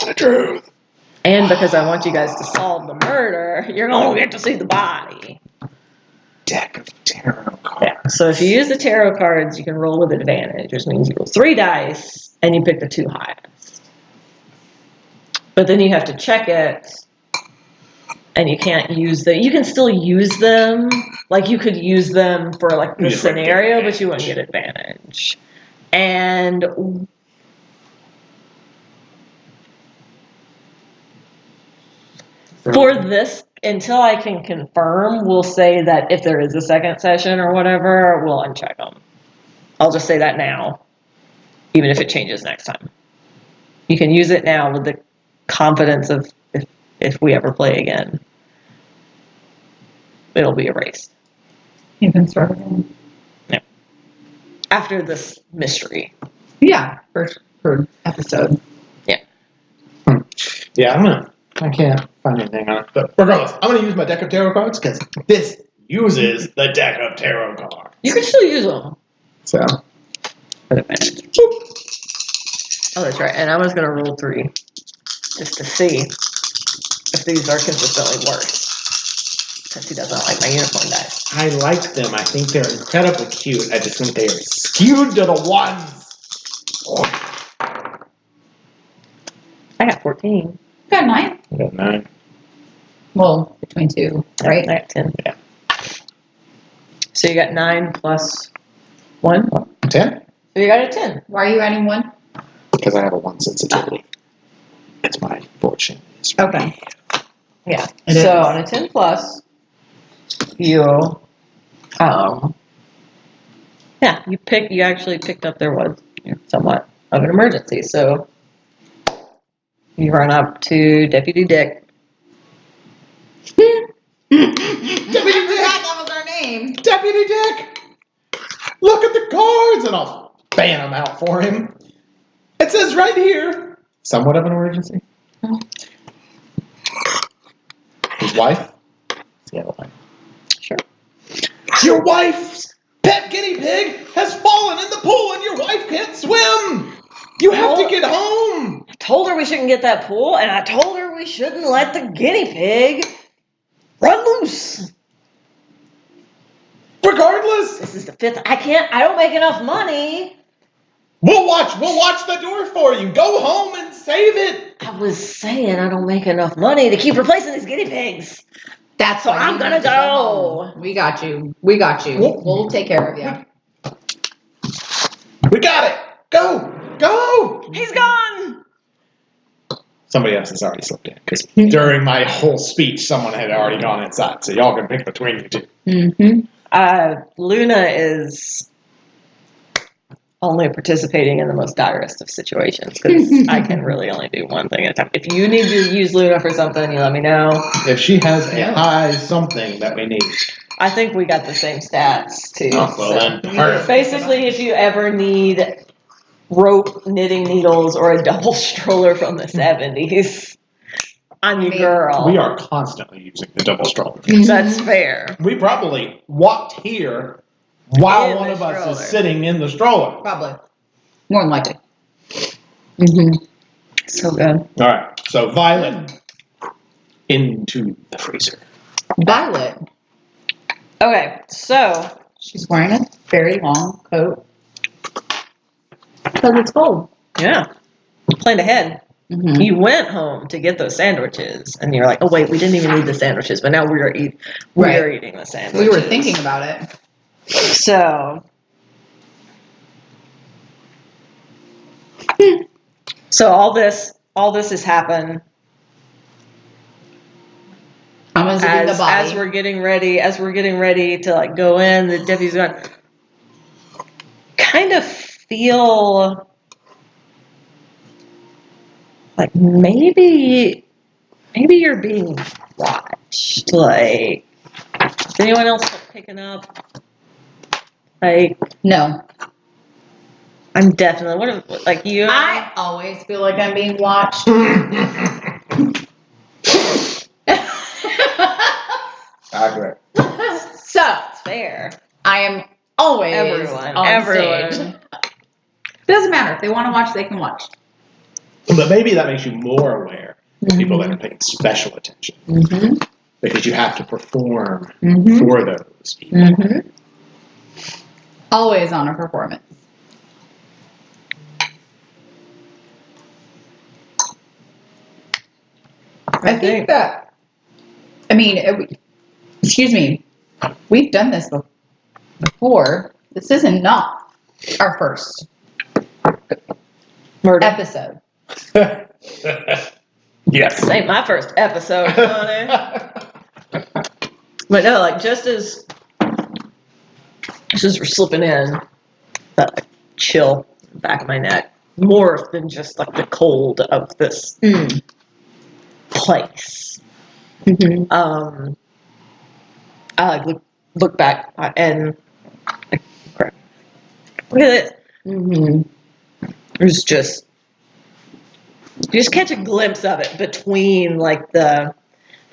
The truth. And because I want you guys to solve the murder, you're gonna get to see the body. Deck of tarot cards. Yeah. So if you use the tarot cards, you can roll with advantage, which means you roll 3 dice and you pick the 2 highest. But then you have to check it, and you can't use them. You can still use them. Like you could use them for like the You just wouldn't get scenario, but advantage. you wouldn't get advantage. And for this, until I can confirm, we'll say that if there is a second session or whatever, we'll uncheck them. I'll just say that now, even if it changes next time. You can use it now with the confidence of if we ever play again, it'll be erased. You can start again. After this mystery. Yeah, per episode. Yeah, I don't know. I can't find anything on it. But regardless, I'm going to use my deck of tarot cards because this uses the deck of tarot cards. You can still use them. So, For advantage. Oh, that's right. And I was going to roll 3 just to see if these are consistently worse. Because he doesn't like my unicorn dice. I like them. I think they're incredibly cute. I just think they are skewed to the ones. I got 14. Got 9. I got 9. Well, between 2, right? I got 10. Yeah. So you got 9 plus 1. 10? So you got a 10. Why are you adding 1? Because I have a 1 sensitivity. It's my fortune. Okay. Yeah. It So is. on a 10 plus, you you actually picked up there was somewhat of an emergency. So you run up to Deputy Dick. Deputy Dick! That was our name. Deputy Dick! Look at the cards! And I'll ban them out for him. It says right here. Somewhat of an emergency. His wife? Yeah, wife. Sure. Your wife's pet guinea pig has fallen in the pool and your wife can't swim. You have to get home. I told her we shouldn't get that pool, and I told her we shouldn't let the guinea pig run loose. Regardless, This is the 5th. I don't make enough money. we'll watch the door for you. Go home and save it. I was saying I don't make enough money to keep replacing these guinea pigs. That's So why I'm you gonna need to go. home. We got you. We got you. Whoop. We'll take care of you. We got it. Go. He's gone. Somebody else has already slipped in because during my whole speech, someone had already gone inside. So y'all can pick between you two. Mm-hmm. Luna is only participating in the most direst of situations because I can really only do one thing at a time. If you need to use Luna for something, you let me know. If she has a high something that we need. I think we got the same stats too. Oh, well then, perfect. Basically, if you ever need rope, knitting needles, or a double stroller from the 70s, I'm your girl. We are constantly using the double stroller. That's fair. We probably walked here while In one the of us stroller. is sitting in the stroller. Probably. More than likely. Mm-hmm. So good. All right, so Violet into the freezer. Violet. Okay, so She's wearing a very long coat. Because it's cold. yeah, planned ahead. Mm-hmm. You went home to get those sandwiches, and you're like, "Oh wait, we didn't even need the sandwiches, but now we're eating the sandwiches." We were thinking about it. So all this has happened I'm unzipping the body. as we're getting ready to like go in. The deputy's going, kind of feel like maybe you're being watched. Like, is anyone else picking up? Like, No. I'm definitely like you. I always feel like I'm being watched. Accurate. So, It's fair. I am always Everyone. on stage. Doesn't matter. If they want to watch, they can watch. But maybe that makes you more aware of people that are paying special attention. Mm-hmm. Because you have to perform Mm-hmm. for those people. Mm-hmm. Always on a performance. I think that, excuse me, we've done this before. This isn't not our first Murder. episode. Yes. This ain't my first episode, honey. But no, like just as we're slipping in, that like, chill in the back of my neck, more than just like the cold of this place. Mm-hmm. I like look back and like, look at it. Mm-hmm. There's just you just catch a glimpse of it between like the.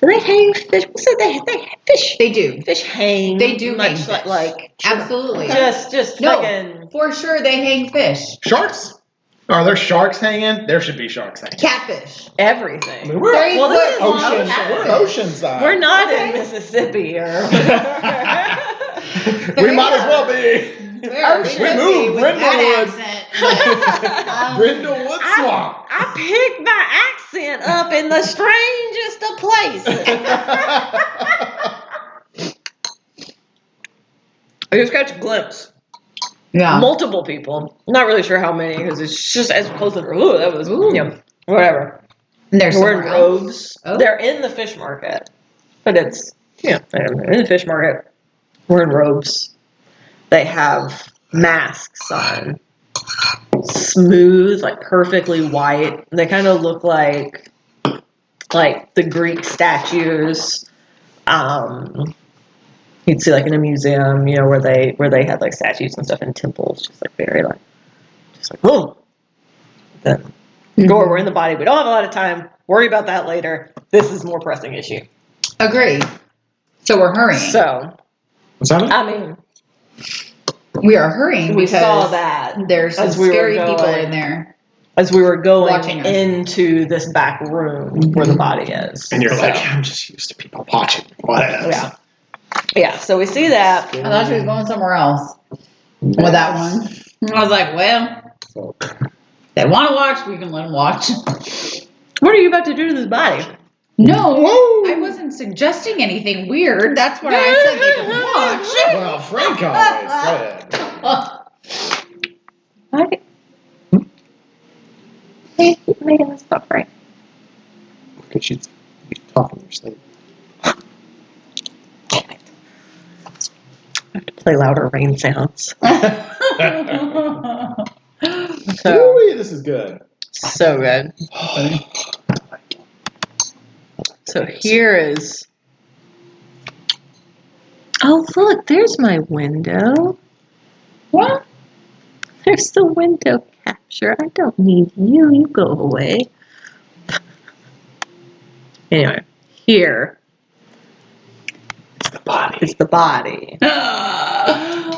Do they hang fish? What's it? They fish. They do. Fish hang. They do much hang fish. like Absolutely. just No, fucking for sure they hang fish. Sharks? Are there sharks hanging? There should be sharks hanging. Catfish. everything. I mean, we're They Well, this put is ocean. catfish. We're oceanside. We're not Okay. in Mississippi or. We might as well be. We moved Brindlewood. Brindlewood I Swamp. picked my accent up in the strangest of places. I just catch a glimpse. Yeah. Multiple people. Not really sure how many because it's just as close as that was whatever. And there's We're in somewhere else. robes. Oh. They're in the fish market, but it's they're in the fish market. We're in robes. They have masks on, smooth, like perfectly white. They kind of look like the Greek statues. You'd see like in a museum, where they had like statues and stuff in temples, just like very whoa. Then we're in the body. We don't have a lot of time. Worry about that later. This is a more pressing issue. Agree. So we're hurrying. So, What's happening? I mean, We are hurrying We because saw that there's some as we were scary people going. in there. as we were going Watching us. into this back room where the body is. And you're So, like, I'm just used to people watching. Whatever. yeah. Yeah, so we see that. I thought she was going somewhere else with that one. I was like, well, So, they want to watch, we can let them watch. What are you about to do to this body? No, Whoa. I wasn't suggesting anything weird. That's what I said they could watch. well, Frank always said. What? Hey, Megan, let's talk right. Because she's talking in your sleep. Damn it. I have to play louder rain sounds. So, Ooh, this is good. so good. So here is. Oh, look, there's my window. What? There's the window capture. I don't need you. You go away. Anyway, here The body. is the body.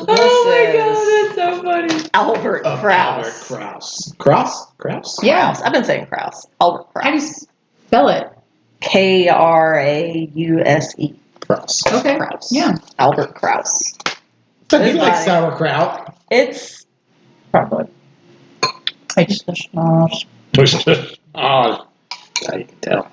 Oh my god, that's so funny. Albert Of Kraus. Albert Kraus. Kraus? Kraus? Yeah. Kraus. I've been saying Kraus. Albert How do you Kraus. spell it? Krause. Kraus. Okay. Kraus. Yeah. Albert Kraus. But he His likes body. sauerkraut. It's probably. It's the schnoz. Oh, yeah, you can tell.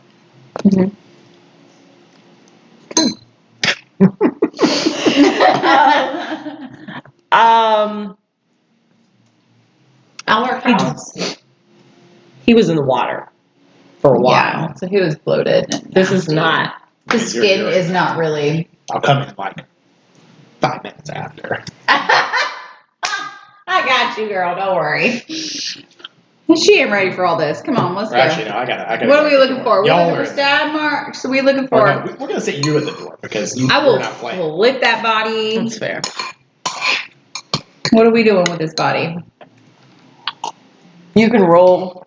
Albert Kraus. He was in the water for a while. Yeah, so he was bloated. And This is not. the skin is not really. I'll come in like 5 minutes after. I got you, girl. Don't worry. She ain't ready for all this. Come on, let's go. Actually, no, I gotta. What are we looking for? We're Y'all looking are for stab marks. Are we looking Or for? no, we're gonna sit you at the door because I you're will not playing. flip that body. That's fair. What are we doing with this body? You can roll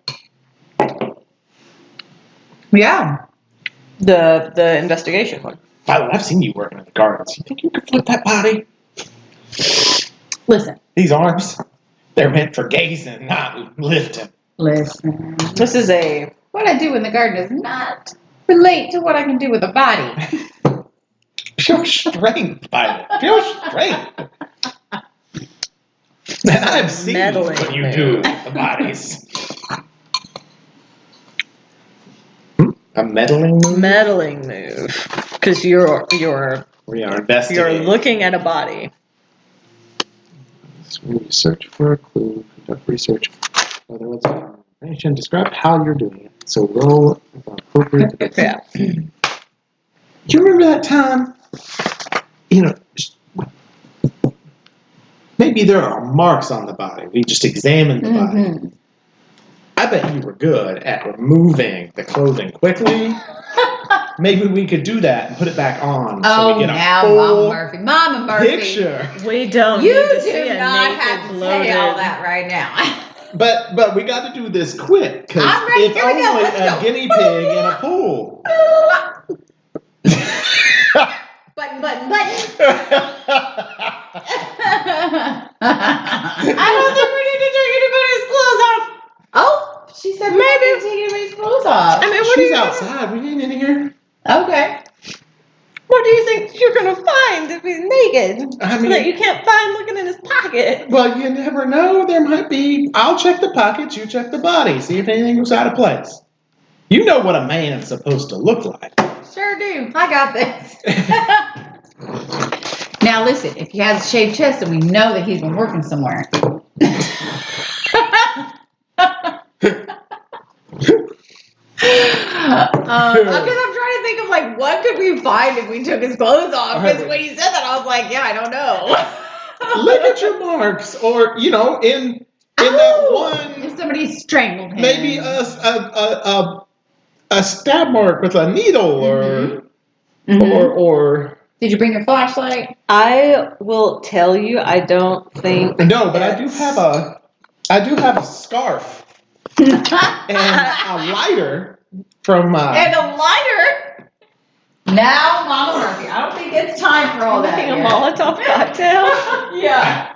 Yeah. the investigation one. By the way, I've seen you working at the gardens. You think you could flip that body? Listen. These arms, they're meant for gazing, not lifting. Listen. This is a. What I do in the garden does not relate to what I can do with a body. Pure strength, Violet. Pure strength. And I've seen Meddling what you man. do with the bodies. A meddling move? Meddling move, because you're We are investigating. you're looking at a body. So we search for a clue, conduct research, whether it's information, describe how you're doing it. So roll appropriate. Yeah. Do you remember that time? You know, maybe there are marks on the body. We just examined the body. Mm-hmm. I bet you were good at removing the clothing quickly. Maybe we could do that and put it back on. So we get a now full Mama Murphy. picture. We don't You need to see do a not naked, have to bloated. say all that right now. But we got to do this quick because I'm ready. it's Here we go. only Let's a go. guinea pig in a pool. Button. I don't think we need to take anybody's clothes off. Oh, she said we don't need to take anybody's clothes off. I mean, what do She's you outside. We ain't in here. Okay. What do you think you're gonna find if he's naked? I So mean- that you can't find looking in his pocket. Well, you never know. There might be. I'll check the pockets. You check the body. See if anything was out of place. You know what a man's supposed to look like. Sure do. I got this. Now listen, if he has a shaved chest, then we know that he's been working somewhere. Because I'm trying to think of like what could we find if we took his clothes off? Because when he said that, I was like, yeah, I don't know. Look at your marks, or in that one, If somebody strangled him, maybe a stab mark with a needle, or Did you bring your flashlight? I will tell you, I don't think. no, but I do have a scarf and a lighter from. And a lighter. Now, Mama Murphy, I don't think it's time for all that. Making a yet. Molotov cocktail. Yeah.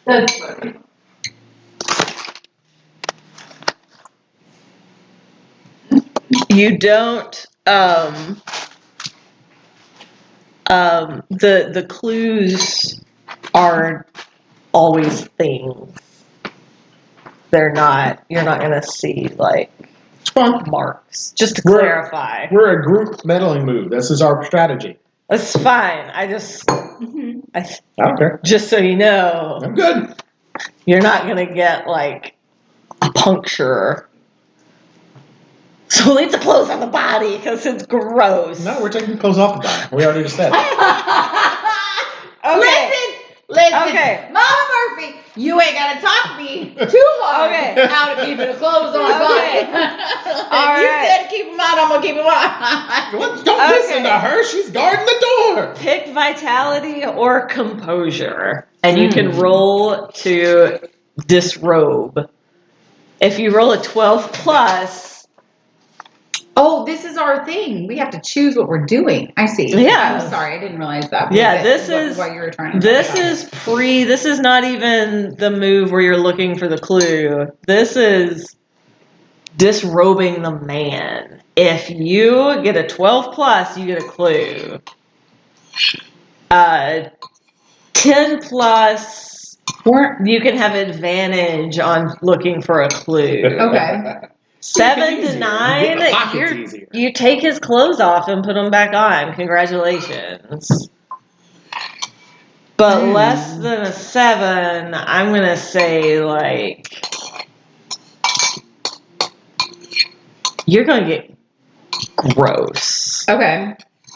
That's funny. You don't. The clues are always things. They're not. You're not gonna see like It's fun. marks. Just to We're- clarify, We're a group meddling move. This is our strategy. that's fine. I I don't care. just so you know, I'm good. you're not gonna get like a puncture. So we'll leave the clothes on the body because it's gross. No, we're taking clothes off the body. We already just said. Okay. Listen, Okay. Mama Murphy, you ain't gotta talk me too hard Okay. out of keeping the clothes on the Okay. body. All You right. said keep them on, I'm gonna keep them on. Don't listen to her. She's guarding the door. Pick vitality or composure, and you can roll to disrobe. If you roll a 12 plus, Oh, this is our thing. We have to choose what we're doing. I see. Yeah. I'm sorry, I didn't realize that. Yeah, this is- what you were trying to this talk about. is this is not even the move where you're looking for the clue. This is disrobing the man. If you get a 12 plus, you get a clue. 10 plus, you can have advantage on looking for a clue. Okay. 7 to Easier. 9, You get the pockets easier. you take his clothes off and put them back on. Congratulations. But less than a 7, I'm going to say, like, you're going to get gross. Okay.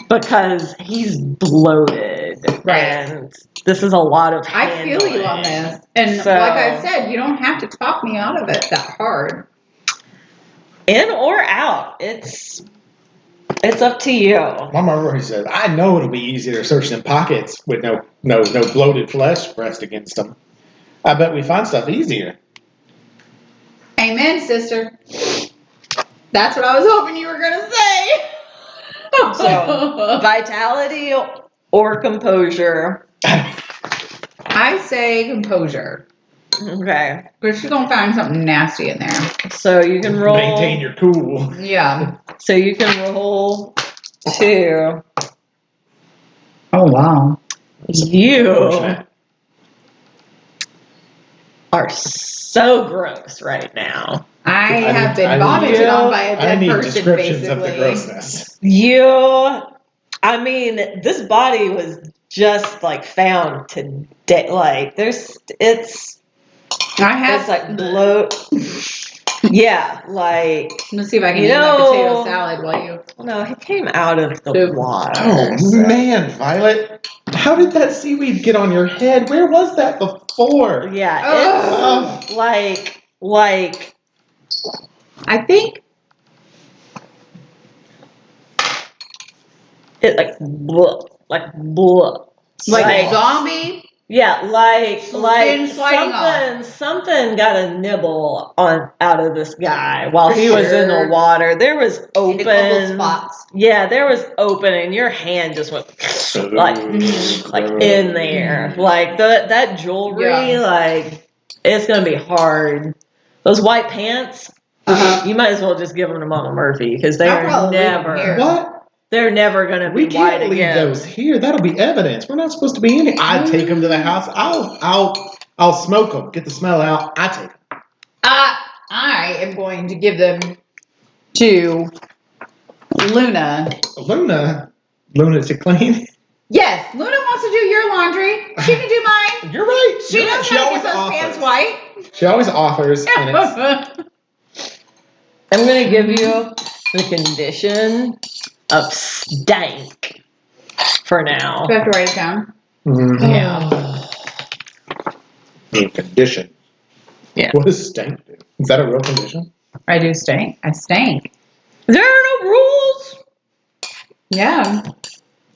Because he's bloated. Right. And this is a lot of I feel you on this. And So- like I said, you don't have to talk me out of it that hard. In or out. It's up to you. My mom already said, I know it'll be easier to search them pockets with no bloated flesh pressed against them. I bet we find stuff easier. Amen, sister. That's what I was hoping you were gonna say. So, vitality or composure. I say composure. Okay. Because she's gonna find something nasty in there. So you can roll. Maintain your cool. Yeah. So you can roll 2. Oh wow. You Unfortunate. are so gross right now. I have been I need- vomited on by a I dead need person, descriptions basically. of the grossness. I mean, this body was just like found today. Like, it's like bloat. Yeah, like, Let's see if I can You eat my know- potato salad while you. no, he came out of the Nope. water. Oh so- man, Violet. How did that seaweed get on your head? Where was that before? Yeah, Oh. it's like, I think it like, blah, like, blah. like zombie. Yeah, like Skin sliding something got a nibble out of this guy while he was in the Sure. water. There was In a couple open spots. Yeah, there was open and your hand just went like in there. Like that jewelry, Yeah. like it's gonna be hard. Those white pants, you might as well just give them to Mama Murphy because I'll they're probably leave them here. What? they're never gonna be We can't white leave again. those here. That'll be evidence. We're not supposed to be in it. I take them to the house. I'll smoke them. Get the smell out. I take them. I am going to give them to Luna. Luna to clean. Yes, Luna wants to do your laundry. She can do mine. You're right. She You're right. knows how to get those pants white. She always offers, and it's I'm gonna give you the condition of stank for now. Do I have to write it down? Yeah. in condition. Yeah. What does stank do? Is that a real condition? I do stink. I stank. There are no rules. Yeah.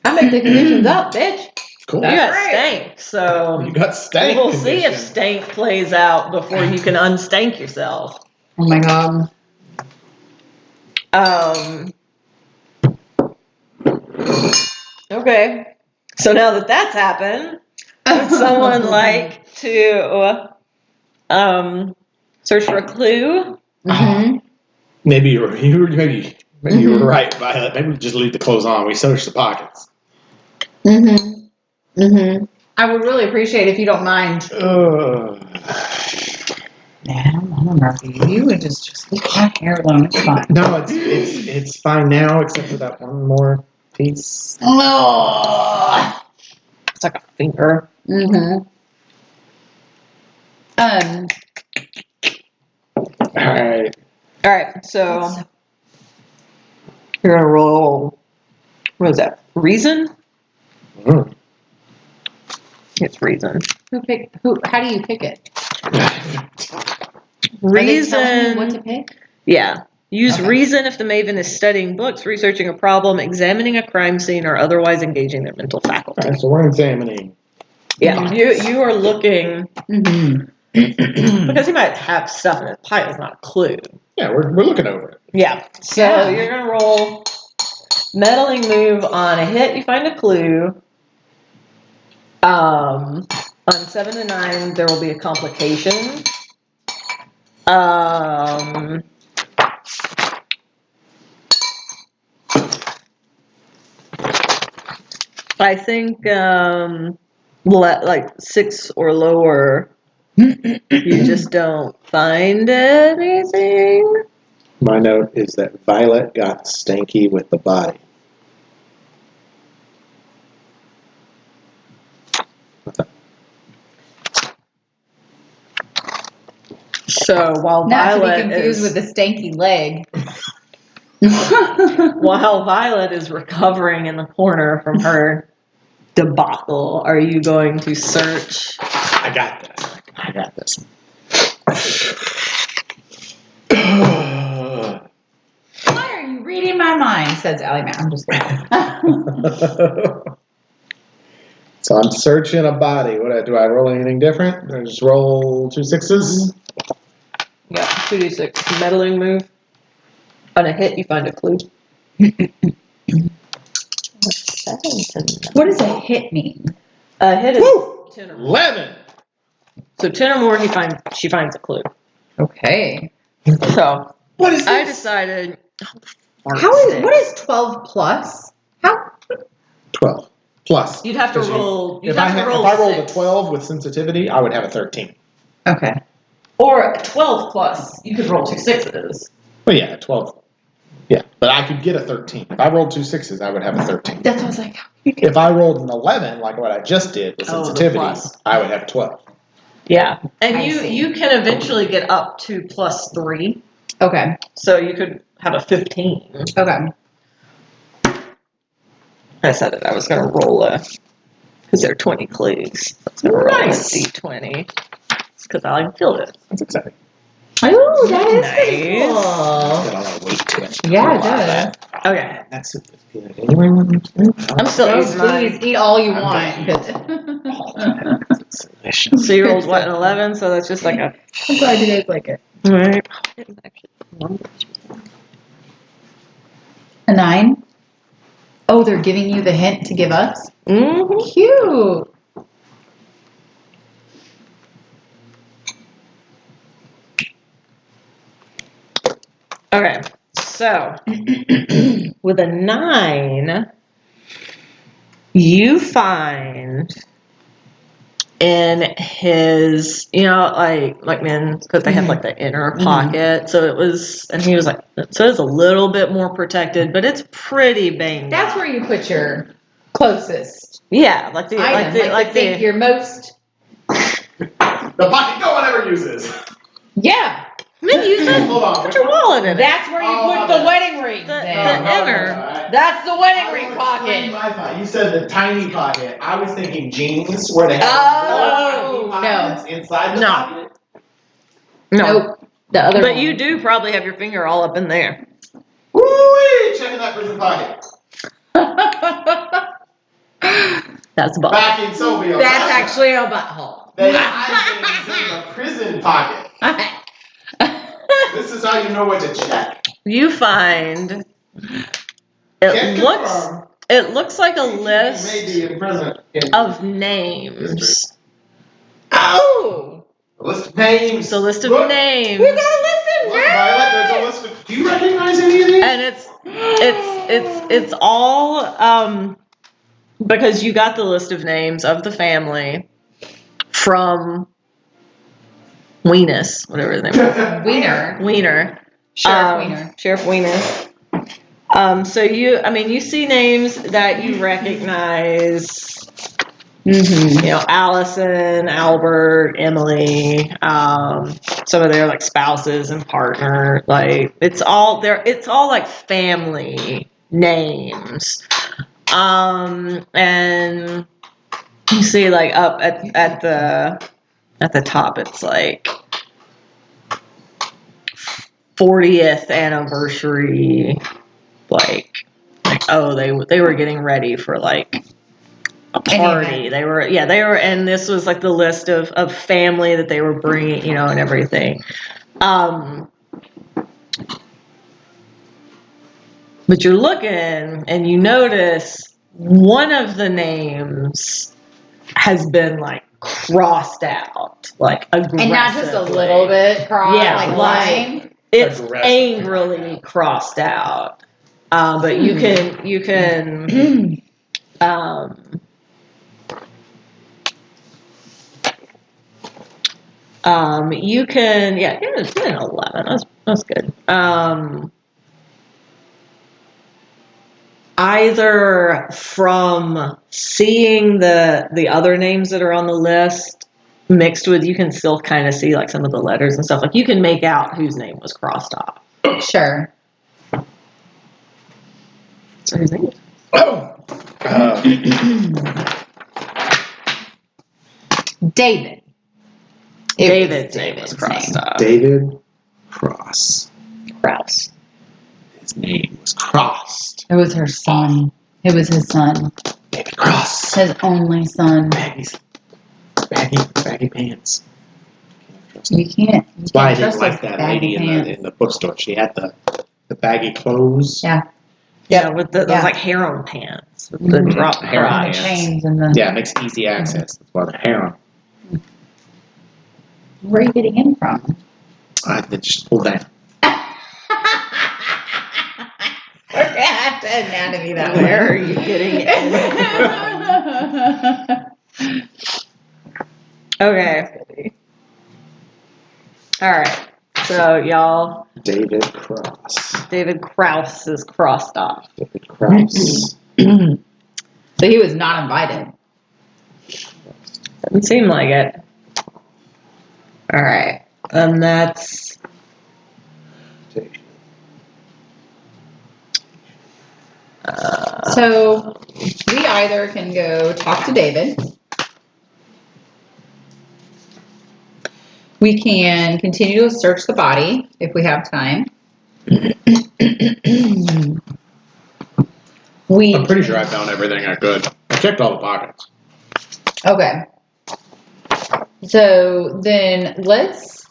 I make the conditions up, bitch. Cool. You got right. stank, so You got stank. we'll see if condition. stank plays out before you can unstank yourself. Oh my god. Okay. So now that that's happened, Would someone like to search for a clue? Mhm. Maybe you were right, Violet. Maybe we just leave the clothes on. We search the pockets. Mhm. Mhm. I would really appreciate if you don't mind. Yeah, I don't know. You would just leave my hair alone. It's fine. No, it's fine now, except for that one more piece. Oh. It's like a finger. Mhm. All right. All right, so you're gonna roll. What is that? Reason? Mm. It's reason. How do you pick it? Reason. Are they telling you what to pick? Yeah. Use Okay. reason if the Maven is studying books, researching a problem, examining a crime scene, or otherwise engaging their mental faculty. All right, so we're examining. Yeah, you are looking Mhm. because he might have stuff in his pile. It's not a clue. Yeah, we're looking over it. Yeah. So Yeah. you're gonna roll meddling move on a hit. You find a clue. On 7 to 9, there will be a complication. I think like 6 or lower, you just don't find anything. My note is that Violet got stanky with the body. What's that? So while Not to be Violet confused is with the stanky leg. while Violet is recovering in the corner from her debacle, are you going to search? I got this. I got this. Why are you reading my mind? Says Allie Mae. I'm just kidding. So I'm searching a body. What do I roll anything different? Or just roll 2 6s? Yeah, 2d6 meddling move. On a hit, you find a clue. 7 to 9. What does a hit mean? A hit is Woo! 10 or more. 11. So 10 or more, she finds a clue. Okay. So What is I this? decided. What is 12 plus? How? 12 plus. You'd have to Because roll. If I rolled a 6. 12 with sensitivity, I would have a 13. Okay. Or a 12 plus, you could roll 2 6s. Well, yeah, 12. Yeah, but I could get a 13. If I rolled 2 6s, I would have a 13. That's what I was like. If I rolled an 11, like what I just did with Oh, the sensitivity, plus. I would have 12. Yeah, and I see. you can eventually get up to +3, Okay. so you could have a 15. Okay. I said that I was going to roll because there are 20 clues. I was going to roll Nice. a d20. It's because I like to feel it. That's exciting. Oh, that is pretty Nice. cool. Got a lot of weight to it. Yeah, it A lot of does. Okay, That's it. Anyway, I'm still Oh, using mine. please eat all you I'm want. It's delicious. So you rolled what, an 11? So that's just like a. I'm glad you guys like it. Right. A 9? Oh, they're giving you the hint to give us? Mm-hmm. Cute. Okay, so with a 9, you find in his, like men, because they have like the inner pocket. So it was, and he was like, so it's a little bit more protected, but it's pretty banged That's up. where you put your closest Yeah, like the, item. like the, your most. The pocket no one ever uses. Yeah. then use it. Hold on. Put your wallet in it. That's where you Oh, my put the bad. wedding ring. The then. inner. That's the wedding I ring was pocket. my thought. You said the tiny pocket. I was thinking jeans where they have Oh, little tiny pockets inside the No. pocket. No, Nope. The other but one. you do probably have your finger all up in there. Woo-wee! Checking that prison pocket. That's about. Back in Soviet That's Russia, actually a butthole. they hide things in the prison pocket. This is how you know what to check. You find Can't confirm. It looks like a He may list be in prison. of names. Oh! A list of names. It's a list of Look, names. We got a list of Look, Violet, there's a list of. Do you recognize any of these? And it's all because you got the list of names of the family from Weenus, whatever his name is. Wiener. Wiener. Sheriff Wiener. Sheriff Wiener. So you see names that you recognize. Mm-hmm. You know, Allison, Albert, Emily, some of their like spouses and partner. Like it's all like family names. And you see like up at the top, it's like 40th anniversary. Like oh, they were getting ready for like a party. They were, and this was like the list of family that they were bringing, you know, and everything. But you're looking and you notice one of the names has been like crossed out, like aggressively. And not just a little bit crossed, Yeah, like like- line. It's Aggressive. angrily crossed out. But you can you can yeah, it's been 11. That's good. Either from seeing the other names that are on the list mixed with, you can still kind of see like some of the letters and stuff. Like you can make out whose name was crossed off. Sure. So whose name? Oh. David. David's name was crossed off. David Cross. Kraus. His name was crossed. It was her son. It was his son. David Cross. His only son. Baggy pants. You can't. That's why I didn't trust like those that baggy lady pants. in the bookstore. She had the baggy clothes. Yeah. Yeah, with those Yeah. like harem pants, with the drop Harem And the crotch. pants. chains and the. Yeah, it makes easy access. That's why the harem. Where are you getting in from? Then just pull down. We're gonna have to anatomy that one. Where are you getting it? Okay. All right. So y'all, David Cross. David Kraus is crossed off. David Cross. So he was not invited. Doesn't seem like it. All right. That's So we either can go talk to David. We can continue to search the body if we have time. I'm pretty sure I found everything I could. I checked all the pockets. Okay. So then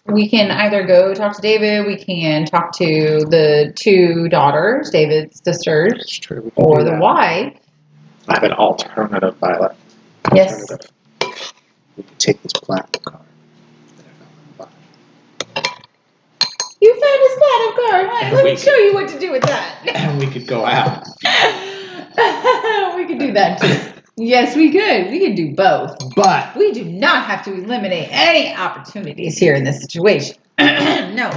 we can either go talk to David, we can talk to the two daughters, David's sisters, It's true. We can or do the that. wife. I have an alternative, Violet. Yes. Alternative. We can take this platinum card. that I found on the bottom. You found his platinum card. Let me We show you what to do with that. And we could go out. We could do that too. Yes, we could. We could do both. But We do not have to eliminate any opportunities here in this situation. No.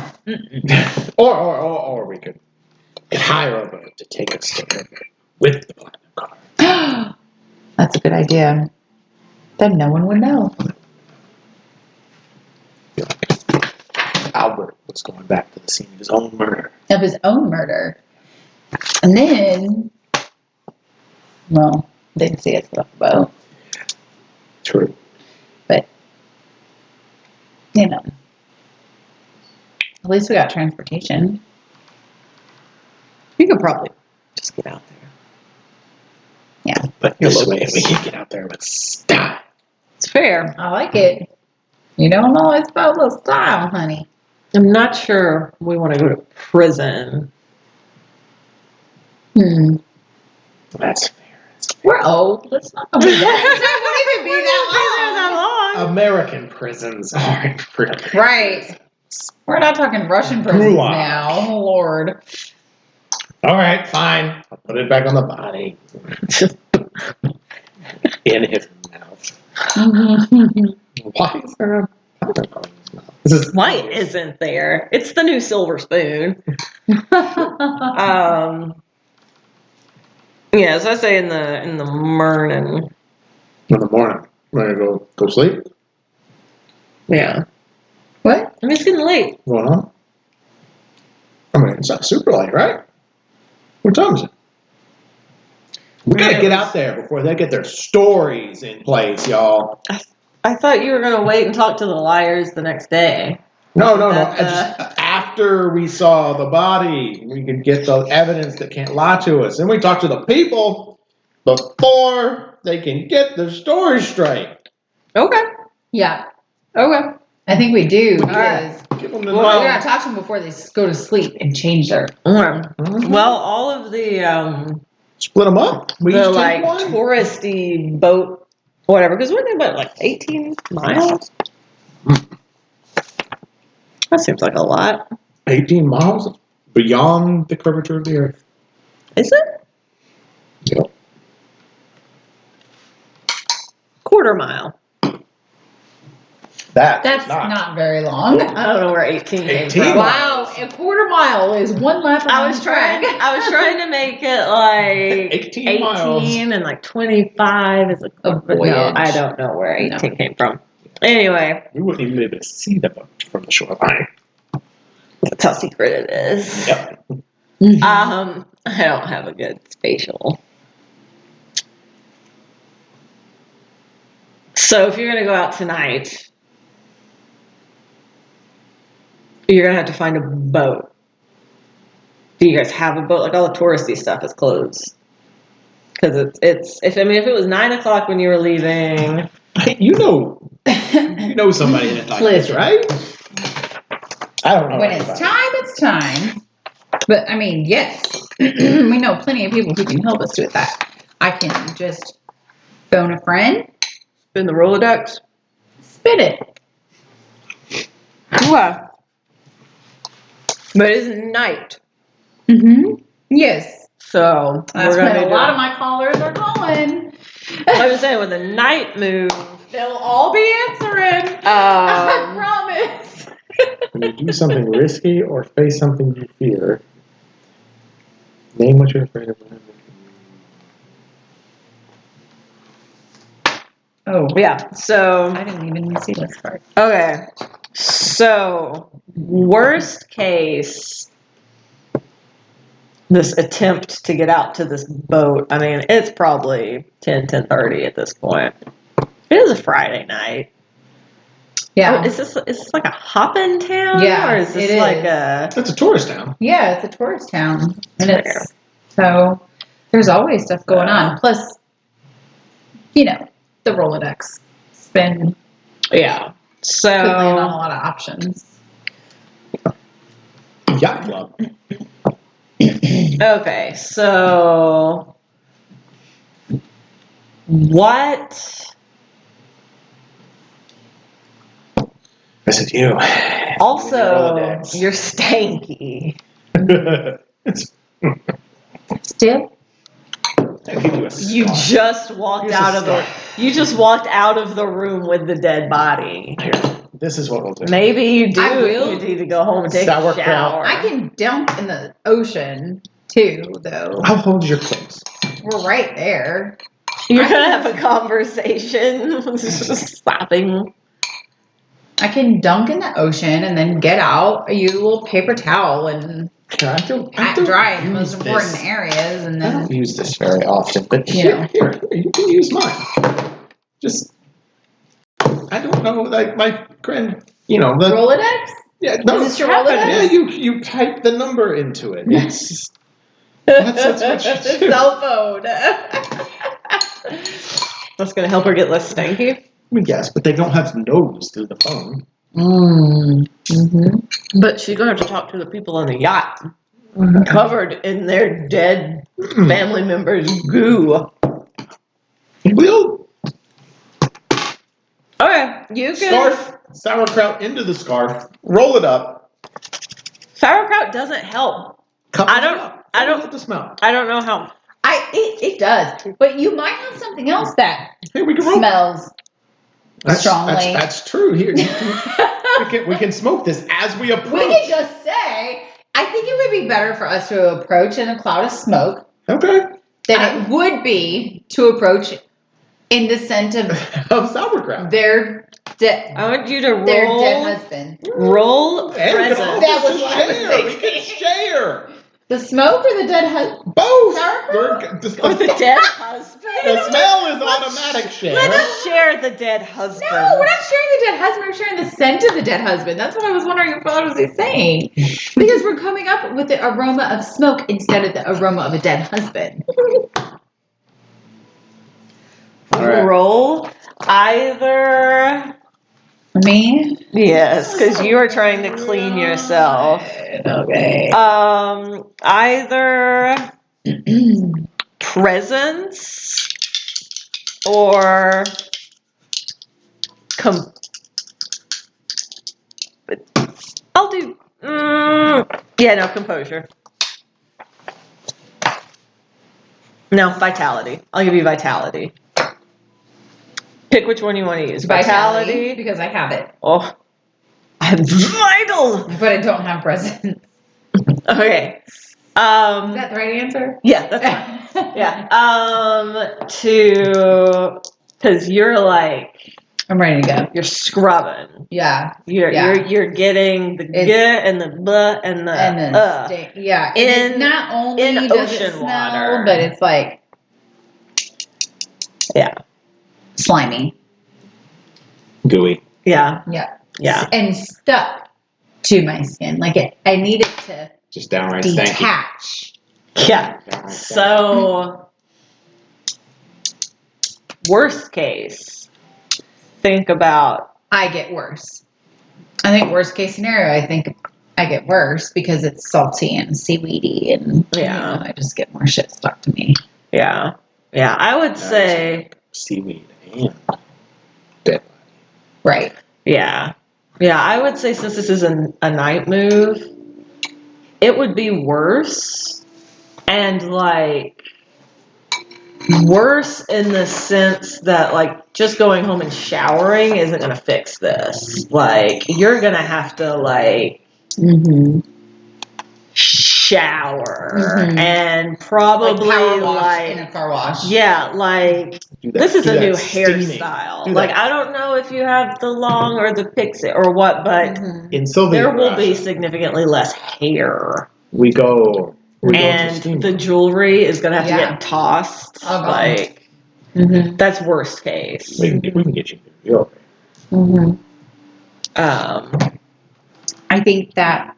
or we could hire a boat to take us there with the platinum card. That's a good idea. Then no one would know. Albert was going back to the scene of his own murder. Of his own murder. And then, well, they didn't see us left the boat. True. But, you know, at least we got transportation. you could probably just get out there. Yeah, But this way we can get out there with style. It's fair. I like it. You don't know it's about a little style, honey. I'm not sure we want to go to prison. Hmm. That's fair. We're old. Let's not be that. It won't even be that long. American prisons are pretty. Right. We're not talking Russian prisons Gulag. now. Oh, Lord. All right, fine. I'll put it back on the body. In his mouth. Why is there a powder on his mouth? This is Why isn't there? It's the new silver spoon. Yeah, as I say in the morning. in the morning. Ready to go sleep? Yeah. What? I mean, it's getting late. Going on? I mean, it's not super late, right? What time is it? We gotta get out there before they get their stories in place, y'all. I thought you were gonna wait and talk to the liars the next day. No. That, Just after we saw the body, we could get the evidence that can't lie to us. And we talk to the people before they can get their story straight. Okay. Yeah. Okay. I think we do because Give them the we Well- gotta talk to them before they go to sleep and change their. Well, all of the Split them up. We the each like take one. touristy boat, whatever, because we're about like 18 miles. That seems like a lot. 18 miles beyond the curvature of the earth. Is it? Yep. Quarter mile. That's not very long. I don't know where 18 came 18 from. Wow, a quarter mile is one lap. I was trying to make it like 18 miles. and like 25 is A but no, voyage. I don't know where 18 No. came from. Anyway, We wouldn't even be able to see the boat from the shoreline. that's how secret it is. Yep. I don't have a good spatial. So if you're gonna go out tonight, you're gonna have to find a boat. Do you guys have a boat? Like all the touristy stuff is closed. Because if it was 9 o'clock when you were leaving, You know somebody that like this, right? I don't know. When anybody. it's time. But I mean, yes, we know plenty of people who can help us with that. I can just phone a friend, in the Rolodex. spit it. Yeah. But it's night. Mm-hmm. Yes, So that's we're when gonna a be lot doing- of my callers are calling. I was saying when the night move. They'll all be answering. I Um, promise. When you do something risky or face something you fear, name what you're afraid of. Oh, yeah. So I didn't even see this part. okay. So worst case, this attempt to get out to this boat. I mean, it's probably 10:30 at this point. It is a Friday night. Yeah. Oh, is this like a hop-in town? Yeah, Or is this it like is. a That's a tourist town. Yeah, it's a tourist town. And Fair. it's so there's always stuff going on. Plus, the Rolodex spin yeah. So could land on a lot of options. Yacht club. okay, so what? I said, you. Also, Rolodex. you're stanky. It's- Still? I'll give you a You scar. just walked Here's a out of the. scar. You just walked out of the room with the dead body. Here, this is what we'll do. Maybe you do. I will. You need to go home and take Sauerkraut. a shower. I can dunk in the ocean too, though. How old is your clothes? We're right there. You're gonna have a conversation. Just stopping. I can dunk in the ocean and then get out, use a little paper towel and I don't pat dry in the use most important this. areas, and I then don't use this very often, but Yeah. here, you can use mine. Just, I don't know, like my friend, the Rolodex. yeah, no, Is this your Rolodex? yeah, you type the number into it. It's that's what you do. Cell phone. That's gonna help her get less stanky. I mean, yes, but they don't have nose through the phone. Mm-hmm. But she's gonna have to talk to the people on the yacht, covered in their dead family members' goo. We'll Okay, you can. scarf sauerkraut into the scarf, roll it up. Sauerkraut doesn't help. Cover I it don't- up. I don't- Covers up the smell. I don't know how. It does, but you might have something else that Hey, we can roll. smells strongly. That's true. Here, we can smoke this as we approach. We could just say, I think it would be better for us to approach in a cloud of smoke Okay. than it would be to approach in the scent of Of sauerkraut. their I want you to dead roll. husband. Roll And we can present. all That was just what I was share. We thinking. can share. The smoke or the dead husband? Both. Sauerkraut? Or the dead husband. The smell is automatic share. Let us share the dead husband. No, we're not sharing the dead husband. We're sharing the scent of the dead husband. That's what I was wondering if what was he saying. Because we're coming up with the aroma of smoke instead of the aroma of a dead husband. All right. Roll either. Me? Yes, because you are trying to clean yourself. Okay. Either presence or I'll do. Yeah, no, composure. No, vitality. I'll give you vitality. Pick which one you want to use. Vitality. Because I have it. Oh, I'm vital. But I don't have presence. Okay. Is that the right answer? Yeah, that's fine. Yeah. Because you're like I'm ready to go. you're scrubbing. Yeah. You're getting the It's- g and the blah and the yeah. In- And it not only in does it ocean smell, water. but it's like Yeah. slimy. Gooey. Yeah. Yeah. Yeah. And stuck to my skin. Like I need it to Just downright stanky. detach. Yeah. Downright stanky. So worst case, think about I get worse. I think worst case scenario, I think I get worse because it's salty and seaweedy and Yeah. I just get more shit stuck to me. yeah. I would say Seaweed and dead body. Right. yeah. I would say since this is a night move, it would be worse and like worse in the sense that like just going home and showering isn't going to fix this. Like you're going to have to like shower and probably power wash like in a car wash. yeah, like Do that- this is do a that new steaming. hairstyle. Do Like that. I don't know if you have the long or the pixie or what, but In Sylvia there will be Russia, significantly less hair. we go to And steam. the jewelry is gonna have to Yeah. get tossed. Oh, God. Like Mm-hmm. that's worst case. we can get you. You're okay. Mm-hmm. I think that,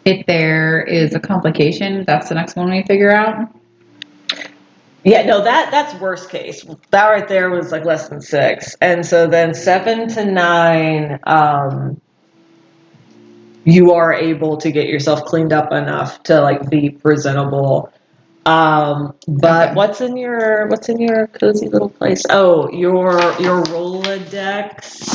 if there is a complication, that's the next one we figure out. Yeah, no, that's worst case. That right there was like less than 6. And so then 7 to 9, you are able to get yourself cleaned up enough to like be presentable. But Okay. what's in your cozy little place? Oh, your Rolodex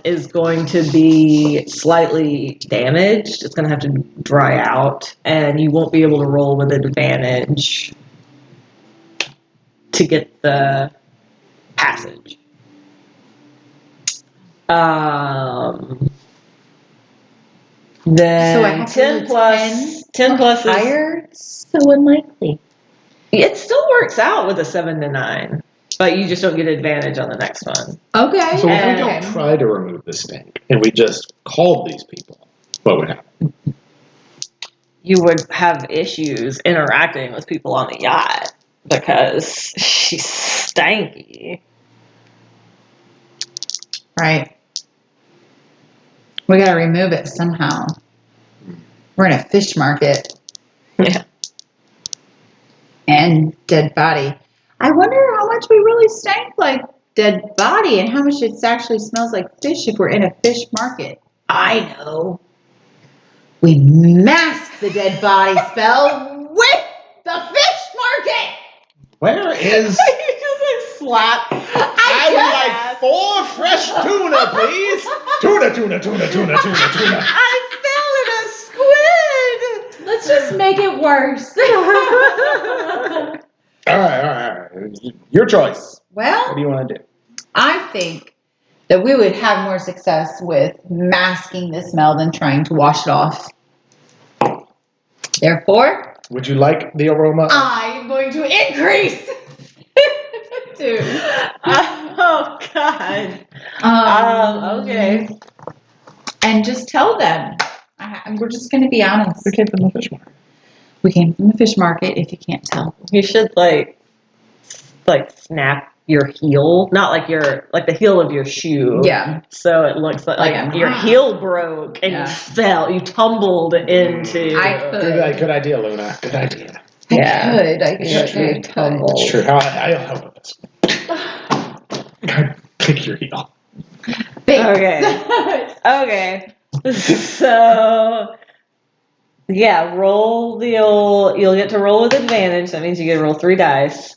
is going to be slightly damaged. It's going to have to dry out, and you won't be able to roll with advantage to get the passage. Then So I have to 10 do plus 10 plus is higher? So unlikely. it still works out with a 7 to 9, but you just don't get advantage on the next one. Okay. So if we And- don't try to remove the stink and we just called these people, what would happen? You would have issues interacting with people on the yacht because she's stanky. Right. We gotta remove it somehow. We're in a fish market Yeah. and dead body. I wonder how much we really stank. Like, dead body and how much it actually smells like fish if we're in a fish market. I know. We mask the dead body spell with the fish market. Where is? You just like slap. I'd like 4 fresh tuna, please. Tuna. I found a squid. Let's just make it worse. All right. Your choice. What Well, do you want to do? I think that we would have more success with masking the smell than trying to wash it off. Therefore, Would you like the aroma? I'm going to increase. Oh God. Okay. And just tell them. We're just going to be honest. We came from the fish market. We came from the fish market, if you can't tell. You should like snap your heel, not like the heel of your shoe. Yeah. So it looks like your heel broke and you fell. You tumbled into. I could. Good idea, Luna. Good idea. I could. You tumbled. It's true. I'll help with this. Pick your heel. Thanks. Okay. So yeah, roll the old. You'll get to roll with advantage. That means you get to roll 3 dice.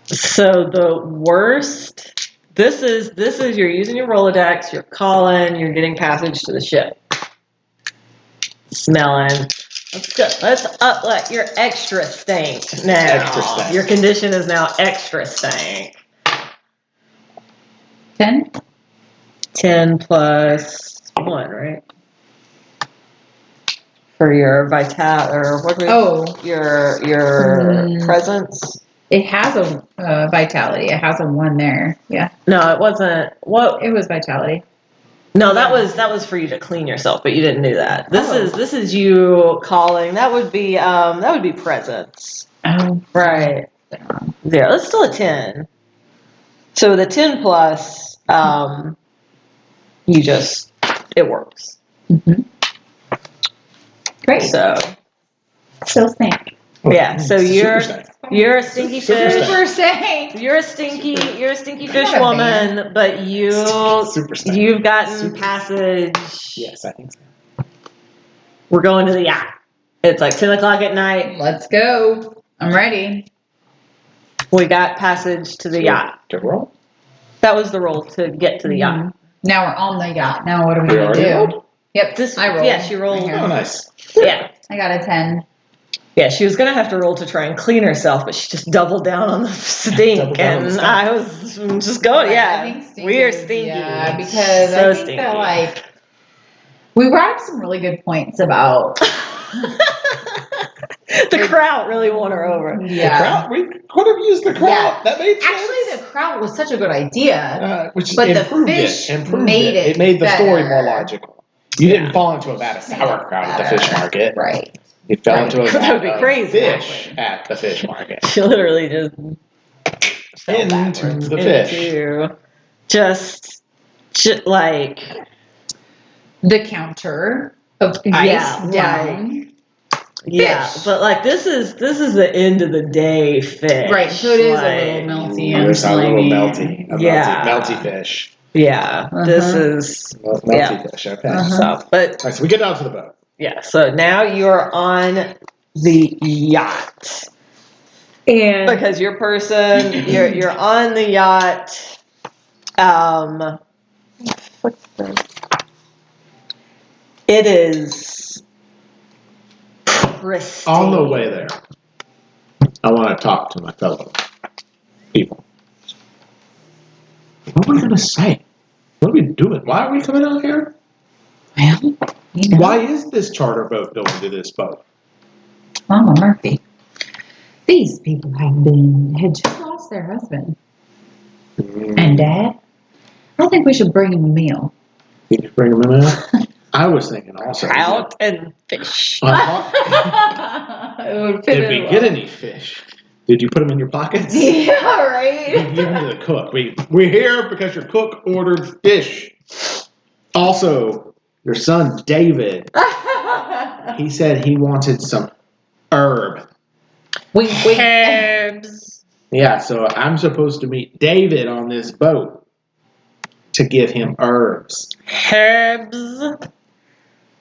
So the worst. This is you're using your Rolodex. You're calling. You're getting passage to the ship. Smelling. Let's go. Let's up like your extra stank now. Extra stank. Your condition is now extra stank. 10? 10 plus 1, right? For your vital or what? Your presence. It has a vitality. It has a 1 there. Yeah. No, it wasn't. What? It was vitality. No, that was for you to clean yourself, but you didn't do that. This is you calling. That would be presence. Oh. Right. There. Let's still a 10. So the 10 plus, it works. Mm-hmm. Great. So Still stink. yeah. So you're a stinky fish. Super stink. You're a stinky fish Not a woman, but Super stank. you've gotten passage. Yes, I think so. We're going to the yacht. It's like 10 o'clock at night. Let's go. I'm ready. We got passage to the yacht. To roll? That was the roll to get to the yacht. Now we're on the yacht. Now what are we You going already to do? rolled? Yep. I rolled. Yeah, she rolled. Right Oh, here. nice. Yeah. I got a 10. Yeah, she was gonna have to roll to try and clean herself, but she just doubled down on the stink, Doubled down on the and stink. I was just going. Right, Yeah, I think stinky we are is- stinky. Yeah, because So I think stinky. that like we brought up some really good points about The kraut really won her over. The kraut? We could have used the kraut. Yeah. That made sense. Actually, the kraut was such a good idea, Which but the improved fish it. Improved made it It made the story better. more logical. You didn't fall into a vat of sauerkraut at the fish market. right? You fell Right. into a That vat would be of crazy. fish at the fish market. She literally just fell Into backwards the fish. into just like The counter of ice Yeah, down. yeah, Fish. but like this is the end of the day fish, Right, so it is a like, little melty Ooh, and it's a little slimy. melty. Yeah. Melty fish. Yeah, this Uh-huh. is Melty Yeah. fish, okay. Uh-huh. so. But All right, so we get down to the boat. yeah, so now you're on the yacht, And because your person, you're on the yacht. What's this? It is pristine. On the way there, I want to talk to my fellow people. What are we going to say? What are we doing? Why are we coming out here? well, you know, Why is this charter boat going to this boat? Mama Murphy. These people had just lost their husband and dad. I think we should bring him a meal. Did you bring them in? I was thinking also. Trout and fish. It would fit Did in we well. get any fish? Did you put them in your pockets? Yeah, We right. give them to the cook. We're here because your cook ordered fish. Also, your son David, he said he wanted some herb. Wink, wink. Herbs. Yeah, so I'm supposed to meet David on this boat to give him herbs. Herbs.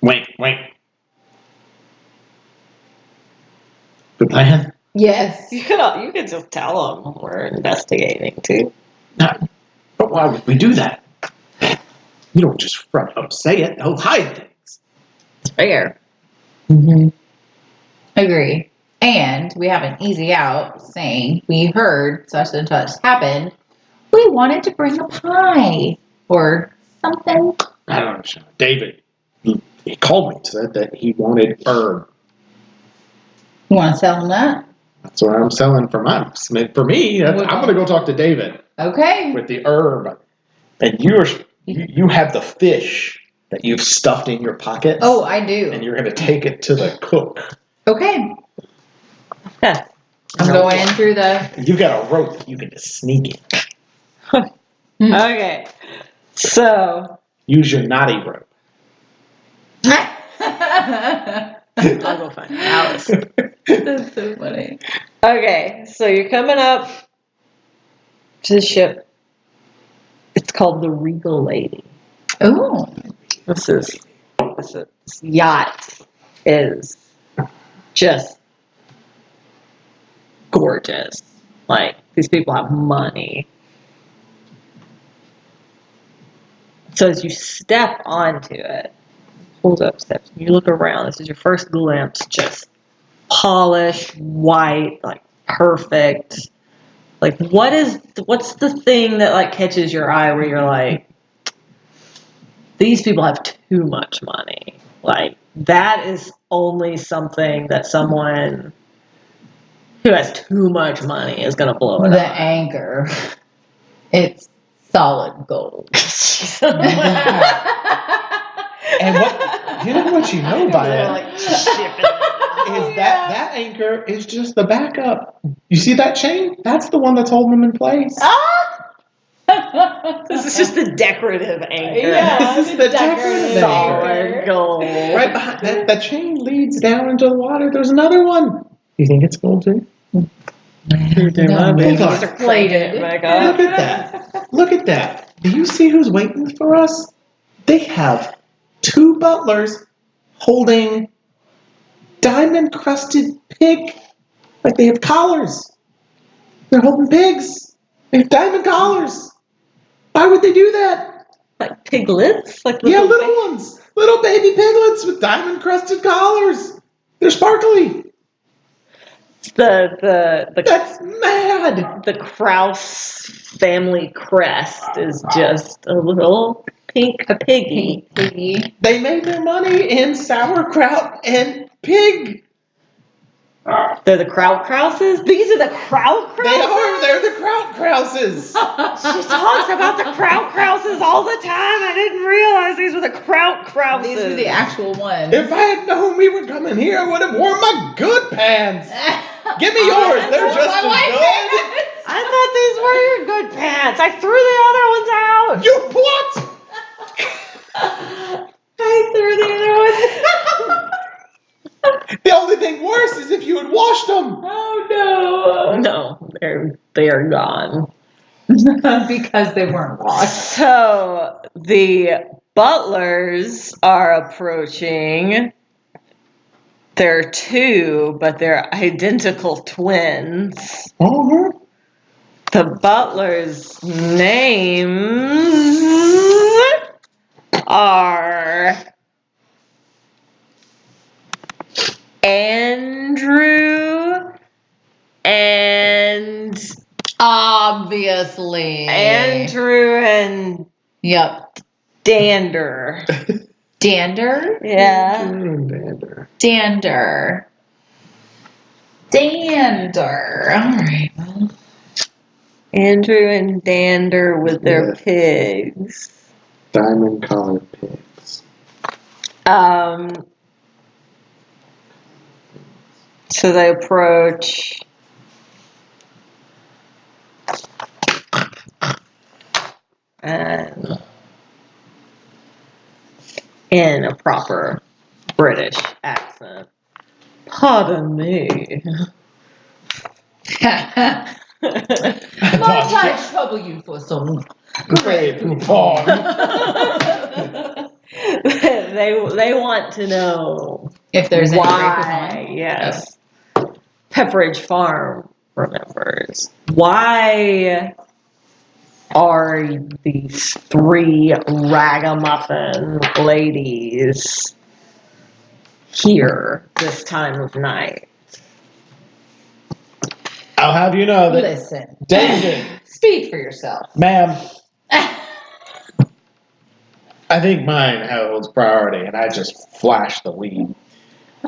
Wink, wink. Good plan? Yes. You could just tell them we're investigating too. No. But why would we do that? You don't just front up say it. They'll hide things. It's fair. Mm-hmm. Agree. And we have an easy out saying we heard such and such happened. We wanted to bring a pie or something. I don't understand. David, he called me and said that he wanted herb. You want to sell them that? That's what I'm selling for me. I'm going to go talk to David Okay. with the herb. And you have the fish that you've stuffed in your pocket. Oh, I do. And you're going to take it to the cook. Okay. Yeah. I'm going in through the. You got a rope. You can just sneak in. Okay. So Use your naughty rope. I'll go find Alice. That's so funny. Okay, so you're coming up to the ship. It's called the Regal Lady. Oh. This yacht is just gorgeous. Like, these people have money. So as you step onto it, pulls up steps, you look around, this is your first glimpse, just polished, white, like perfect. Like, what's the thing that like catches your eye where you're like, these people have too much money? Like, that is only something that someone who has too much money is going to blow it The up. anchor. It's solid gold. And what you know by They're it like shipping it. is that anchor is just the backup. You see that chain? That's the one that's holding them in place. This is just the decorative anchor. Yeah, This is the decorative anchor. Solid gold. Right behind that, the chain leads down into the water. There's another one. You think it's gold too? You're doing my No, best. it's Just crank it inflated. back Look up. at that. Look at that. Do you see who's waiting for us? They have 2 butlers holding diamond crusted pig. Like they have collars. They're holding pigs. They have diamond collars. Why would they do that? Like piglets? Like Yeah, little ones. Little baby piglets with diamond crusted collars. They're sparkly. The That's mad. the Kraus family crest is just a little pink piggy. Piggy. They made their money in sauerkraut and pig. They're the Kraut Krauses? These are the Kraut Krauses? They are. They're the Kraut Krauses. She talks about the Kraut Krauses all the time. I didn't realize these were the Kraut Krauses. These were the actual ones. If I had known we were coming here, I would have worn my good pants. Give me yours. They're just as good. I thought these were your good pants. I threw the other ones out. You what? I threw the other ones out. The only thing worse is if you had washed them. Oh No, they are gone. no. Because they weren't washed. So the butlers are approaching. There are 2, but they're identical twins. Uh-huh. The butlers' names are Andrew and Obviously. Andrew and Yep. Dander. Dander? Yeah. Dander. Dander. Dander. All right. Well. Andrew and Dander with their Yeah. pigs. Diamond collared pigs. So they approach. And in a proper British accent. Pardon me. Much trouble you for some Great coupon. they want to know if there's any why. Yes, Pepperidge Farm remembers. Why are these three ragamuffin ladies here this time of night? I'll have you know that Listen, David, speak for yourself. ma'am, I think mine holds priority, and I just flashed the weed.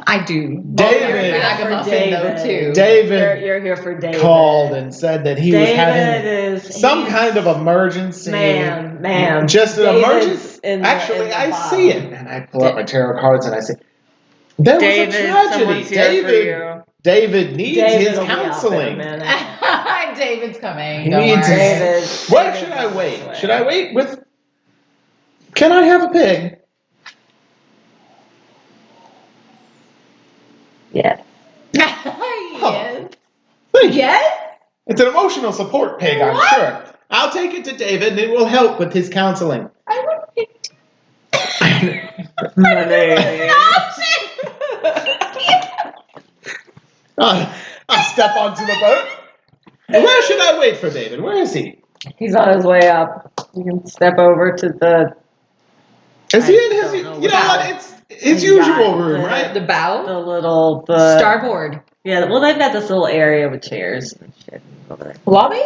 I do. David. Ragamuffin though too. David You're here for David. called and said that he was having some he's- kind of emergency. Ma'am. Just an David's emergency. in the- Actually, in the I bottom. see it. And I pull out my tarot cards and I say, there was David, a tragedy. someone's here for you. David needs David his will be out there in a counseling. minute. David's coming. He Don't needs worry. his- David. Where David's should I on wait? his way. Should I wait with... Can I have a pig? Yeah. Yes. Thank you. Yes? It's an emotional support pig, I'm What? sure. I'll take it to David and it will help with his counseling. I would pick Money. I'll step onto the boat. Where should I wait for David? Where is he? He's on his way up. You can step over to the Is he in his? don't know You know what- what? It's his He's got usual room, the- right? the bow. the Starboard. Yeah, well they've got this little area with chairs and shit over there. Lobby?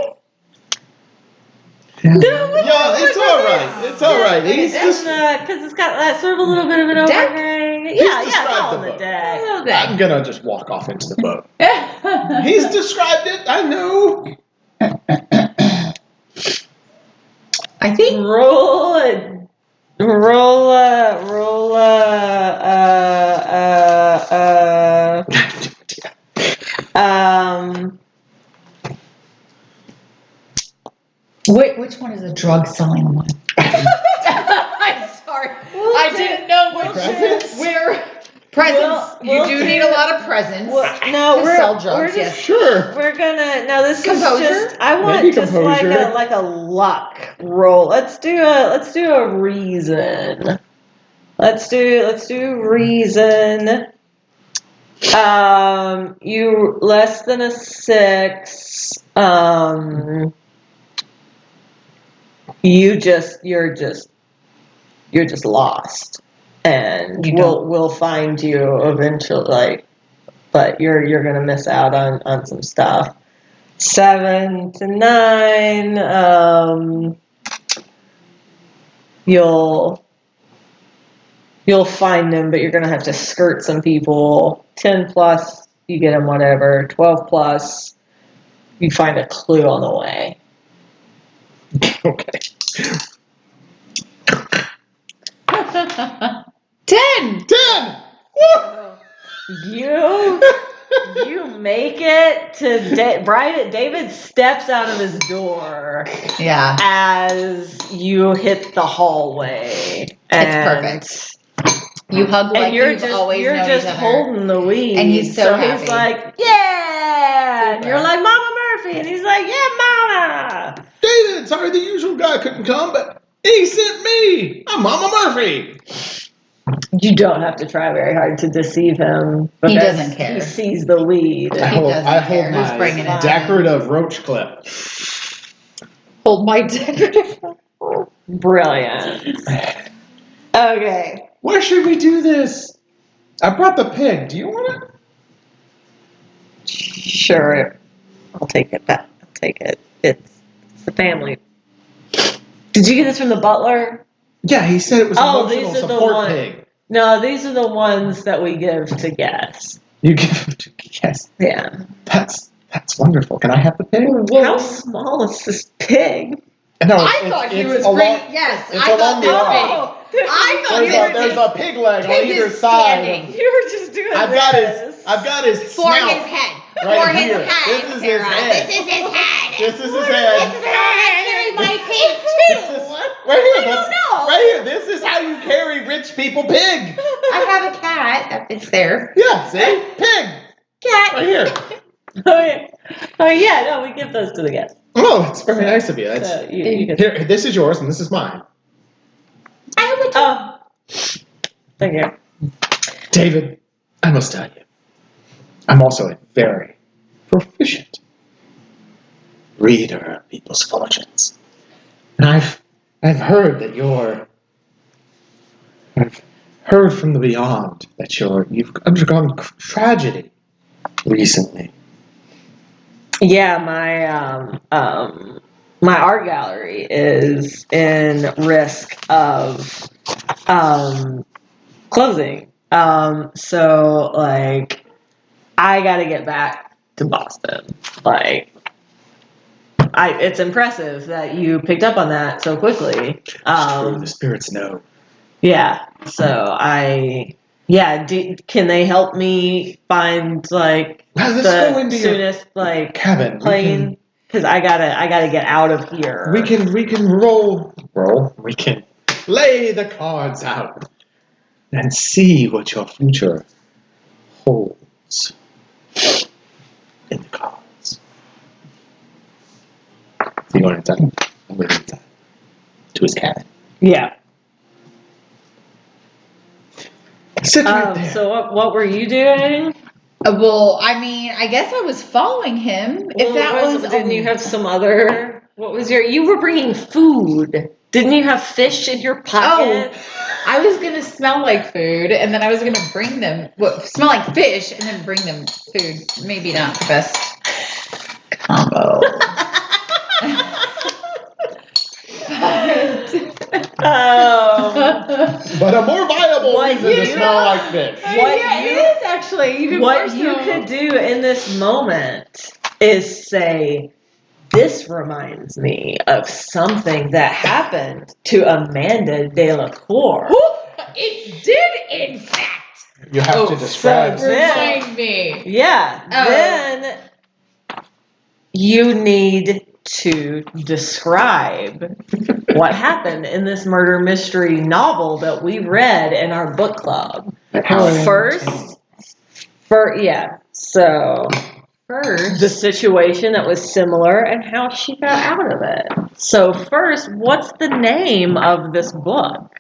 Yeah, it's all right. It's all right. He's just. Because it's got that sort of a little bit of an Deck? overhang. He's Yeah, it's described all the on the boat. deck. I'm gonna just walk off into the boat. He's described it. I know. I think which one is a drug selling one? I'm sorry. I didn't know which Presents? where presents. You do need a lot of presents. No, to sell drugs, yes. Sure. We're gonna. No, this Composure? is just. I want Maybe just composure. like a luck roll. Let's do a reason. Let's do reason. You less than a 6. You're just lost, and we'll find you eventually. Like, but you're gonna miss out on some stuff. 7 to 9. You'll find them, but you're gonna have to skirt some people. 10 plus, you get them whatever. 12 plus, you find a clue on the way. Okay. 10. 10. You make it to David steps out of his door Yeah. as you hit the hallway. It's perfect. You hug like And you're you've just always you're known just each other. holding the weed. And he's so happy. he's like, yeah. And Super. you're like, Mama Murphy. And he's like, yeah, Mama. David, sorry the usual guy couldn't come, but he sent me. I'm Mama Murphy. You don't have to try very hard to deceive him. He because doesn't care. He sees the weed. He doesn't I care hold who's my bringing it. decorative roach clip. Hold my decorative. Brilliant. Okay. Where should we do this? I brought the pig. Do you want it? Sure. I'll take it back. I'll take it. It's the family. Did you get this from the butler? Yeah, he said it was Oh, emotional these are the support ones. pig. No, these are the ones that we give to guests. You give him to yes. Yeah. That's wonderful. Can I have the pig? How small is this pig? No, I thought he was bringing. Yes, it's I along thought the this arm. big. I thought he was There's a pig leg on Pig either is side. standing. You were just doing I've got his For snout his head. right For here. his head. This is his Sarah. head. This is his head. This is his This head. is how I carry my pig This too. is right here. I don't know. Right here. This is how you carry rich people pig. I have a cat that fits there. Yeah, see? Pig. Cat. Right here. Oh yeah, no, we give those to the guests. Oh, it's very nice of you. That's, So you can. here, this is yours and this is mine. I have a Oh, thank you. David, I must tell you, I'm also a very proficient reader of people's fortunes. And I've heard that I've heard from the beyond that you've undergone tragedy recently. Yeah, my art gallery is in risk of closing. So like I got to get back to Boston. Like it's impressive that you picked up on that so quickly. The spirits know. Yeah. So can they help me find like Let's the go into soonest like cabin. plane? Because I gotta get out of here. We can roll. We can lay the cards out and see what your future holds in the cards. So you going inside? I'm going inside to his cabin. Yeah. Sit right there. So what were you doing? Well, I mean, I guess I was following him. If that was, didn't you have some other? What was you were bringing food? Didn't you have fish in your pocket? I was gonna smell like food, and then I was gonna bring them smell like fish, and then bring them food. Maybe not the best combo. But a more viable What reason to you- smell like fish. It is actually even What more you so. could do in this moment is say, "This reminds me of something that happened to Amanda Delacour." It did, in fact. You have to describe. so then- Remind me. Yeah. Then you need to describe what happened in this murder mystery novel that we read in our book club. So First, the situation that was similar and how she got out of it. So first, what's the name of this book?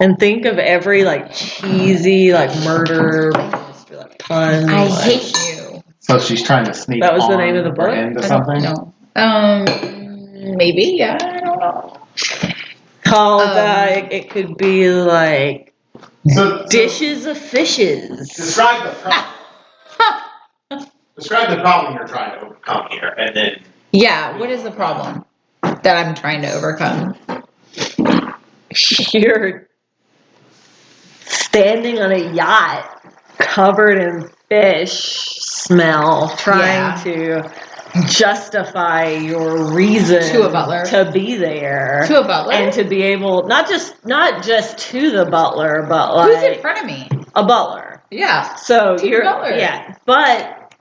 And think of every like cheesy like murder mystery, like pun. I like- hate you. So she's trying to sneak. That was the on name of the book? or into I don't something. know. Maybe, yeah, I don't know. Called it could be like So dishes of fishes. describe the problem. Describe the problem you're trying to overcome here, and then Yeah, what is the problem that I'm trying to overcome? You're standing on a yacht covered in fish smell, trying to justify your reason To a butler. to be there. To a butler? And to be able not just to the butler, but like Who's in front of me? a butler. Yeah. So To the you're butler. but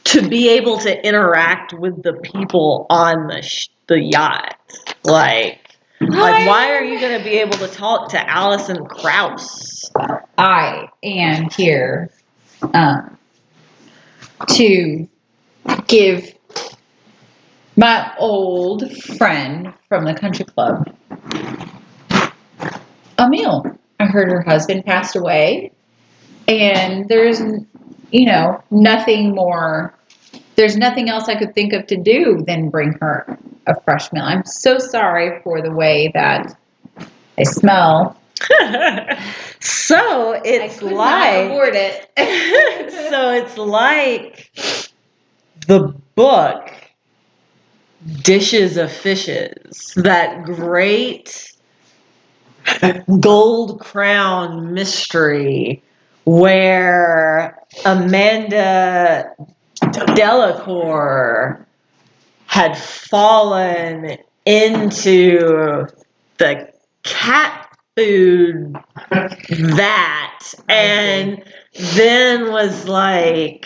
to be able to interact with the people on the yacht, like why are you going to be able to talk to Alison Krauss? I am here to give my old friend from the country club a meal. I heard her husband passed away, and there's, nothing more. There's nothing else I could think of to do than bring her a fresh meal. I'm so sorry for the way that I smell. So it's I could not afford it. so it's like the book Dishes of Fishes, that great Gold Crown mystery where Amanda Delacour had fallen into the cat food vat and then was like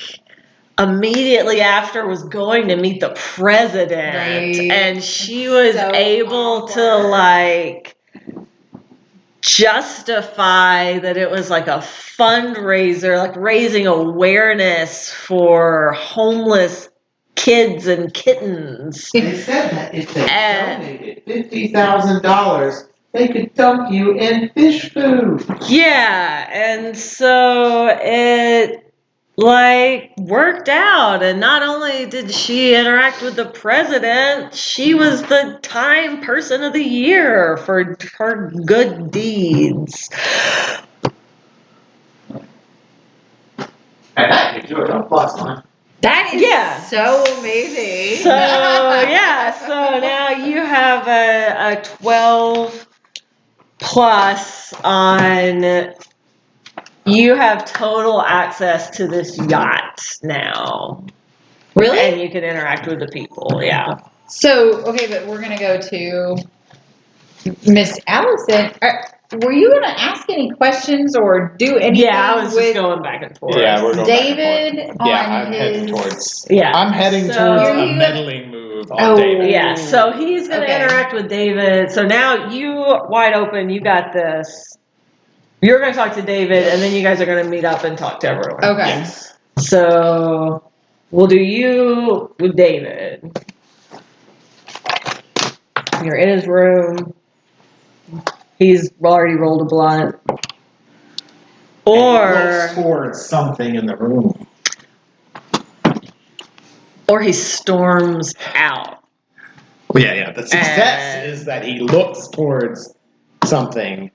immediately after was going to meet the president Right. and she was So able to awkward. like justify that it was like a fundraiser, like raising awareness for homeless kids and kittens. They said that if they And- donated $50,000, they could dunk you in fish food. Yeah, and so it like worked out, and not only did she interact with the president, she was the Time Person of the Year for her good deeds. And that gives you a plus one. That is Yeah. so amazing. So yeah, so now you have a 12 plus on. You have total access to this yacht now. Really? And you can interact with the people, yeah. So, okay, but we're going to go to Miss Allison. Were you going to ask any questions or do anything Yeah, I was just with going back and forth. Yeah, we're going David back and forth. on Yeah, I'm heading his... towards. Yeah. I'm heading So- towards Are a you- meddling move on Oh. David. Yeah, so he's going to Okay. interact with David. So now you wide open, you got this. You're going to talk to David, and then you guys are going to meet up and talk to everyone. Okay. Yes. So we'll do you with David. You're in his room. He's already rolled a blunt. And he Or looks towards something in the room. he storms out. Well, yeah. The success is that he looks towards something,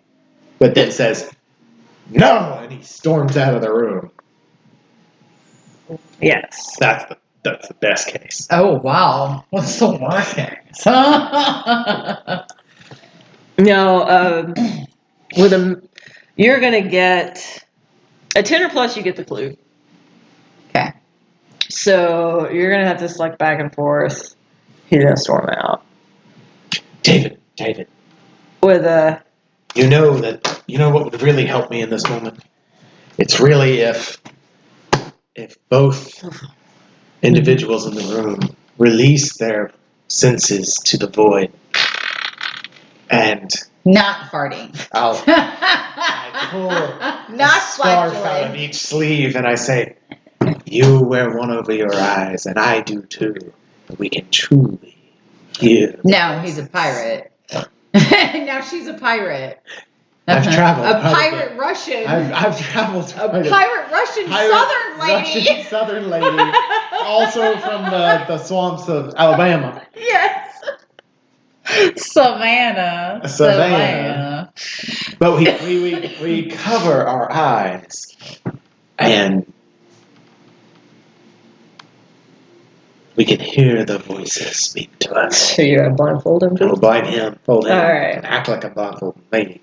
but then says, "No," and he storms out of the room. Yes. That's the best case. Oh, wow. What's the worst case? No, with a, you're gonna get a 10 or plus. You get the clue. Okay. So you're gonna have this like back and forth. He's gonna storm out David, with a. you know what would really help me in this moment? It's really if both individuals in the room release their senses to the void, and Not farting. I pull Not a scarf out of flatulence. each sleeve and I say, "You wear one over your eyes, and I do too. We can truly hear." No, he's a pirate. Now she's a pirate. I've traveled A quite a pirate bit. Russian. I've traveled. A quite a- pirate Russian Southern lady. Russian Southern lady, also from the swamps of Alabama. Yes. Savannah. But we cover our eyes, and we can hear the voices speak to us. So you're gonna blindfold him. We'll blind him, fold him, Alright. and act like a blindfold lady.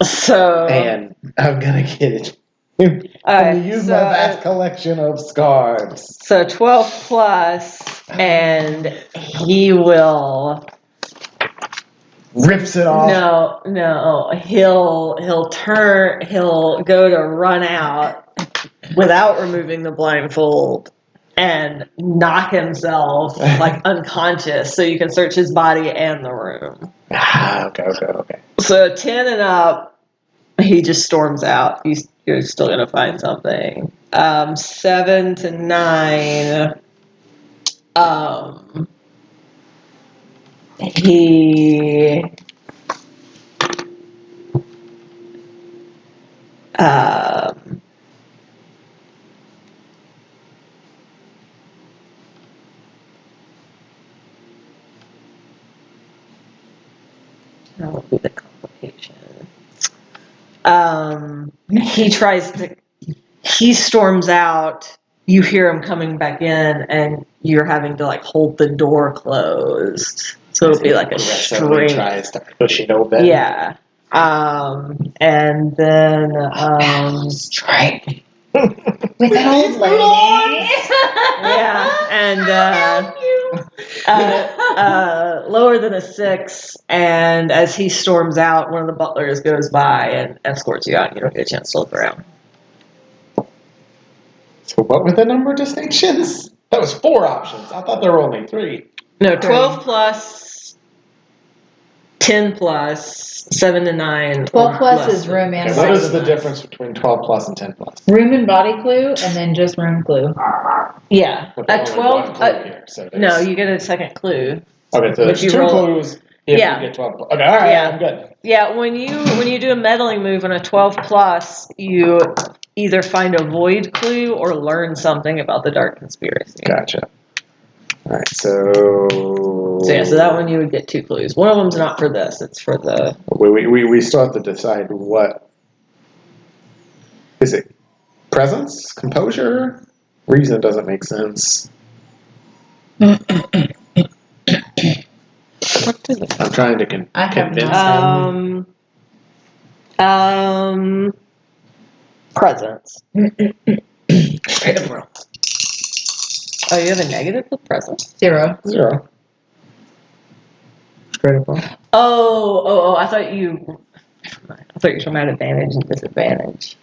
So. And I'm gonna get it. I'm Alright, gonna use so- my vast collection of scarves. So 12 plus, and he will. Rips it off. No. He'll go to run out without removing the blindfold and knock himself like unconscious, so you can search his body and the room. Okay. So 10 and up, he just storms out. You're still gonna find something. 7 to 9. He that would be the complication. He storms out. You hear him coming back in, and you're having to like hold the door closed. So it'll be like a Aggressively string. tries to push it open. Yeah. And then Strike. With an old lady. yeah, and lower than a 6. And as he storms out, one of the butlers goes by and escorts you out. And you don't get a chance to look around. So what were the number distinctions? That was 4 options. I thought there were only 3. No, 12 plus. 10 plus, 7 to 9. 12 or plus less is than- room and Okay, what body. is the difference between 12 plus and 10 plus? Room and body clue, and then just room clue. Yeah. Okay, A only 12. one clue here, so No, there's- you get a second clue. Okay, so there's you 2 roll- clues if Yeah. you get 12. Okay, all right, Yeah. I'm good. Yeah, when you do a meddling move on a 12 plus, you either find a void clue or learn something about the dark conspiracy. Gotcha. All right, so. So yeah, so that one you would get 2 clues. One of them's not for this; it's for the. We still have to decide what. Is it presence, composure? Reason doesn't make sense. What is it? I'm trying to I have convince him. Presence. Straight up roll. Oh, you have a negative with presence? 0. 0. Straight up roll. Oh! I thought you. I thought you were talking about advantage and disadvantage.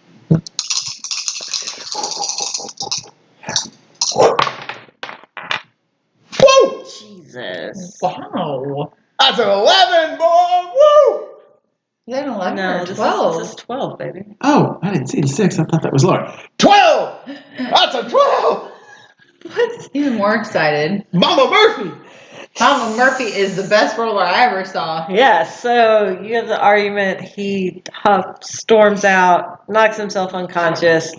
Woo! Jesus. Wow. That's an 11, boy! Woo! Is that an 11 No, or this 12? is 12, baby. Oh, I didn't see the 6. I thought that was lower. 12! That's a 12! What's even more excited? Mama Murphy! Mama Murphy is the best roller I ever saw. Yeah, so you have the argument. He storms out, knocks himself unconscious.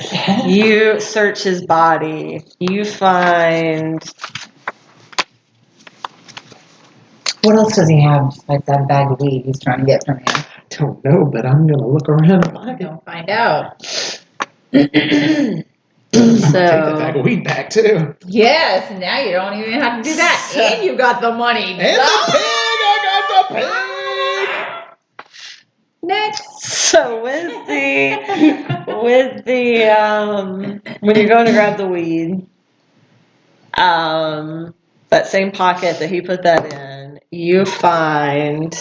You search his body. You find. What else does he have besides that bag of weed he's trying to get from you? I don't know, but I'm gonna look around the I'm pocket. gonna find out. Take the bag of weed back too. Yes, now you don't even have to do that. And you got the money. And the pig! I got the pig! Next. So with the when you're going to grab the weed, that same pocket that he put that in, you find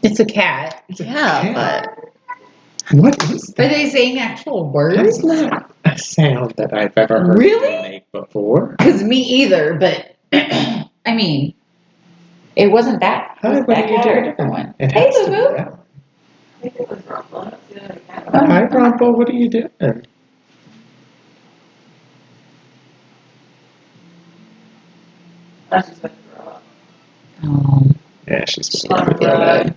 It's a cat. yeah, cat. What is Are that? they saying actual That's words? not a sound that I've ever heard Really? you make before. Because me either, but I mean, it wasn't that. Hi, Was what that are you cat or a doing? different one? It Hey, has to be Boo that. Oh. Hi, Rumple, what are you doing? Oh. Yeah, she's She's supposed to be good.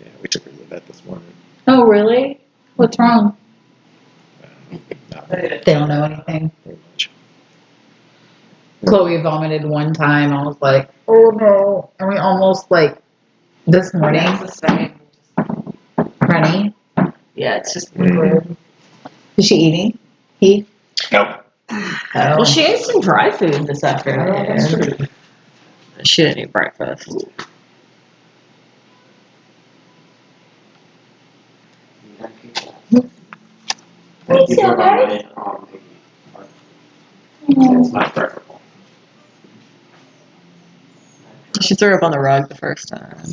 Yeah, we took her to the vet this morning. Oh, really? What's wrong? Not They don't know anything. very much. Chloe vomited one time. I was like, oh no. And we almost like this morning. Runny. yeah, it's just Mhm. Is she eating? He? Nope. well, she ate some dry food this afternoon. That's true. She didn't eat breakfast. Hey, Silver. It's my preferable. She threw up on the rug the first time.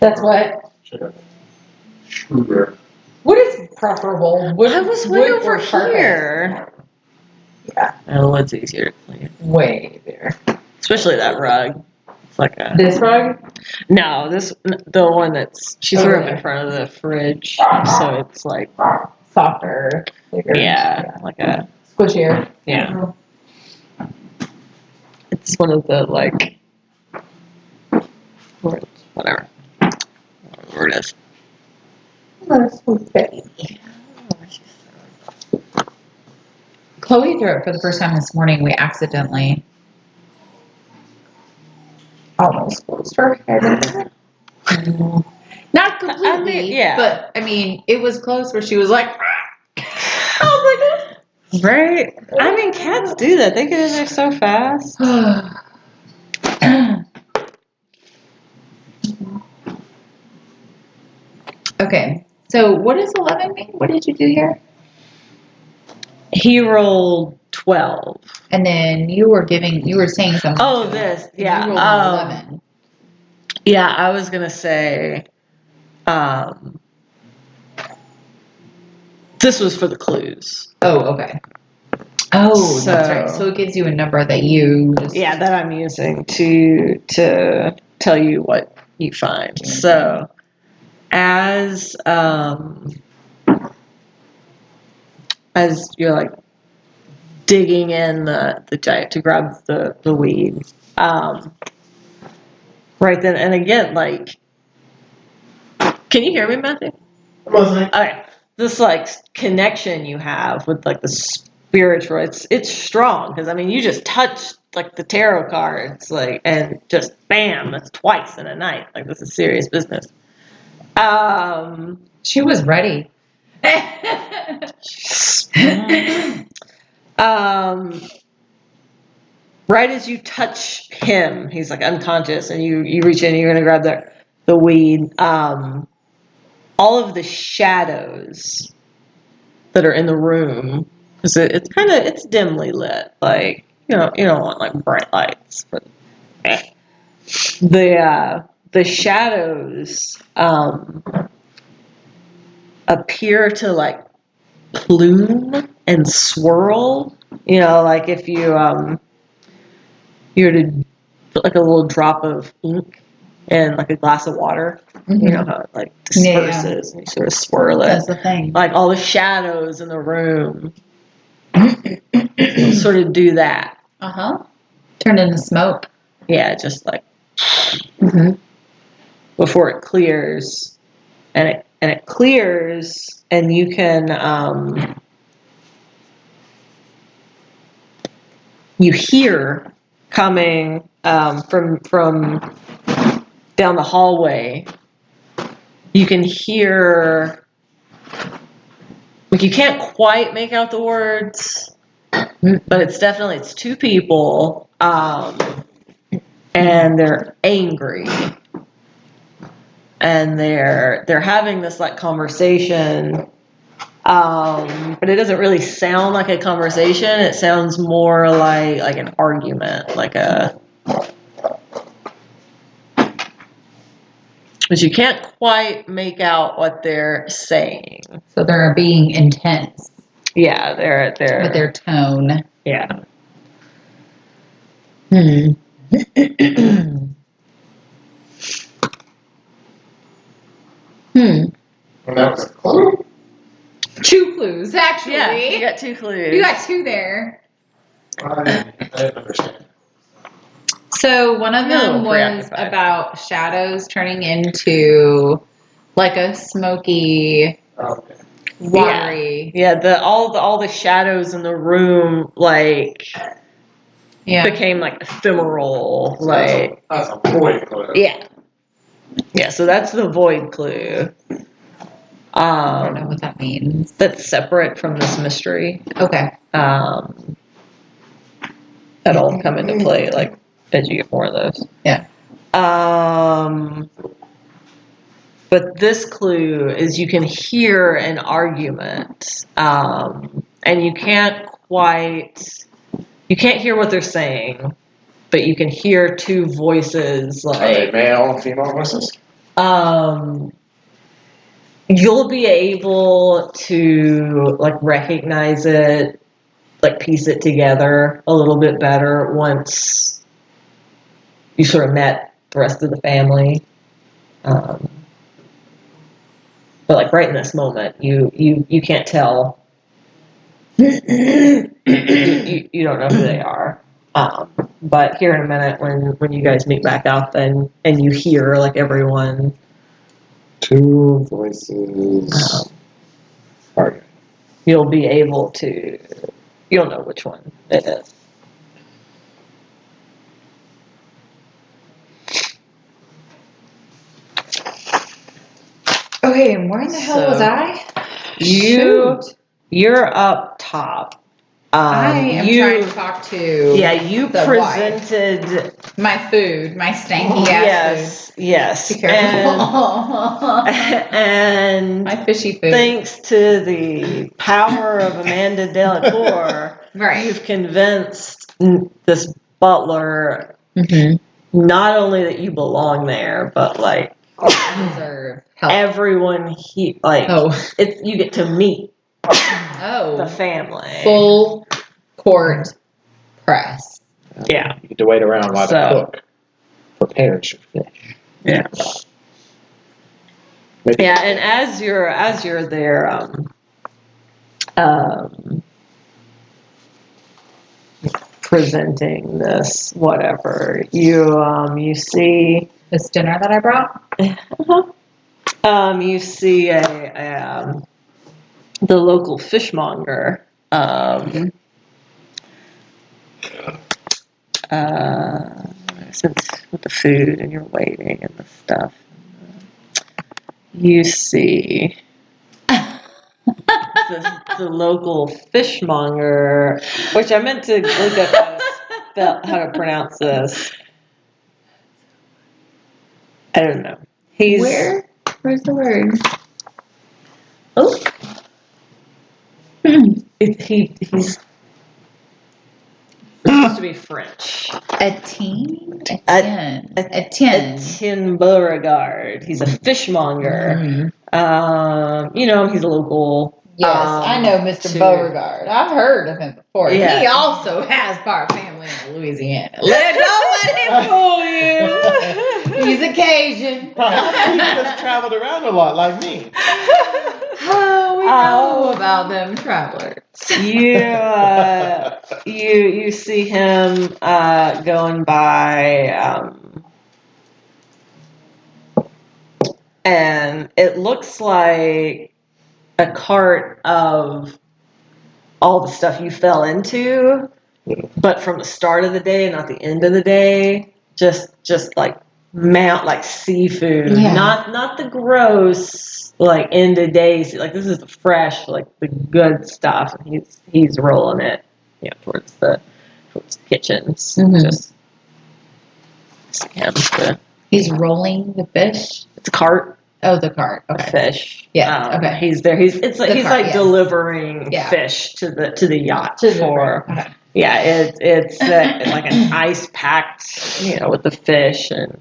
That's what? Sugar. What is preferable? Wood, I was wood way or over carpet? here. Yeah. The wood's easier to clean, Way there. especially that rug. It's like a This rug? no, the one that's she threw up Okay. in front of the fridge, so it's like Softer. Bigger. yeah, like a Squishier. yeah. It's one of the like whatever it is. Oh, sweet baby. Chloe threw it for the first time this morning. We accidentally almost closed her head. Not completely, I mean, yeah. but I mean, it was close where she was like, oh Right? I mean, cats do that. They get in there so fast. my god. Okay, so what does 11 mean? What did you do here? He rolled 12. And then you were saying something. Oh, to him, this, and yeah. You rolled an 11. Yeah, I was gonna say, this was for the clues. Oh, okay. Oh, that's So- right. So it gives you a number that you just. Yeah, that I'm using to tell you what you find. So as you're like digging in the giant to grab the weed, right then and again, like, can you hear me, Matthew? Okay, this like connection you have with like the spiritual, it's strong because I mean you just touched like the tarot cards, like, and just bam, that's twice in a night. Like, this is serious business. She was ready. Right as you touch him, he's like unconscious, and you reach in, and you're gonna grab the weed. All of the shadows that are in the room, because it's dimly lit. Like, you don't want like bright lights, but the shadows appear to like plume and swirl. Like if you were to put like a little drop of ink in like a glass of water, you know how it like disperses and you sort of swirl it. That's the thing. Like all the shadows in the room sort of do that. Turned into smoke. Yeah, just like Mm-hmm. before it clears, and it clears, and you can you hear coming from down the hallway. You can hear, like, you can't quite make out the words, but it's two people, and they're angry, and they're having this like conversation, but it doesn't really sound like a conversation. It sounds more like an argument, but you can't quite make out what they're saying. So they're being intense. Yeah, they're with their tone. Yeah. Hmm. And that was a clue. 2 clues, actually. Yeah, you got 2 clues. You got 2 there. I understand. So one of You're a them little was preoccupied. about shadows turning into like a smoky, Okay. watery. Yeah, all the shadows in the room like Yeah. became like ephemeral, So like that's a void clue. yeah. Yeah, so that's the void clue. I don't know what that means. That's separate from this mystery. Okay. That'll come into play like as you get more of those. Yeah. But this clue is you can hear an argument, and you can't hear what they're saying, but you can hear 2 voices, Are they like, male and female voices? you'll be able to like recognize it, like piece it together a little bit better once you sort of met the rest of the family. But like right in this moment, you can't tell. you don't know who they are. But here in a minute, when you guys meet back up and you hear like everyone, 2 voices. Arguing. you'll know which one it is. Okay, and where in the hell was I? You're up top. I am trying to talk to You the presented my food, my stanky ass yes, food. Be careful. and my fishy food. thanks to the power of Amanda Delacour, Right. you've convinced this butler not only that you belong there, but like Deserve help. everyone you get to meet the family. Full court press. Yeah. You get to wait around while the So- cook prepares your fish. Yeah. Maybe Yeah, and as you're there, presenting this, whatever, you see, This dinner that I brought. you see the local fishmonger, since with the food and you're waiting and the stuff, you see the local fishmonger, which I meant to look up how to pronounce this. I don't know. Where's the word? Oh, he's supposed to be French. Etienne Beauregard. He's a fishmonger. He's a local. Yes, I know Mr. Beauregard. I've heard of him before. Yeah. He also has part family in Louisiana. Don't let him fool you. He's a Cajun. He just traveled around a lot like me. Oh, we know about them travelers. You see him going by, and it looks like a cart of all the stuff you fell into, but from the start of the day, not the end of the day. Just like seafood, Yeah. not the gross like end of days. Like this is the fresh, like the good stuff. And he's rolling it, towards the kitchens. Mhm. Just He's rolling the fish. it's a cart. Oh, the cart. Of Okay. fish. Yeah. Okay. He's there. He's cart, yes. delivering Yeah. fish to the yacht Okay. Yeah, it's like an ice packed, with the fish, and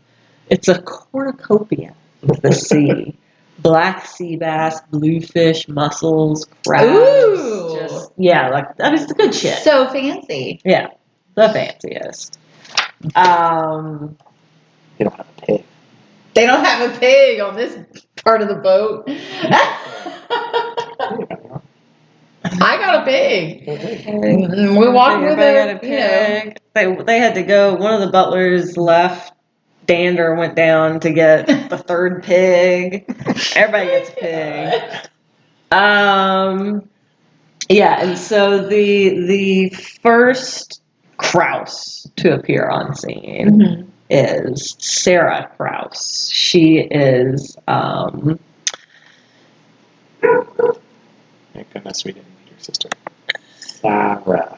it's a cornucopia of the sea. Black sea bass, bluefish, mussels, crabs. Ooh. It's the good shit. So fancy. Yeah, the fanciest. You don't have a pig. They don't have a pig on this part of the boat. I got a pig. We walked with Everybody a got a pig. They had to go. One of the butlers left. Dander went down to get the third pig. Everybody gets a pig. And so the first Kraus to appear on scene is Sarah Kraus. She is Thank goodness we didn't meet your sister. Sarah.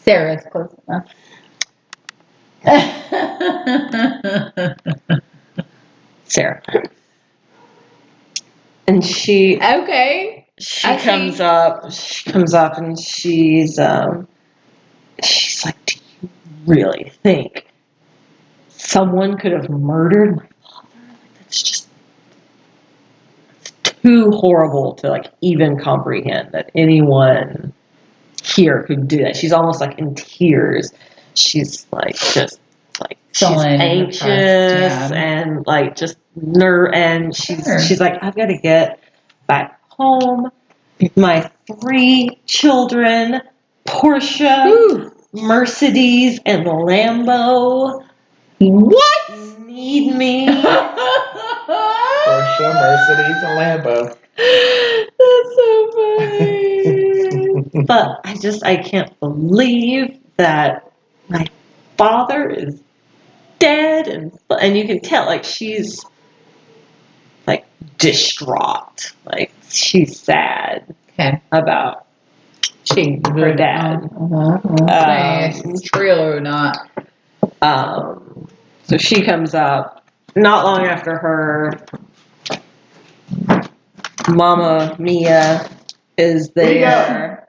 Sarah's close enough. Sarah. And she comes up and she's like, do you really think someone could have murdered my father? Like, that's too horrible to like even comprehend that anyone here could do that. She's almost like in tears. She's like she's anxious and like just and she's like, I've got to get back home. My 3 children, Portia, Mercedes, and Lambo. What? Need me. Portia, Mercedes, and Lambo. That's so funny. But I can't believe that my father is dead, and you can tell like she's like distraught, like she's sad about her dad. It's true or not. So she comes up not long after her. Mama Mia is there.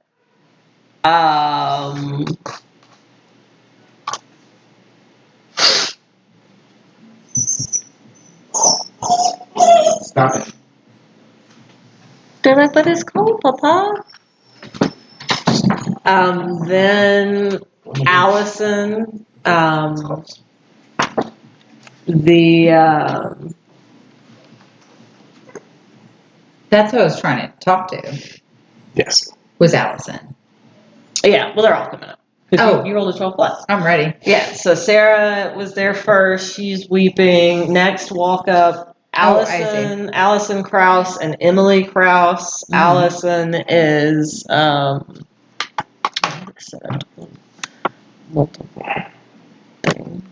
Stop it. they're like, but it's cold, Papa. Then Allison, That's who I was trying to talk to, Yes. was Allison. yeah, well, they're all coming up. 'Cause Oh. you rolled a 12 plus. I'm ready. Yeah, so Sarah was there first. She's weeping. Next, walk up Oh, I see. Allison Krause and Emily Krause. Mhm. Allison is multiple thing.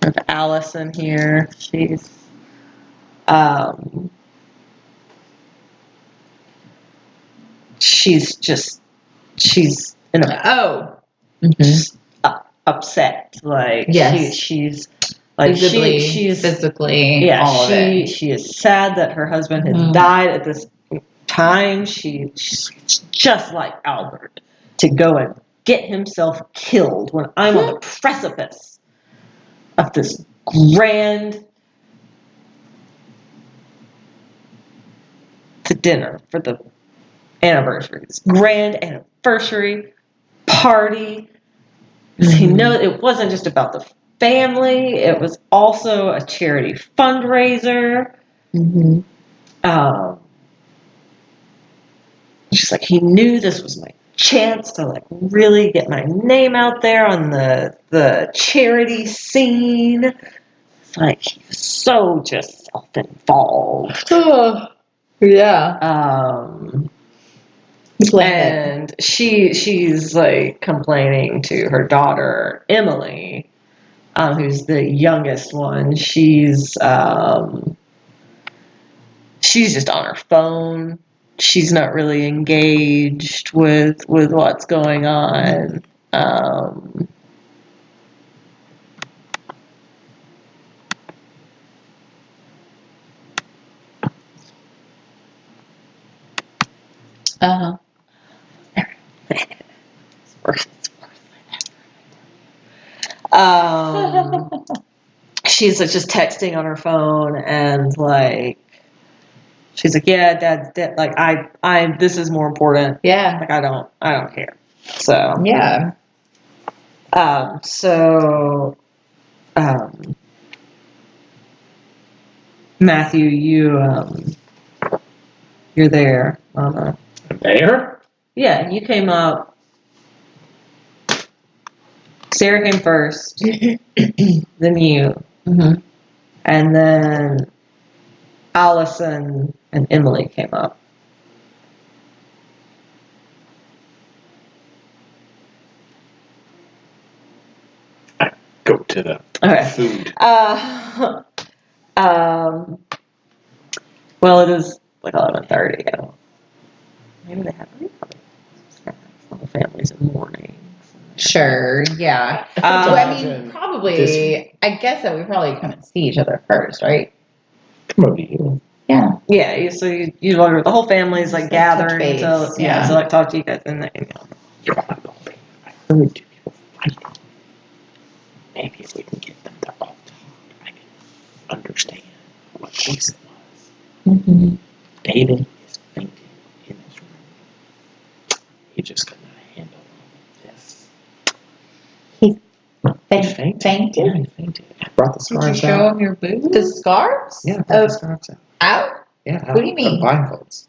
Of Allison here. She's in a Oh. just upset. Like Yes. she's like Visibly, she's physically, yeah, all of it. she is sad that her husband has Mhm. died at this time. She's just like Albert to go and get himself killed when I'm on the precipice of this grand to dinner for the anniversary. This grand anniversary party. Because he knows it wasn't just about the family, it was also a charity fundraiser. Mm-hmm. She's like, he knew this was my chance to like really get my name out there on the charity scene. It's like he was so just self-involved. Yeah. And she's like complaining to her daughter Emily, who's the youngest one. She's just on her phone. She's not really engaged with what's going on. Uh-huh. She's like just texting on her phone and like she's like, yeah, Dad's dead. Like I this is more important. Yeah. Like I don't care. So Yeah. Matthew, you're there. There? Yeah, you came up. Sarah came first, then you, Mm-hmm. and then Allison and Emily came up. Go to the Okay. food. Well, it is like 11:30. Maybe they have some families in mourning. Sure. Yeah. Um, So, I mean, probably. I guess that we probably come and see each other first, right? Come over here. Yeah. Yeah, so you the whole family's like Just, like, gathering touch to base, yeah. so like talk to you guys and You're not the whole thing. I heard two people fighting. Maybe if we can get them to all talk, I can understand what case it was. Mm-hmm. David is fainting in his room. He just could not handle all of this. He fainted? Yeah, he fainted. I brought the Did you scarves show out. him your boobs? The scarves? Yeah, I brought the scarves out. Out? Yeah, out. What do you mean? Blindfolds.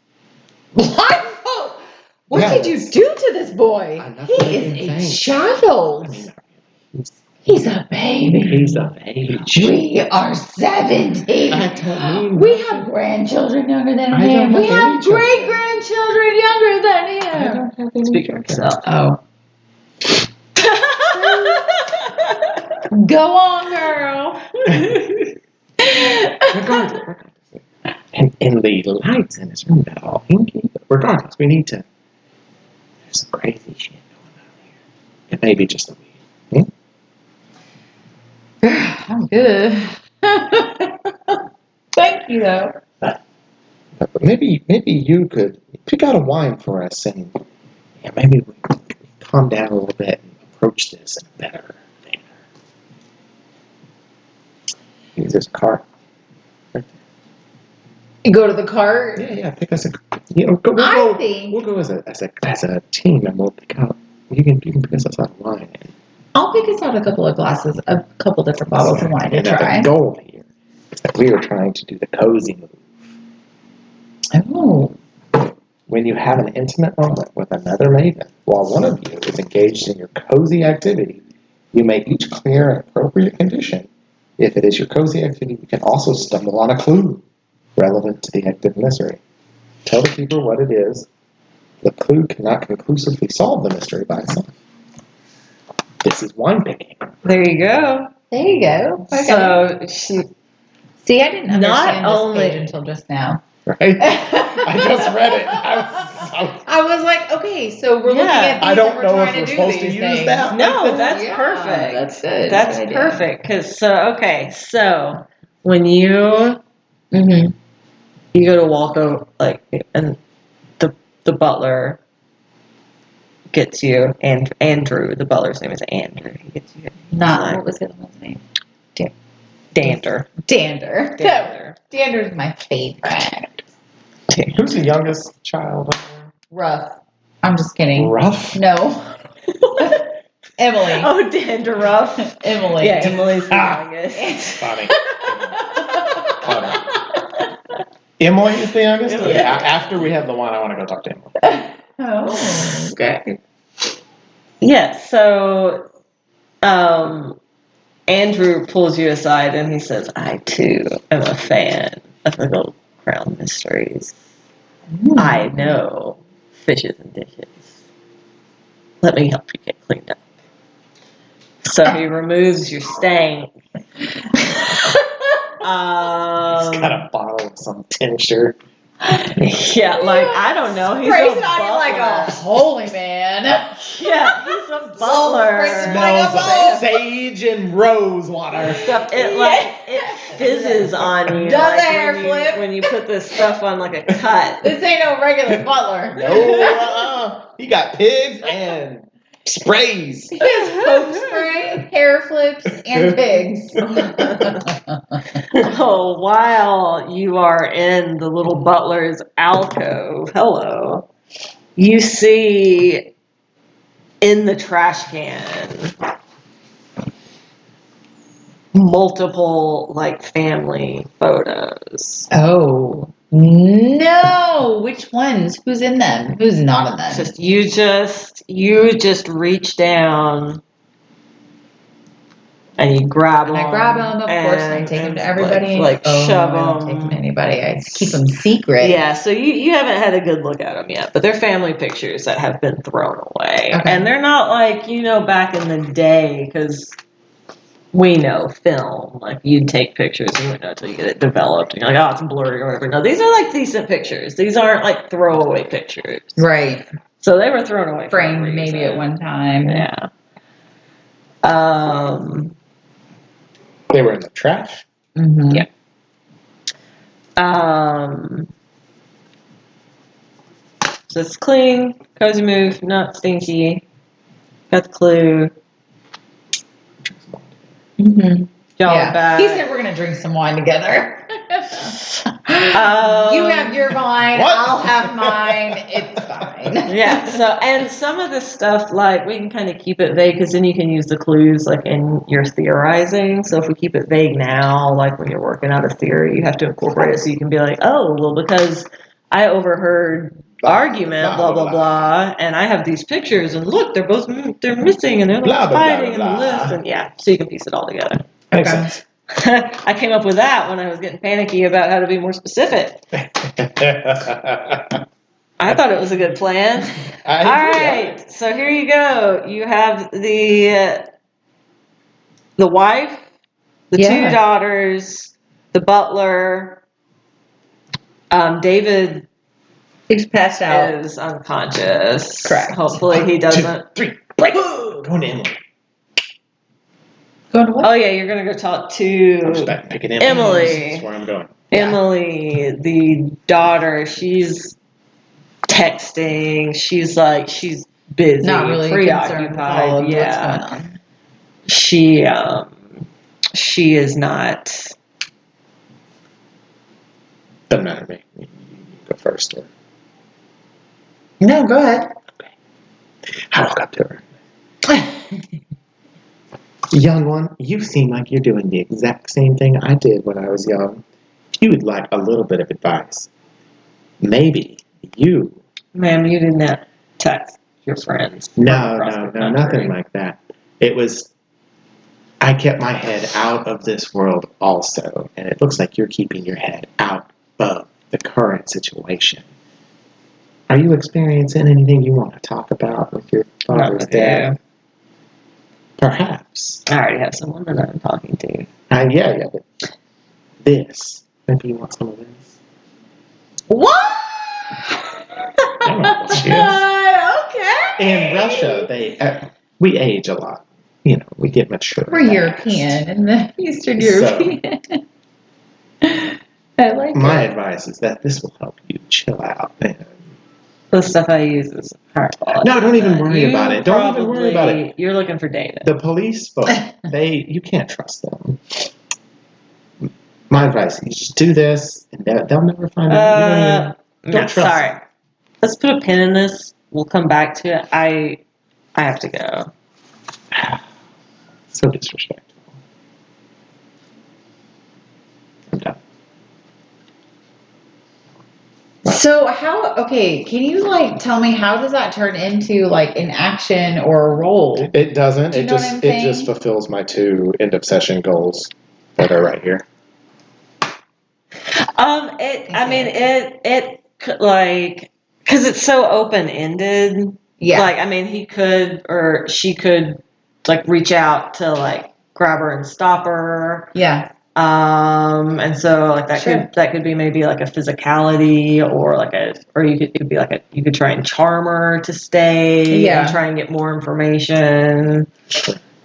Blindfold? What Yeah, did you do to this boy? Enough He to make is him a faint. child. I mean, He's a baby. he's of age. We are 70. I don't mean We nothing. have grandchildren younger than I him. don't We have have any children. great grandchildren younger than I him. don't have any Speak for children. yourself. Oh. Go on, girl. Regardless. And the lights in his room got all hinky. But regardless, we need to. There's some crazy shit going on here. It may be just a weed. I'm good. Thank you, though. But maybe you could pick out a wine for us and maybe we calm down a little bit and approach this in a better manner. There's a car. You go to the cart. Yeah. Pick us a. We'll go as a team, and we'll pick out. You can pick us out a line. I'll pick us out a couple of glasses, a couple different bottles of wine to try. The goal here is that we are trying to do the cozy move. Oh. When you have an intimate moment with another maven, while one of you is engaged in your cozy activity, you may each clear an appropriate condition. If it is your cozy activity, you can also stumble on a clue relevant to the active mystery. Tell the keeper what it is. The clue cannot conclusively solve the mystery by itself. This is wine picking. There you go. There you go. Okay. So she. See, I didn't understand Not this only- page until just now. Right? I just read it. I was like, okay, so we're looking at these I don't and we're know trying if we're to do supposed to these use things. that. No, that's Yeah, perfect. That's good. That's Good idea. perfect. So when you Mm-hmm. you go to walk over, and the butler gets you, and Andrew, the butler's name is Andrew. He gets you. What was the other one's name? Dander. Dander. Dander. Dander's my favorite. Who's the youngest child? Rough. I'm just kidding. Rough? No. Emily. Oh, Dander Ruff. Emily. Yeah, Emily's the youngest. Funny. Emily is the youngest? Emily. Yeah. After we have the wine, I want to go talk to Emily. Oh, okay. Yeah, so Andrew pulls you aside and he says, I too am a fan of the Gold Crown Mysteries. I know fishes and dishes. Let me help you get cleaned up. So he removes your stank. He's got a bottle of some tincture. Yeah, I don't know. He's Sprays a it on you like a butler. holy man. Yeah, he's a butler. Smells of sage and rose water. Stuff it fizzes on you. Does like the hair flip? when you put this stuff on like a cut. This ain't no regular butler. No, he got pigs and sprays. He has poke spray, hair flips, and pigs. Oh, while you are in the little butler's alcove, you see in the trash can multiple family photos. Oh no! Which ones? Who's in them? Who's not in them? It's just you just reach down and you grab them. And I grab them, of course, and I take them to everybody. Shove I don't them. take them to anybody. I keep them secret. Yeah, so you haven't had a good look at them yet, but they're family pictures that have been thrown away. Okay. And they're not back in the day, because we know film. You'd take pictures, you wouldn't know until you get it developed. And you're like, oh, it's blurry or whatever. No, these are decent pictures. These aren't throwaway pictures. Right. So they were thrown away. Framed maybe at one time. Yeah. They were in the trash. Mm-hmm. Yeah. So it's clean, cozy move, not stinky. Got the clue. Mm-hmm. Y'all Yeah. are back. He said we're gonna drink some wine together. You have your wine, What? I'll have mine. It's fine. Yeah. So, and some of this stuff, we can kind of keep it vague, because then you can use the clues in your theorizing. So if we keep it vague now, when you're working out a theory, you have to incorporate it so you can be like, oh, well, because I overheard argument, blah blah blah, and I have these pictures, and look, they're missing, and they're Blah, blah, fighting blah, in the blah. list, and yeah, so you can piece it all together. Makes Okay. sense. I came up with that when I was getting panicky about how to be more specific. I thought it was a good plan. All right, so here you go. You have the wife, the two daughters, the butler. David He's passed out. is unconscious. Correct. Hopefully he doesn't. 2, 3, break. Going to Emily. Going to what? Oh yeah, you're gonna go talk I'm just to back picking Emily. That's where I'm going. Emily, the daughter. She's texting. She's busy, Not really concerned with all preoccupied. of Yeah, what's going on. she is not Doesn't matter to me. You go first. Or No, go ahead. I walk up to her. Young one, you seem like you're doing the exact same thing I did when I was young. If you would like a little bit of advice, maybe you... Ma'am, you did not text your friends. No, from across the nothing country. like that. It was... I kept my head out of this world also, and it looks like you're keeping your head out of the current situation. Are you experiencing anything you want to talk about with your father's with death? you. Perhaps. I already have someone that I'm talking to. Yeah, but this. Maybe you want some of this? What? I don't know what she is. Okay. In Russia, we age a lot. You know, we get mature. We're European and the Eastern European. I like My it. advice is that this will help you chill out. And The stuff I use is higher quality. no, don't even worry about it. Don't even worry about it. You're looking for data. The police folk, you can't trust them. My advice is just do this, and they'll never find out. Don't trust sorry. Let's put a pin in this. We'll come back to it. I have to go. So disrespectful. I'm done. So can you tell me how does that turn into an action or a role? It doesn't. Do you know what I'm It saying? just fulfills my 2 end of session goals that are right here. Because it's so open ended. Yeah. He could or she could reach out to grab her and stop her. Yeah. And so that could be maybe a physicality or you could try and charm her to stay and try and get more information.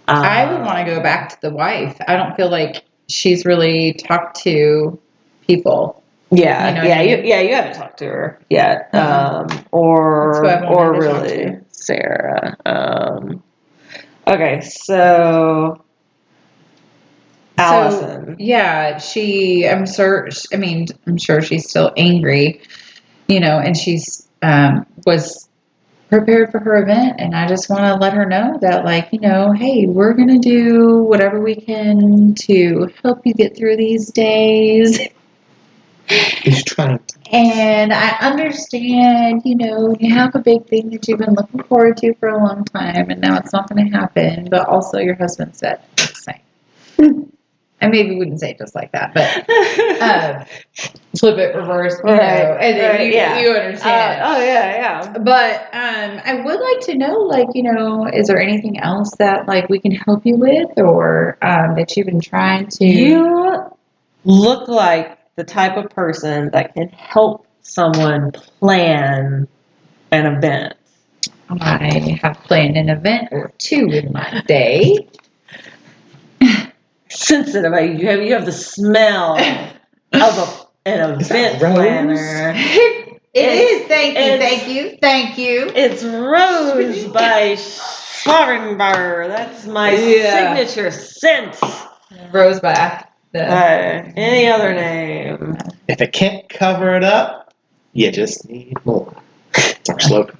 I would want to go back to the wife. I don't feel like she's really talked to people. Yeah, You know what I mean? you haven't talked to her yet, That's who I or wanted to talk really to. Sarah. Okay, so Allison. I'm sure she's still angry, and she's was prepared for her event, and I just want to let her know that hey, we're going to do whatever we can to help you get through these days. He's trying to. And I understand, you have a big thing that you've been looking forward to for a long time, and now it's not going to happen, but also your husband's dead. Just saying. I maybe wouldn't say it just like that, but flip it, reverse, and then you understand. Yeah. But I would like to know, is there anything else that we can help you with, or that you've been trying to? You look like the type of person that can help someone plan an event. I have planned an event or 2 in my day. Sensitive. You have the smell of an event planner. It is. Thank you. It's Rose by Schwarenbar. That's my signature scent. Rose by Any other name? If it can't cover it up, you just need more. It's our slogan.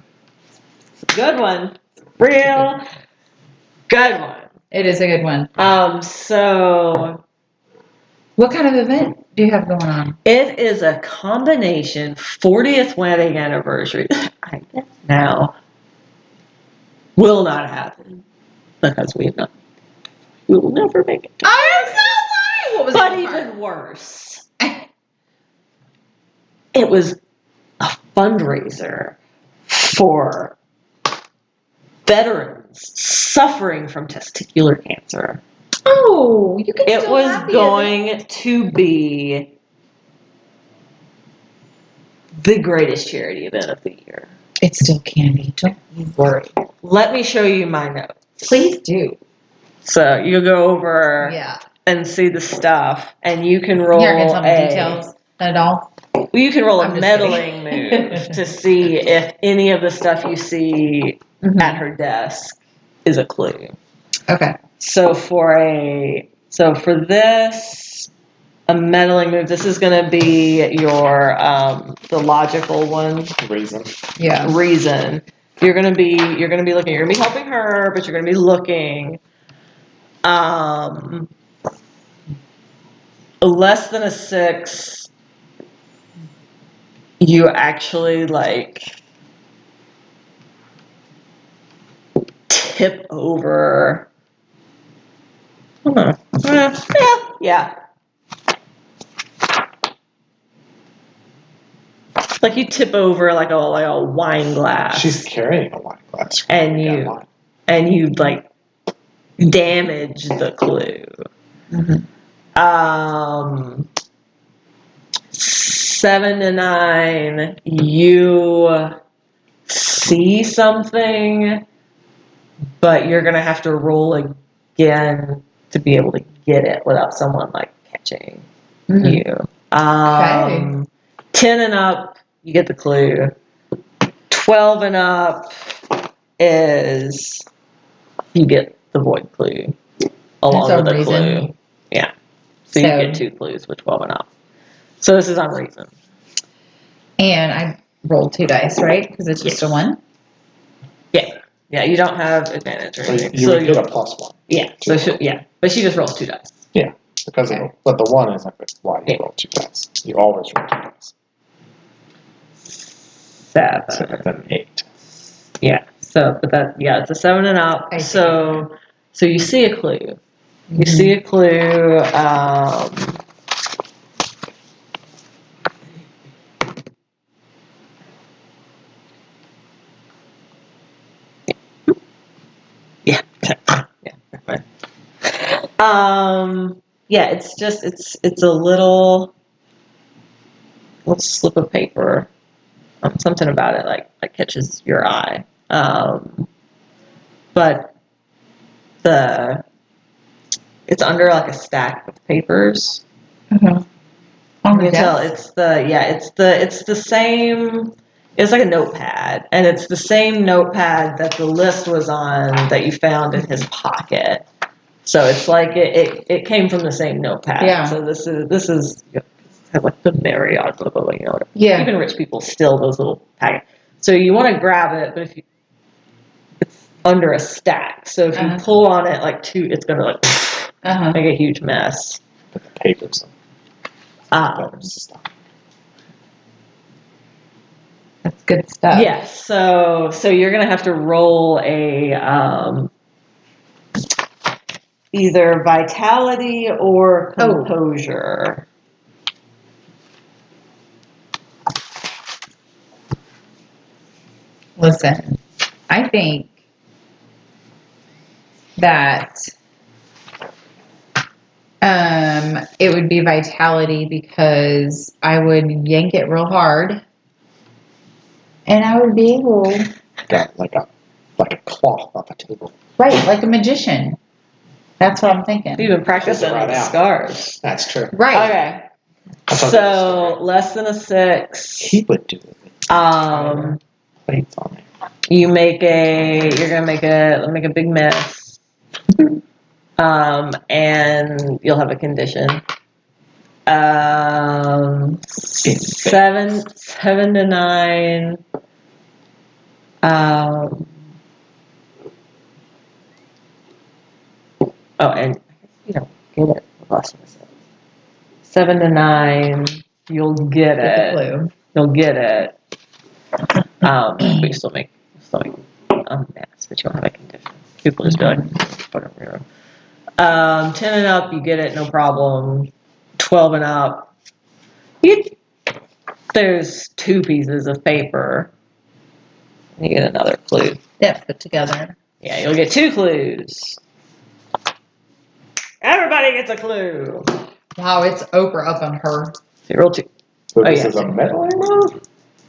Good one. Real good one. It is a good one. So what kind of event do you have going on? it is a combination 40th wedding anniversary. I guess now will not happen because we will never make it. I am so sorry. What was But it? even worse, it was a fundraiser for veterans suffering from testicular cancer. Oh, you can It still was have the going to be the greatest charity event of the year. It still can be. Don't you worry. Let me show you my notes. Please do. So you'll go over and see the stuff, and you can roll You're not gonna tell me details at all? You can roll I'm a just meddling kidding. move to see if any of the stuff you see at her desk is a clue. Okay. So for this, a meddling move. This is going to be your the logical one. Reason. Yeah. Reason. You're gonna be looking. You're gonna be helping her, but you're gonna be looking. Less than a 6. You actually like tip over. Yeah. Like you tip over like a wine glass. She's carrying a wine glass. And you like damage the clue. Mm-hmm. 7 to 9, you see something, but you're gonna have to roll again to be able to get it without someone like catching you. 10 and up, you get the clue. 12 and up is you get the void clue along with the clue. Yeah. So you get 2 clues with 12 and up. So this is on reason. And I rolled 2 dice, right? Because it's just a 1? Yeah. Yeah, you don't have advantage or anything. You would get a +1. Yeah. So but she just rolls 2 dice. Yeah. Because but the 1 is like why you roll 2 dice. You always roll 2 dice. 7. So that's an 8. Yeah. So it's a 7 and up. So you see a clue. You see a clue. Yeah. Yeah, it's just it's a little slip of paper. Something about it like catches your eye. But it's under like a stack of papers. Mm-hmm. You can tell it's the same. It's like a notepad, and it's the same notepad that the list was on that you found in his pocket. So it's like it came from the same notepad. Yeah. So this is like the Marriott logo, Yeah. Even rich people steal those little packets. So you want to grab it, but it's under a stack. So if you pull on it like 2, it's gonna like make a huge mess. Put the papers on. That's good stuff. Yeah. So you're gonna have to roll a either vitality or composure. Listen, I think that it would be vitality because I would yank it real hard and I would be able like a cloth off a table. Right, like a magician. That's what I'm thinking. You've been practicing Right the out. scars. That's true. Right. Okay. So less than a 6. He would do it. Plates on it. You're gonna make a big mess. And you'll have a condition. 7 to 9. And you don't get it. 7 to 9, you'll get it. You'll get it. But you still make a mess, but you don't have a condition. People just be like, fucking weird. 10 and up, you get it, no problem. 12 and up, there's 2 pieces of paper. You get another clue. Yeah, put together. Yeah, you'll get 2 clues. Everybody gets a clue. Wow, it's Oprah up on her. So you roll 2. So this is a meddling move?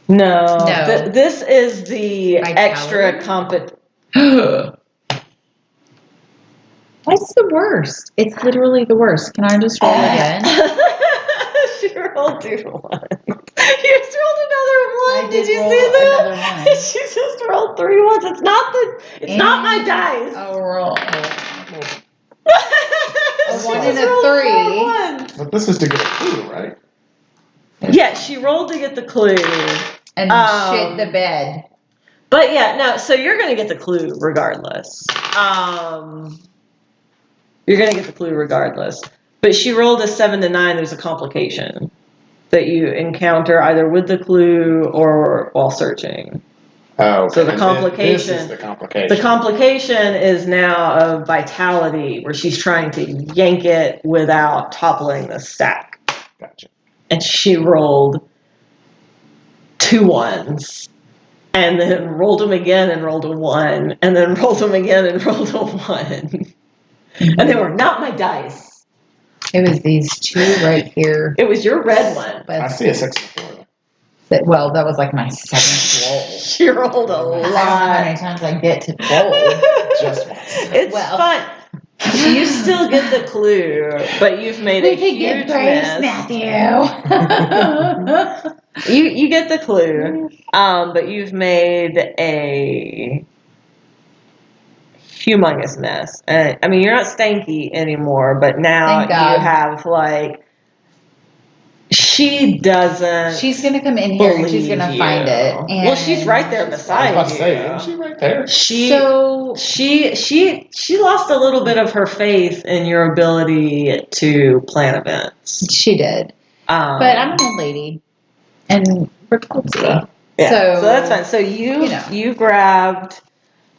No. No. This is the Vitality? extra What's the worst? It's literally the worst. Can I just roll again? She rolled 2 1s. You just rolled another 1. Did you roll see that? another one. She just rolled 3 1s. It's not my dice. I'll roll. She 1 She and just a rolled 3. 1. But this is to get a clue, right? Yeah, she rolled to get the clue. And shit the bed. But yeah, no, so you're going to get the clue regardless. You're going to get the clue regardless. But she rolled a 7 to 9. There's a complication that you encounter either with the clue or while searching. Oh, okay. So the And complication. This is the complication. The complication is now of vitality, where she's trying to yank it without toppling the stack. Gotcha. And she rolled 2 1s. And then rolled them again and rolled a 1. And then rolled them again and rolled a 1. And they were not my dice. It was these 2 right here. It was your red one. But I see a 6 and 4. well, that was like my 7th roll. She rolled a I don't know how lot. many times I get to roll. Just once. It's fun. You still get the clue, but you've made a huge mess. Matthew. You get the clue, but you've made a humongous mess. I mean, you're not stanky anymore, but now Thank God. you have like she doesn't. She's gonna come in here and she's believe gonna you. find it. And Well, she's right there I was beside about to say, you. isn't she right there? She lost a little bit of her faith in your ability to plan events. She did. But I'm an old lady. And we're clumsy. Yeah, So that's fine. So you grabbed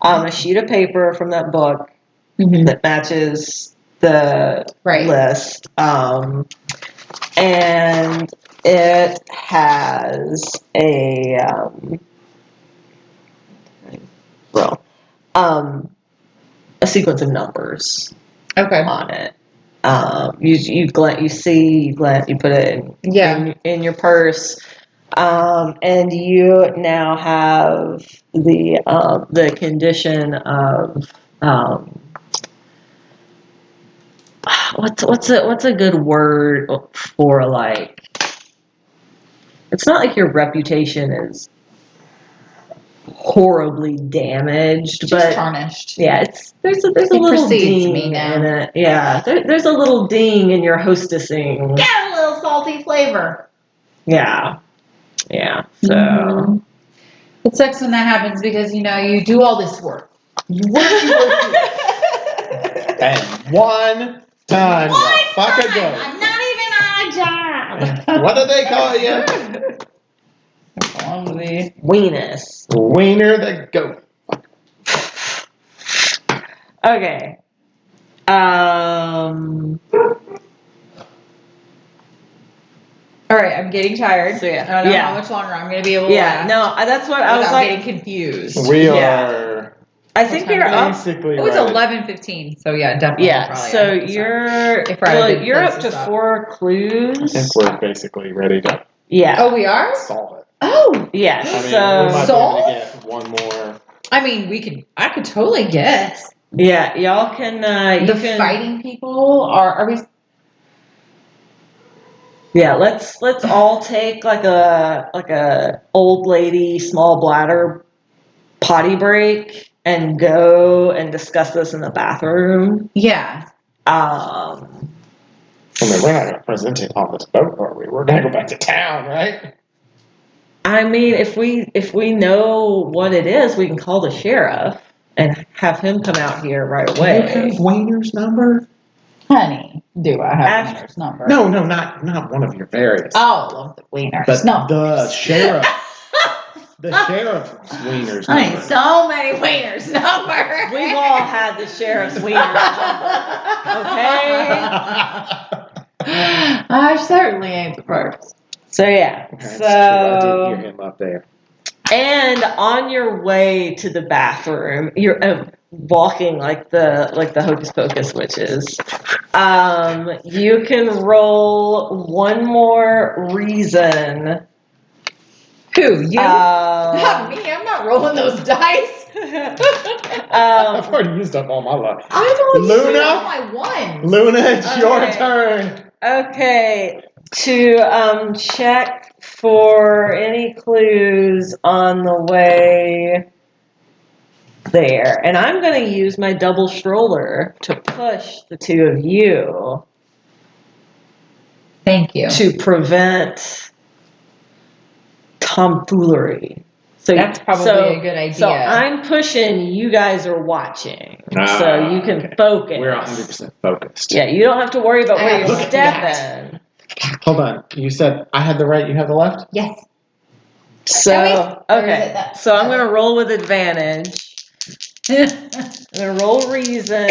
a sheet of paper from that book that matches the list, and it has a sequence of numbers on it. You put it in your purse, and you now have the condition of what's a good word for, like, it's not like your reputation is horribly damaged, just but tarnished. Yeah, there's a little ding me now. in it. Yeah, there's a little ding in your hostessing. Got a little salty flavor. Yeah. So it sucks when that happens because you do all this work. You work. And one time, you fuck a goat. I'm not even on a job. What do they call you? Weenus. Wiener the goat. Okay. All right, I'm getting tired. So yeah. I don't know how much longer I'm going to be able to last. No, that's what I was without like. getting confused. We are. I think you're up. Basically, It was right. 11:15, so yeah, definitely. Yeah, so you're up to 4 clues. I think we're basically ready to. Yeah. Oh, we are? Solve it. Oh. Yeah. I mean, we so might be able to get one more. I mean, I could totally guess. Yeah, y'all can. Fighting people are we? Yeah, let's all take like a old lady small bladder potty break and go and discuss this in the bathroom. Yeah. I mean, we're not going to present it on this boat, are we? We're going to go back to town, right? I mean, if we know what it is, we can call the sheriff and have him come out here right away. Do you have Wayner's number? Honey, do I have Wiener's number? No, not one of your various. All of the Wieners. But number. the sheriff. The sheriff's Wiener's number. I need so many Wieners numbers. We've all had the sheriff's Wiener's number. Okay? I certainly ain't the first. So yeah. That's true. I did hear him up there. And on your way to the bathroom, you're walking like the Hocus Pocus witches. You can roll one more reason. Who? You? Not me. I'm not rolling those dice. I've already used up all my luck. I've only used Luna? all my ones. Luna, it's your turn. Okay. To check for any clues on the way there. And I'm going to use my double stroller to push the two of you Thank you. to prevent tomfoolery. So That's probably a good idea. So I'm pushing, you guys are watching. So Ah, you can okay. focus. We're 100% focused. Yeah, you don't have to worry about I where have you're to look stepping. Hold on. You said I had the right, you have the left? Yes. So, Or is okay. it that- So I'm going to roll with advantage. I'm going to roll reason,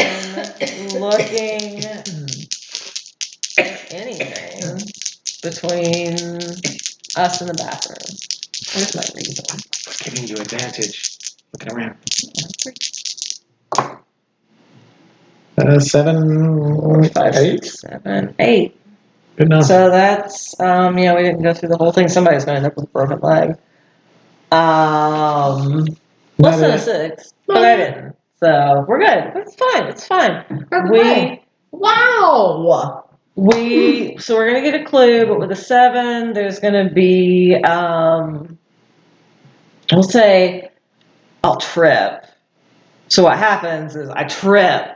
looking at anything between us and the bathroom. Where's my reason? Giving you advantage. Looking around. 7, 5, 8. 7, 8. Good enough. So that's, yeah, we didn't go through the whole thing. Somebody's going to end up with a broken leg. Less than a 6, but I didn't. So we're good. It's fine. It's fine. Broken leg. Wow. So we're going to get a clue, but with a 7, there's going to be, we'll say, I'll trip. So what happens is I trip.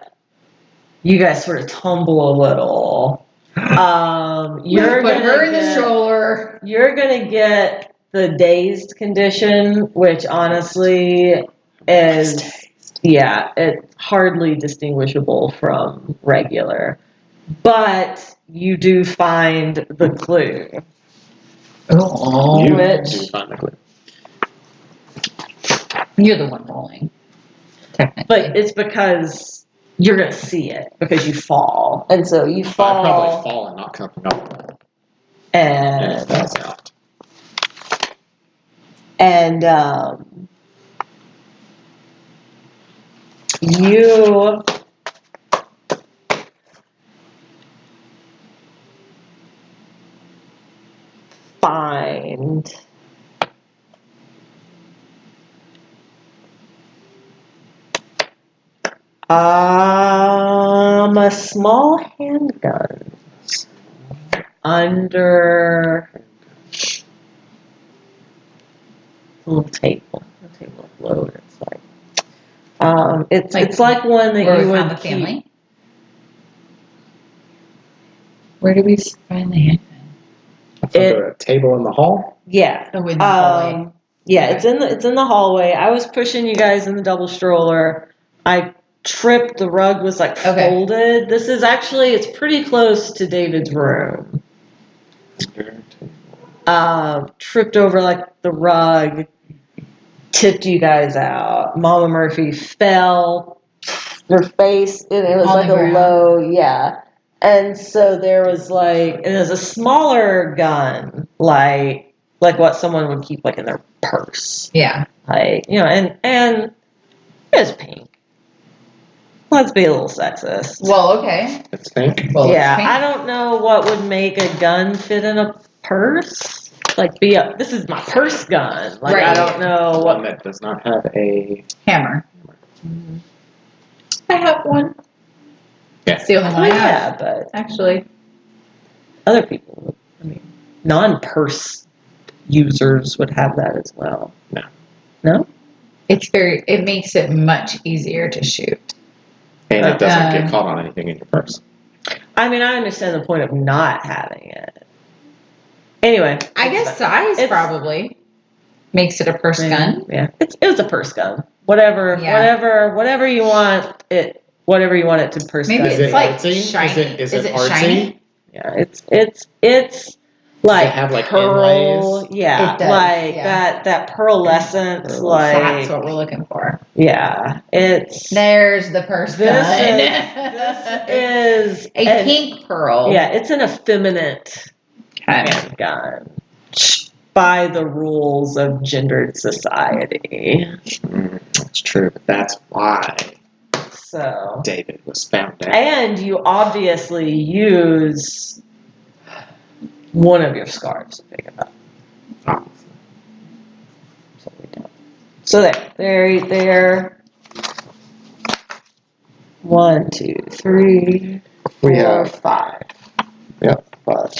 You guys sort of tumble a little. You're Put her gonna in the get, stroller. You're gonna get the dazed condition, which honestly is, yeah, it's hardly distinguishable from regular. But you do find the clue. Oh. You Which- do find the clue. You're the one rolling. Technically. But it's because you're gonna see it because you fall, and so you I'd fall, probably fall and knock something up. And it and falls out. you find a small handgun under a little table. A table of load. It's like it's like one that Where you we would found the keep. family. Where did we find the handgun? It's under a table in the hall. Yeah. Oh, in the hallway. Yeah, Okay. it's in the hallway. I was pushing you guys in the double stroller. I tripped. The rug was like Okay. folded. This is actually, it's pretty close to David's room. Tripped over like the rug, tipped you guys out. Mama Murphy fell. Her face, and it was On like the a ground. low, yeah. And so there was like, and it was a smaller gun, like what someone would keep like in their purse. Yeah. Like, you know, and it was pink. Let's be a little sexist. Well, okay. It's pink. Well, it's Yeah, pink. I don't know what would make a gun fit in a purse. Like, this is my purse gun. Like, Right. I don't know One what. that does not have a. Hammer. I have one. Yeah. It's the only one Oh, I have. yeah, but Actually. other people, I mean, non-purse users would have that as well. No. No? It makes it much easier to shoot. And it doesn't get Um, caught on anything in your purse. I mean, I understand the point of not having it. Anyway. I it's guess fine. size probably makes it a purse gun. Yeah, it was a purse gun. Whatever you want it. Whatever you want it to purse Maybe gun. Is it's it like artsy? shiny. Is Is it it artsy? shiny? Yeah, it's like have, like, pearl. inlays? Yeah, It does, like yeah. that pearlescent. Pearlescent. Like That's what we're looking for. yeah, it's There's the purse gun. this is a pink pearl. Yeah, it's an effeminate Okay. handgun by the rules of gendered society. That's true. But that's why So, David was found out. and you obviously use one of your scarves to pick it up. So we don't. So there. 1, 2, 3, 4, We have 5. Yep. 5.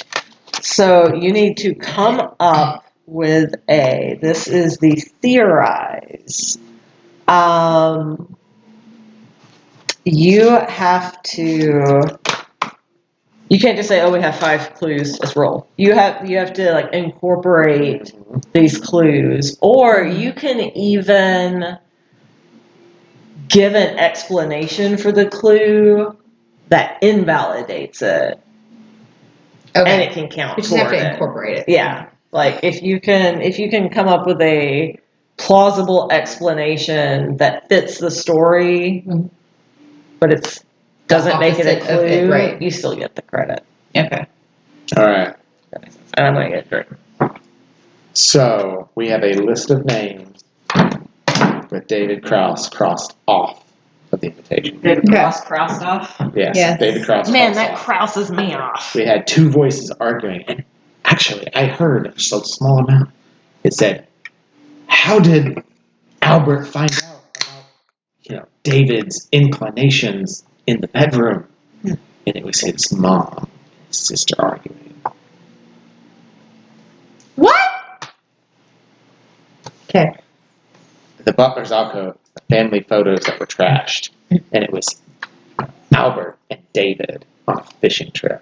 So you need to come up with this is the theorize. You have to. You can't just say, "Oh, we have 5 clues. Let's roll." You have to like incorporate these clues, or you can even give an explanation for the clue that invalidates it, and Okay. it can count You just have toward to it. incorporate it. Yeah, like if you can come up with a plausible explanation that fits the story, Mhm. but it doesn't make it a opposite of clue, it, right. you still get the credit. Okay. All right. And I'm gonna get it. So we have a list of names with David Krause crossed off of the invitation. David Cross crossed off. Yes, Yes. David Krause Man, crossed that off. crosses me off. We had 2 voices arguing, and actually, I heard just a small amount. It said, "How did Albert find out about, David's inclinations in the bedroom?" And it was his mom and his sister arguing. What? Okay. The butler's alcove, the family photos that were trashed, and it was Albert and David on a fishing trip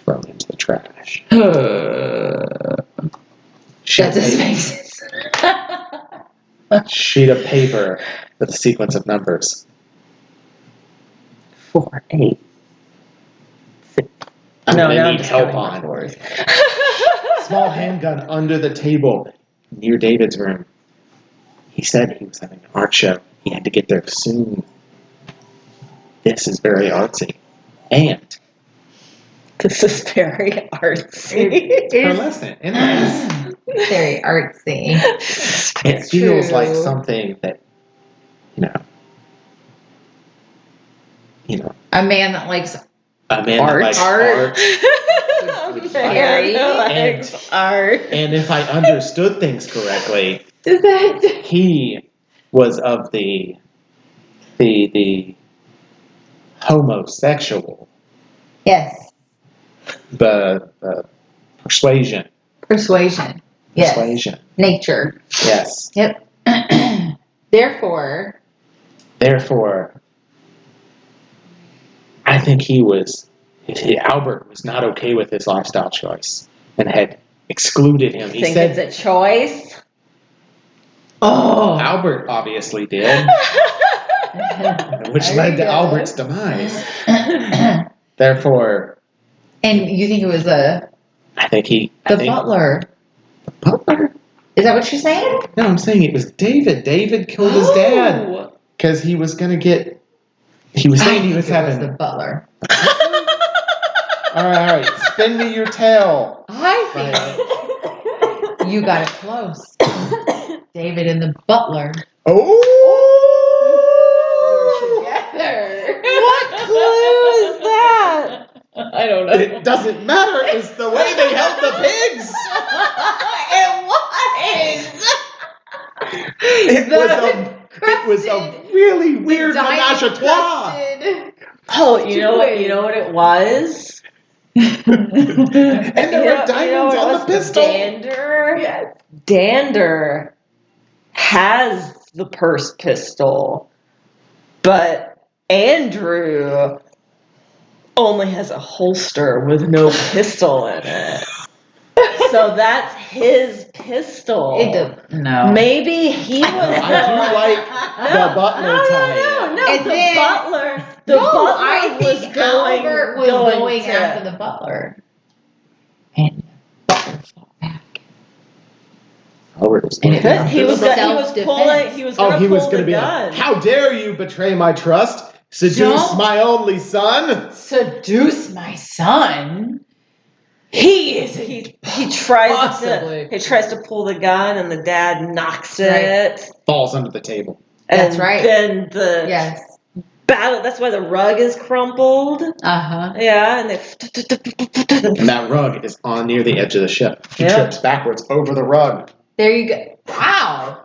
thrown into the trash. That doesn't make sense. Sheet of paper with a sequence of numbers. 4, 8. I'm No, gonna now I'm need just help counting my on. 4s. Small handgun under the table near David's room. He said he was having an art show. He had to get there soon. This is very artsy. And This is very artsy. pearlescent, isn't it? Very artsy. It feels True. like something that, A man that likes a man Art. that likes Art. art. Scary. Art. And if I understood things correctly, Is that? he was of the homosexual, Yes. the persuasion. Persuasion. Yes. Persuasion. Nature. Yes. Yep. Therefore, I think Albert was not okay with his lifestyle choice and had excluded him. He Think said it's a choice? oh, Albert obviously did, which There led you to go. Albert's demise. Therefore, and you think it was I think the the butler? butler. Is that what you're saying? No, I'm saying it was David. David killed his dad because he was gonna get. He was saying he was having. the butler. All right. Spin me your tale. I think you got it close. David and the butler Oh! were together. What clue is that? I don't know. It doesn't matter. It's the way they held the pigs. It was a really weird menage a trois. Oh, you know what it was? And there were diamonds on the pistol. Dander. Yes. Dander has the purse pistol, but Andrew only has a holster with no pistol in it. So that's his pistol. It doesn't. No. Maybe he was. I do like the butler tie-in. No. And The then- butler. The butler I was think going. Albert was going to, after the butler. And the butler fought back. Albert was And it going He was. Self-defense. Pulling. He was. Gonna he was pull going to the be gun. like, "How dare you betray my trust? Seduce Don't- my only son." Seduce my son? He tries Possibly. to pull the gun and the dad knocks it. Falls under the table. That's And right. Then the Yes. battle. That's why the rug is crumpled. Uh-huh. Yeah, and And that rug is on near the edge of the ship. He Yep. trips backwards over the rug, There you go. Wow.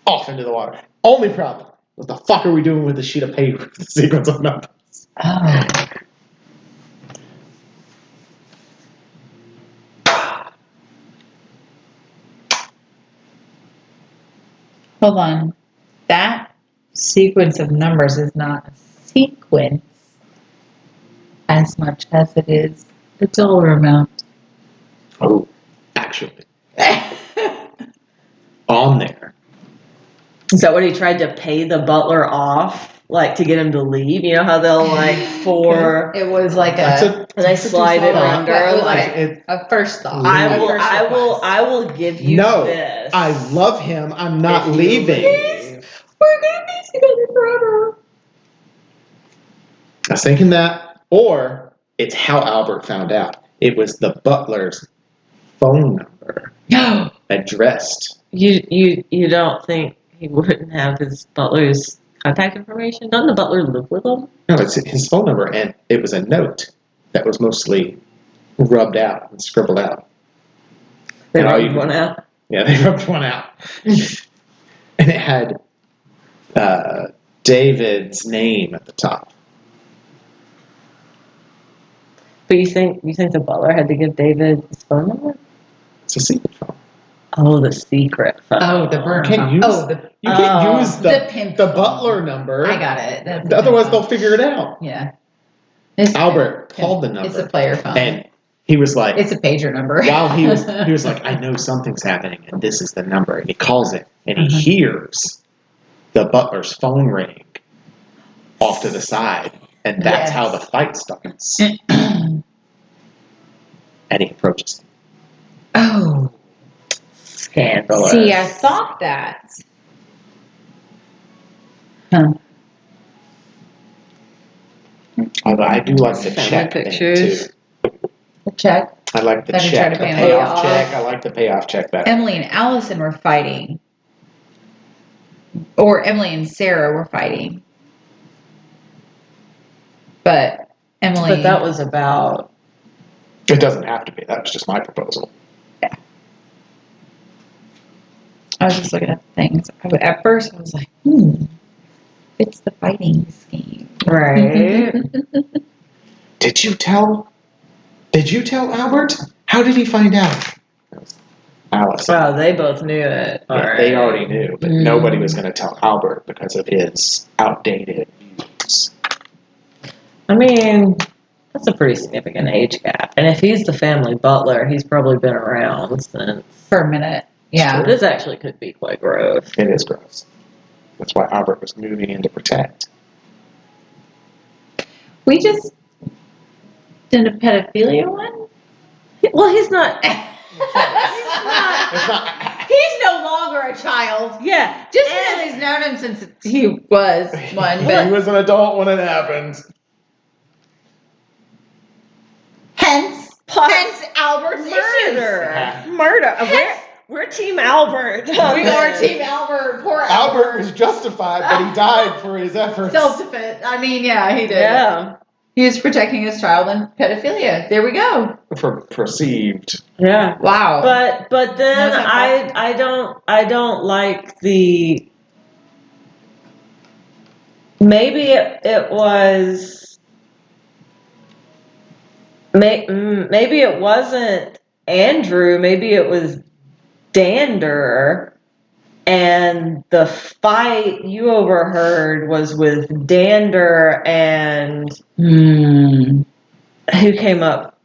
off into the water. Only problem. What the fuck are we doing with the sheet of paper with the sequence of numbers? Oh. Hold on. that sequence of numbers is not a sequence as much as it is the dollar amount. Oh, actually, on there. Is that what he tried to pay the butler off, like to get him to leave? You know how they'll like It was like and they slide it under, it was like a first thought. I will give you No, this. I love him. I'm not If you leaving. leave. We're gonna be together forever. I was thinking that, or it's how Albert found out. It was the butler's phone number addressed. You don't think he wouldn't have his butler's contact information? Doesn't the butler live with him? No, it's his phone number, and it was a note that was mostly rubbed out and scribbled out. They And all rubbed you- one out. Yeah, they rubbed one out, and it had David's name at the top. But you think the butler had to give David his phone number? It's a secret phone. Oh, the secret phone. Oh, the burner. You can't use. You can't use the pimp the phone. butler number. I got it. That's the Otherwise, pimp they'll phone. figure it out. Yeah. Albert called the number. It's a player phone. And he was like, It's a pager number. while he was like, I know something's happening, and this is the number. And he calls it, and he hears the butler's phone ring off to the side, and that's how the fight starts. And he approaches him. Oh. Scandalous. See, I thought that. Huh. Although I do like the Family check thing pictures. too. The check. I like the That he tried check, to the pay him payoff off. check. I like the payoff check better. Emily and Allison were fighting. Or Emily and Sarah were fighting. But Emily. But that was about. It doesn't have to be. That was just my proposal. I was just looking at the things. At first, I was like, it's the fighting scheme. Right. Did you tell Albert? How did he find out? Alice. Well, they both knew it. Yeah, they already knew, but nobody was going to tell Albert because of his outdated views. I mean, that's a pretty significant age gap. And if he's the family butler, he's probably been around since. For a minute. Yeah. So this actually could be quite gross. It is gross. That's why Albert was moving in to protect. We just did a pedophilia one? Well, he's not. It's not. He's no longer a child. Yeah. Just because he's known him since he was one. He But was an adult when it happened. hence Albert's Murder. Murder. We're Team Albert. We are Team Albert. Poor Albert was justified, but he died for his efforts. Self-defense. I mean, yeah, he did. Yeah. He was protecting his child and pedophilia. There we go. For perceived. Yeah. Wow. But then No, I don't like the. Maybe it was. Maybe it wasn't Andrew. Maybe it was Dander, and the fight you overheard was with Dander and who came up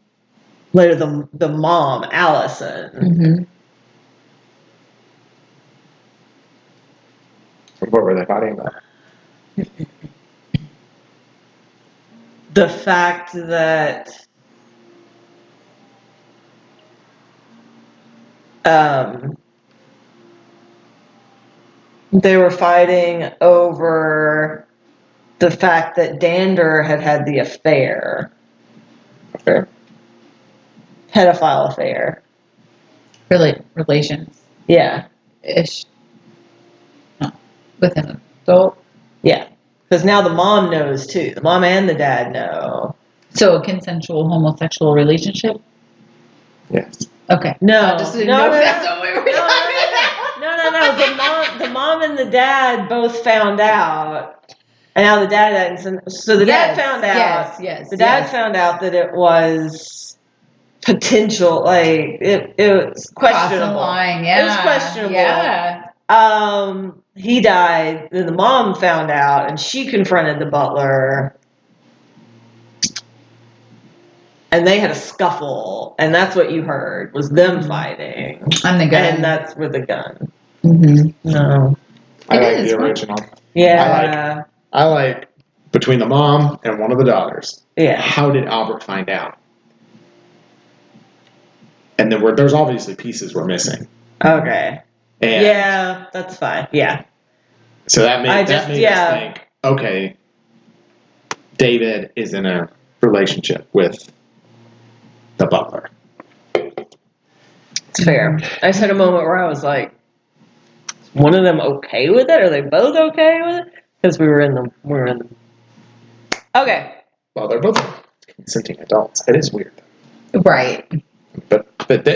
later, the mom, Allison. Mm-hmm. What were they fighting about? The fact that they were fighting over the fact that Dander had the affair. Affair? Pedophile affair. Really, relations Yeah. ish. No, with an adult. Yeah. Because now the mom knows too. The mom and the dad know. So a consensual homosexual relationship? Yes. Okay. No. I just didn't No, know if no, that's no. what we were talking about. No. The mom and the dad both found out. And now the dad hadn't. So the dad found out. Yes. The dad found out that it was potential, like it was questionable. Crossing the line, yeah. It was questionable. Yeah. he died. Then the mom found out, and she confronted the butler. And they had a scuffle, and that's what you heard was them fighting. And the gun. And that's with the gun. Mm-hmm. No. I It like is, the huh? original. Yeah. I like between the mom and one of the daughters. Yeah. How did Albert find out? And then there's obviously pieces we're missing. Okay. And Yeah, that's fine. Yeah. so that made us yeah. think, okay, David is in a relationship with the butler. It's fair. I just had a moment where I was like, is one of them okay with it? Are they both okay with it? Because we were in the. Okay. Well, they're both consenting adults. It is weird. Right. But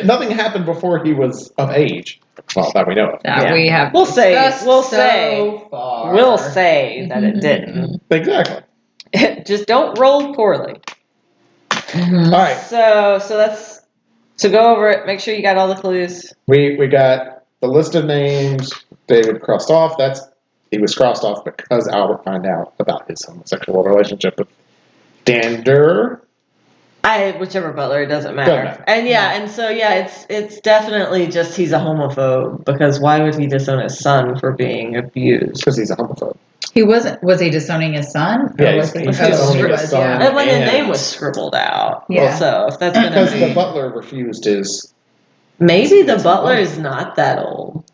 nothing happened before he was of age. Well, that we know of. Yeah. We have We'll say discussed we'll so say far. we'll say that it didn't. Exactly. Just don't roll poorly. Mhm. All right. So go over it. Make sure you got all the clues. We got the list of names David crossed off. He was crossed off because Albert found out about his homosexual relationship with Dander. Whichever butler, it doesn't matter. Doesn't matter. And it's definitely just he's a homophobe, because why would he disown his son for being abused? Because he's a homophobe. He wasn't. Was he disowning his son? Yeah, Or was he's he- disowning he his was, son. yeah. And when the And- name was scribbled out. Yeah. So if that's gonna Because the be, butler refused his. maybe the butler is not that old.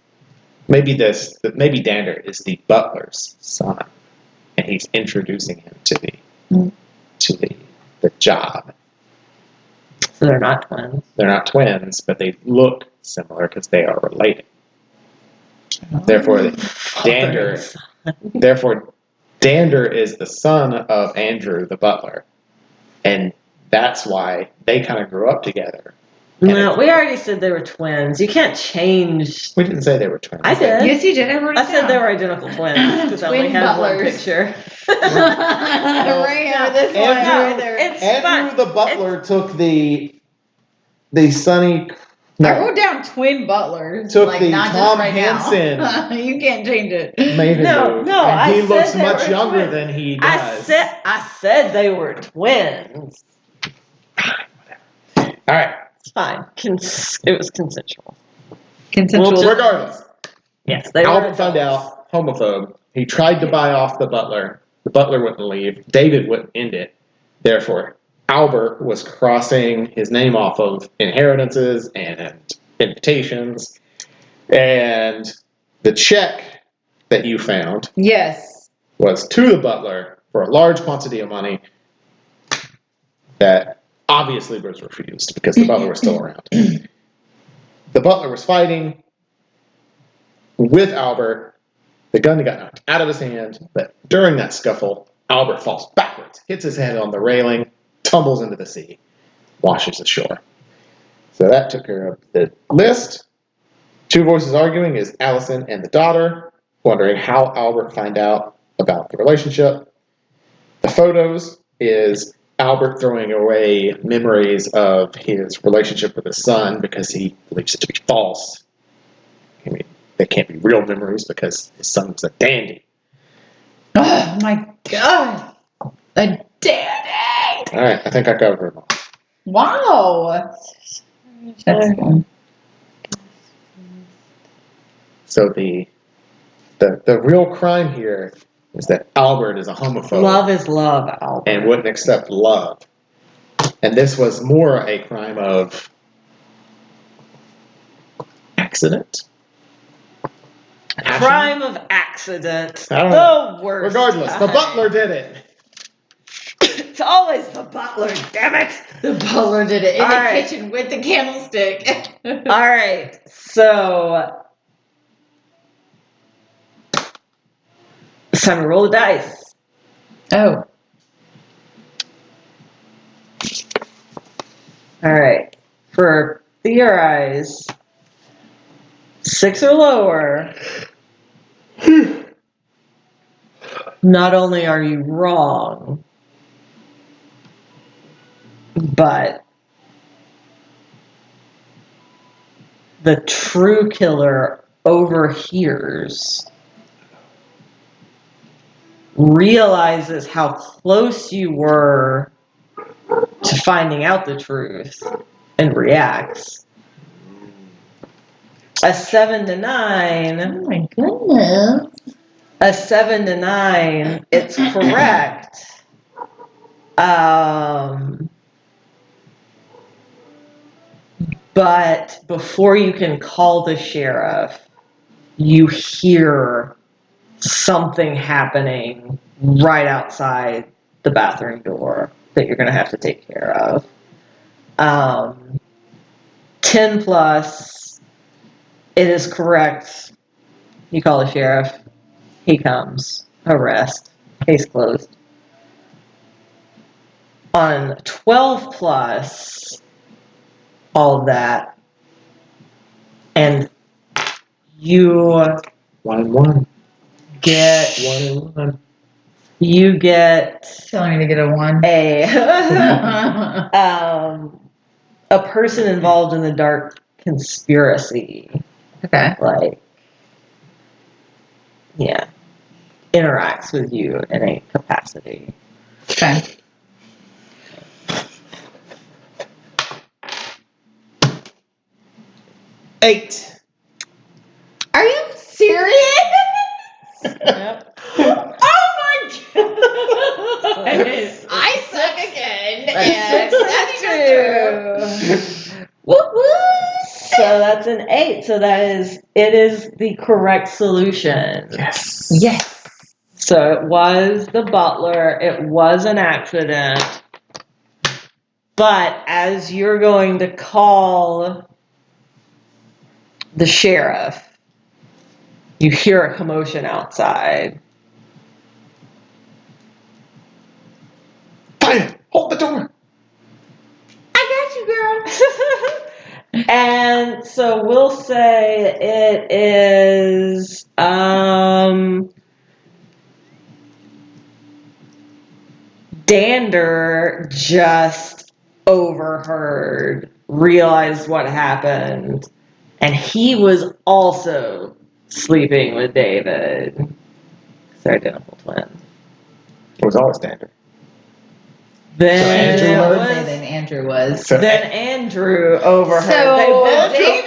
Maybe Dander is the butler's son, and he's introducing him to the job. So they're not twins. They're not twins, but they look similar because they are related. Therefore, Dander is the son of Andrew the butler, and that's why they kind of grew up together. No, we already said they were twins. You can't change. We didn't say they were twins. I did. Yes, you did. I said they were identical twins because I only Twin had one butlers. picture. Right here, this one Andrew- right there. It's Andrew fine. the butler took the Sonny. I wrote down twin butlers. Took like, the not Tom just right Henson. now. You can't change it. Maven No, move, no, and I he said looks they much were younger twins. than he does. I said they were twins. All right. It's fine. It was consensual. Consensual. Well, Regardless, Yes, they were. Albert found adults. out, homophobe. He tried to buy off the butler. The butler wouldn't leave. David wouldn't end it. Therefore, Albert was crossing his name off of inheritances and invitations. And the check that you found Yes. was to the butler for a large quantity of money that obviously was refused because the butler was still around. The butler was fighting with Albert. The gun got knocked out of his hand, but during that scuffle, Albert falls backwards, hits his head on the railing, tumbles into the sea, washes ashore. So that took care of the list. Two voices arguing is Allison and the daughter, wondering how Albert found out about the relationship. The photos is Albert throwing away memories of his relationship with his son because he believes it to be false. I mean, they can't be real memories because his son was a dandy. Oh my god. A dandy. All right, I think I covered them all. Wow. That's fun. So the real crime here is that Albert is a homophobe. Love is love, Albert. And wouldn't accept love. And this was more a crime of accident. Crime of accident. I don't know. The worst. Regardless, the kind. butler did it. It's always the butler, damn it. The butler did it in All the right. kitchen with the candlestick. All right, so it's time to roll the dice. Oh. All right, for theorize, 6 or lower, not only are you wrong, but the true killer overhears, realizes how close you were to finding out the truth, and reacts. A 7 to 9. Oh my goodness. A 7 to 9. It's correct. But before you can call the sheriff, you hear something happening right outside the bathroom door that you're going to have to take care of. 10 plus, it is correct. You call the sheriff. He comes. Arrest. Case closed. On 12 plus, all of that, and you 1 and 1. get 1 and 1. you get Telling me to get a 1. a person involved in the dark conspiracy, Okay. like, yeah, interacts with you in a capacity. Okay. Eight. Are you serious? Yep. Oh my god! I suck again. That's true. Whoop whoop. So that's an 8. So it is the correct solution. Yes. Yes. So it was the butler. It was an accident. But as you're going to call the sheriff, you hear a commotion outside. Fine. Hold the door. I got you, girl. And so we'll say it is Dander just overheard, realized what happened, and he was also sleeping with David. They're identical twins. It was always standard. Then Andrew it was? was- Then Andrew was. So then Andrew overheard. So, They both David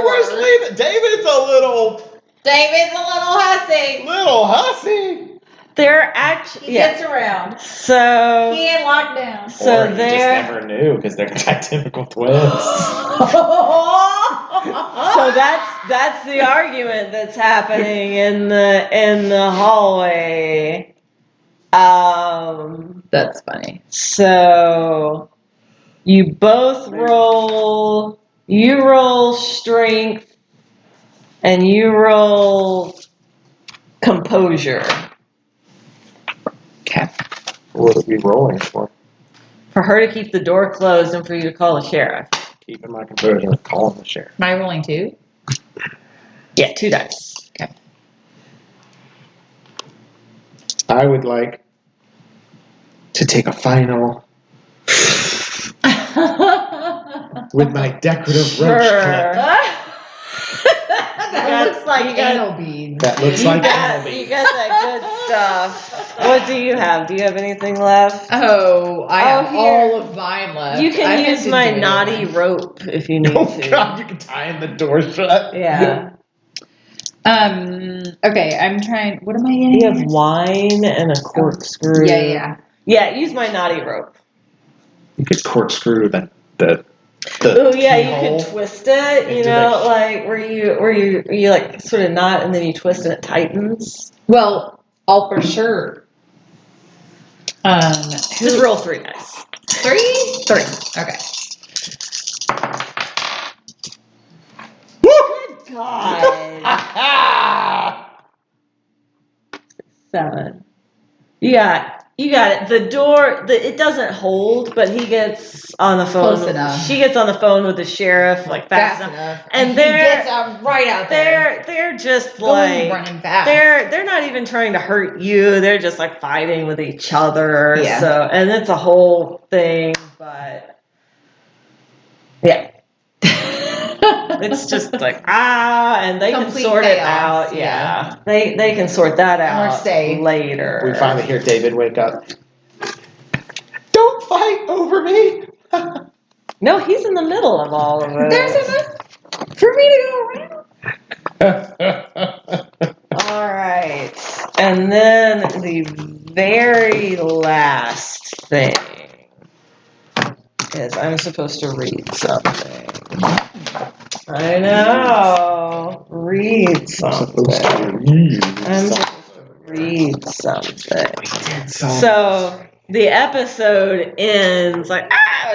we're sleeping. David's a little David's a little hussy. hussy. they're actually He gets around. So He ain't locked down. So or you just they're never knew because they're identical twins. so that's the argument that's happening in the hallway. That's funny. So you both roll. You roll strength, and you roll composure Okay. What are we rolling for? for her to keep the door closed and for you to call the sheriff. Keeping my composure and calling the sheriff. Am I rolling 2? Yeah, 2 dice. Okay. I would like to take a final with my decorative roach clip. That looks like you got- anal beads. That looks like anal You beads. got that good stuff. What do you have? Do you have anything left? Oh, I Oh, have here. all of mine left. You I can meant use to my do naughty one. rope if you need Oh to. God, you can tie in the door shut. Yeah. Okay, I'm trying. What am I getting? You have wine and a corkscrew. Yeah. Yeah, use my naughty rope. You could corkscrew the Oh yeah, you keyhole. can twist it, you into know, the- like where you like sort of knot and then you twist and it tightens. Well, all for sure. Just roll 3 dice. 3? 3. Okay. Good God. 7. You got it. The door, it doesn't hold, but he gets on the phone. Close enough. She gets on the phone with the sheriff, like fast enough. And he they're gets out right out there. they're just Going like running fast. they're not even trying to hurt you. They're just like fighting with each other. Yeah. So and it's a whole thing, but yeah. It's just like, and they can Complete sort it chaos, out. Yeah. They can sort that And we're out safe. later. We finally hear David wake up. Don't fight over me. No, he's in the middle of all of it. There's enough for me to go around. All right. And then the very last thing is I'm supposed to read something. I know. Read something. I'm supposed to read something. So the episode ends like,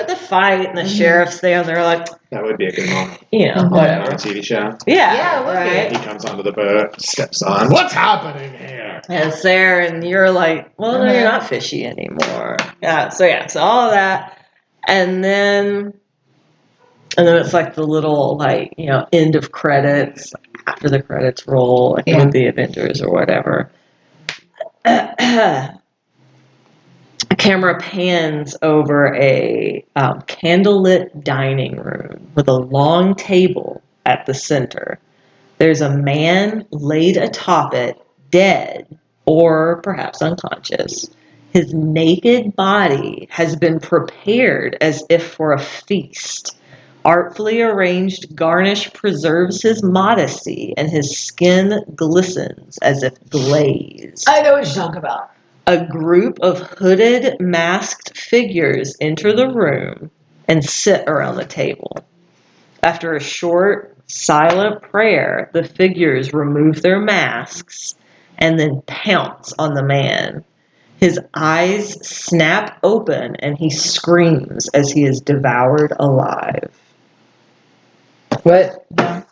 the fight, and the sheriff's there, and they're like, That would be a good moment. you know, On a whatever. TV show. Yeah, it would right. be. He comes onto the boat, steps on. What's happening here? And it's there, and you're like, well, no, you're not fishy anymore. So all of that, and then it's like the little end of credits after the credits roll, like with the Avengers or whatever. A camera pans over a candlelit dining room with a long table at the center. There's a man laid atop it, dead, or perhaps unconscious. His naked body has been prepared as if for a feast. Artfully arranged garnish preserves his modesty, and his skin glistens as if glazed. I know what you're talking about. A group of hooded, masked figures enter the room and sit around the table. After a short, silent prayer, the figures remove their masks and then pounce on the man. His eyes snap open and he screams as he is devoured alive. What? That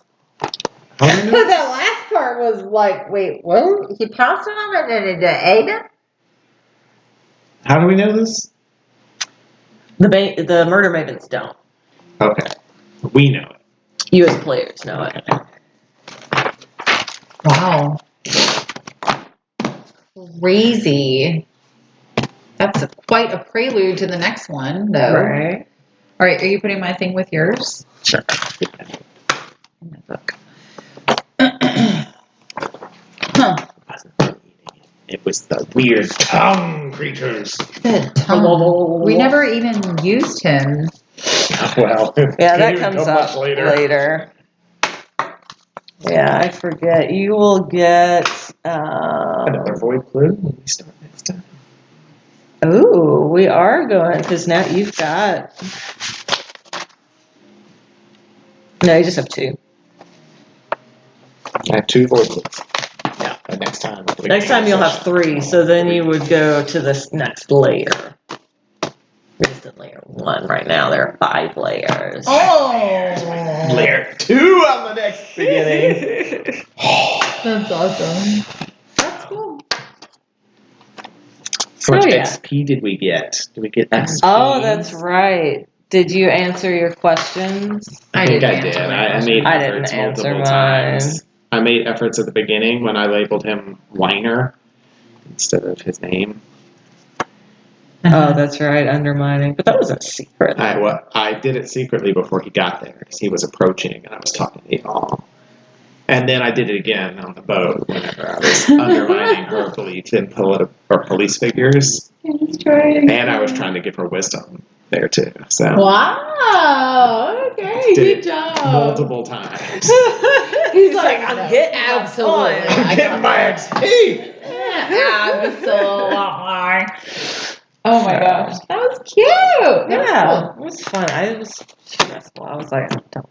last part was like, wait, what? He pounced on him and then it ate him? How do we know this? The murder mavens don't. Okay. We know it. You as players know it. Wow. Crazy. That's quite a prelude to the next one, though. Right. All right, are you putting my thing with yours? Sure. In my book. Huh. It was the weird tongue creatures. The tongue. We never even used him. Well, Yeah, that comes up later. Yeah, I forget. You will get. Another void clue when we start next time. Ooh, we are going because now you've got. No, you just have two. I have 2 void clues. Yeah. And next time. Next time you'll have 3, so then you would go to this next layer. Resistant layer 1 right now. There are 5 layers. Oh! Layer 2 on the next beginning. That's awesome. That's cool. How much yeah. XP did we get? Did we get XP? Oh, that's right. Did you answer your questions? I think I did. I made I efforts didn't answer multiple mine. times. I made efforts at the beginning when I labeled him Weiner instead of his name. Oh, that's right, undermining. But that wasn't secret. I did it secretly before he got there because he was approaching and I was talking to y'all. And then I did it again on the boat whenever I was undermining her belief in police figures. And I was trying to give her wisdom there too. So Wow. Okay. Good job. Multiple times. He's like, I'm getting absolutely. I'm getting my XP. Absolutely. Oh my gosh, that was cute. Yeah, it was fun. I was stressful. I was like, I don't know.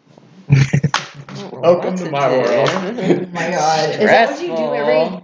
Welcome to my world. Oh my god. Is that what you do every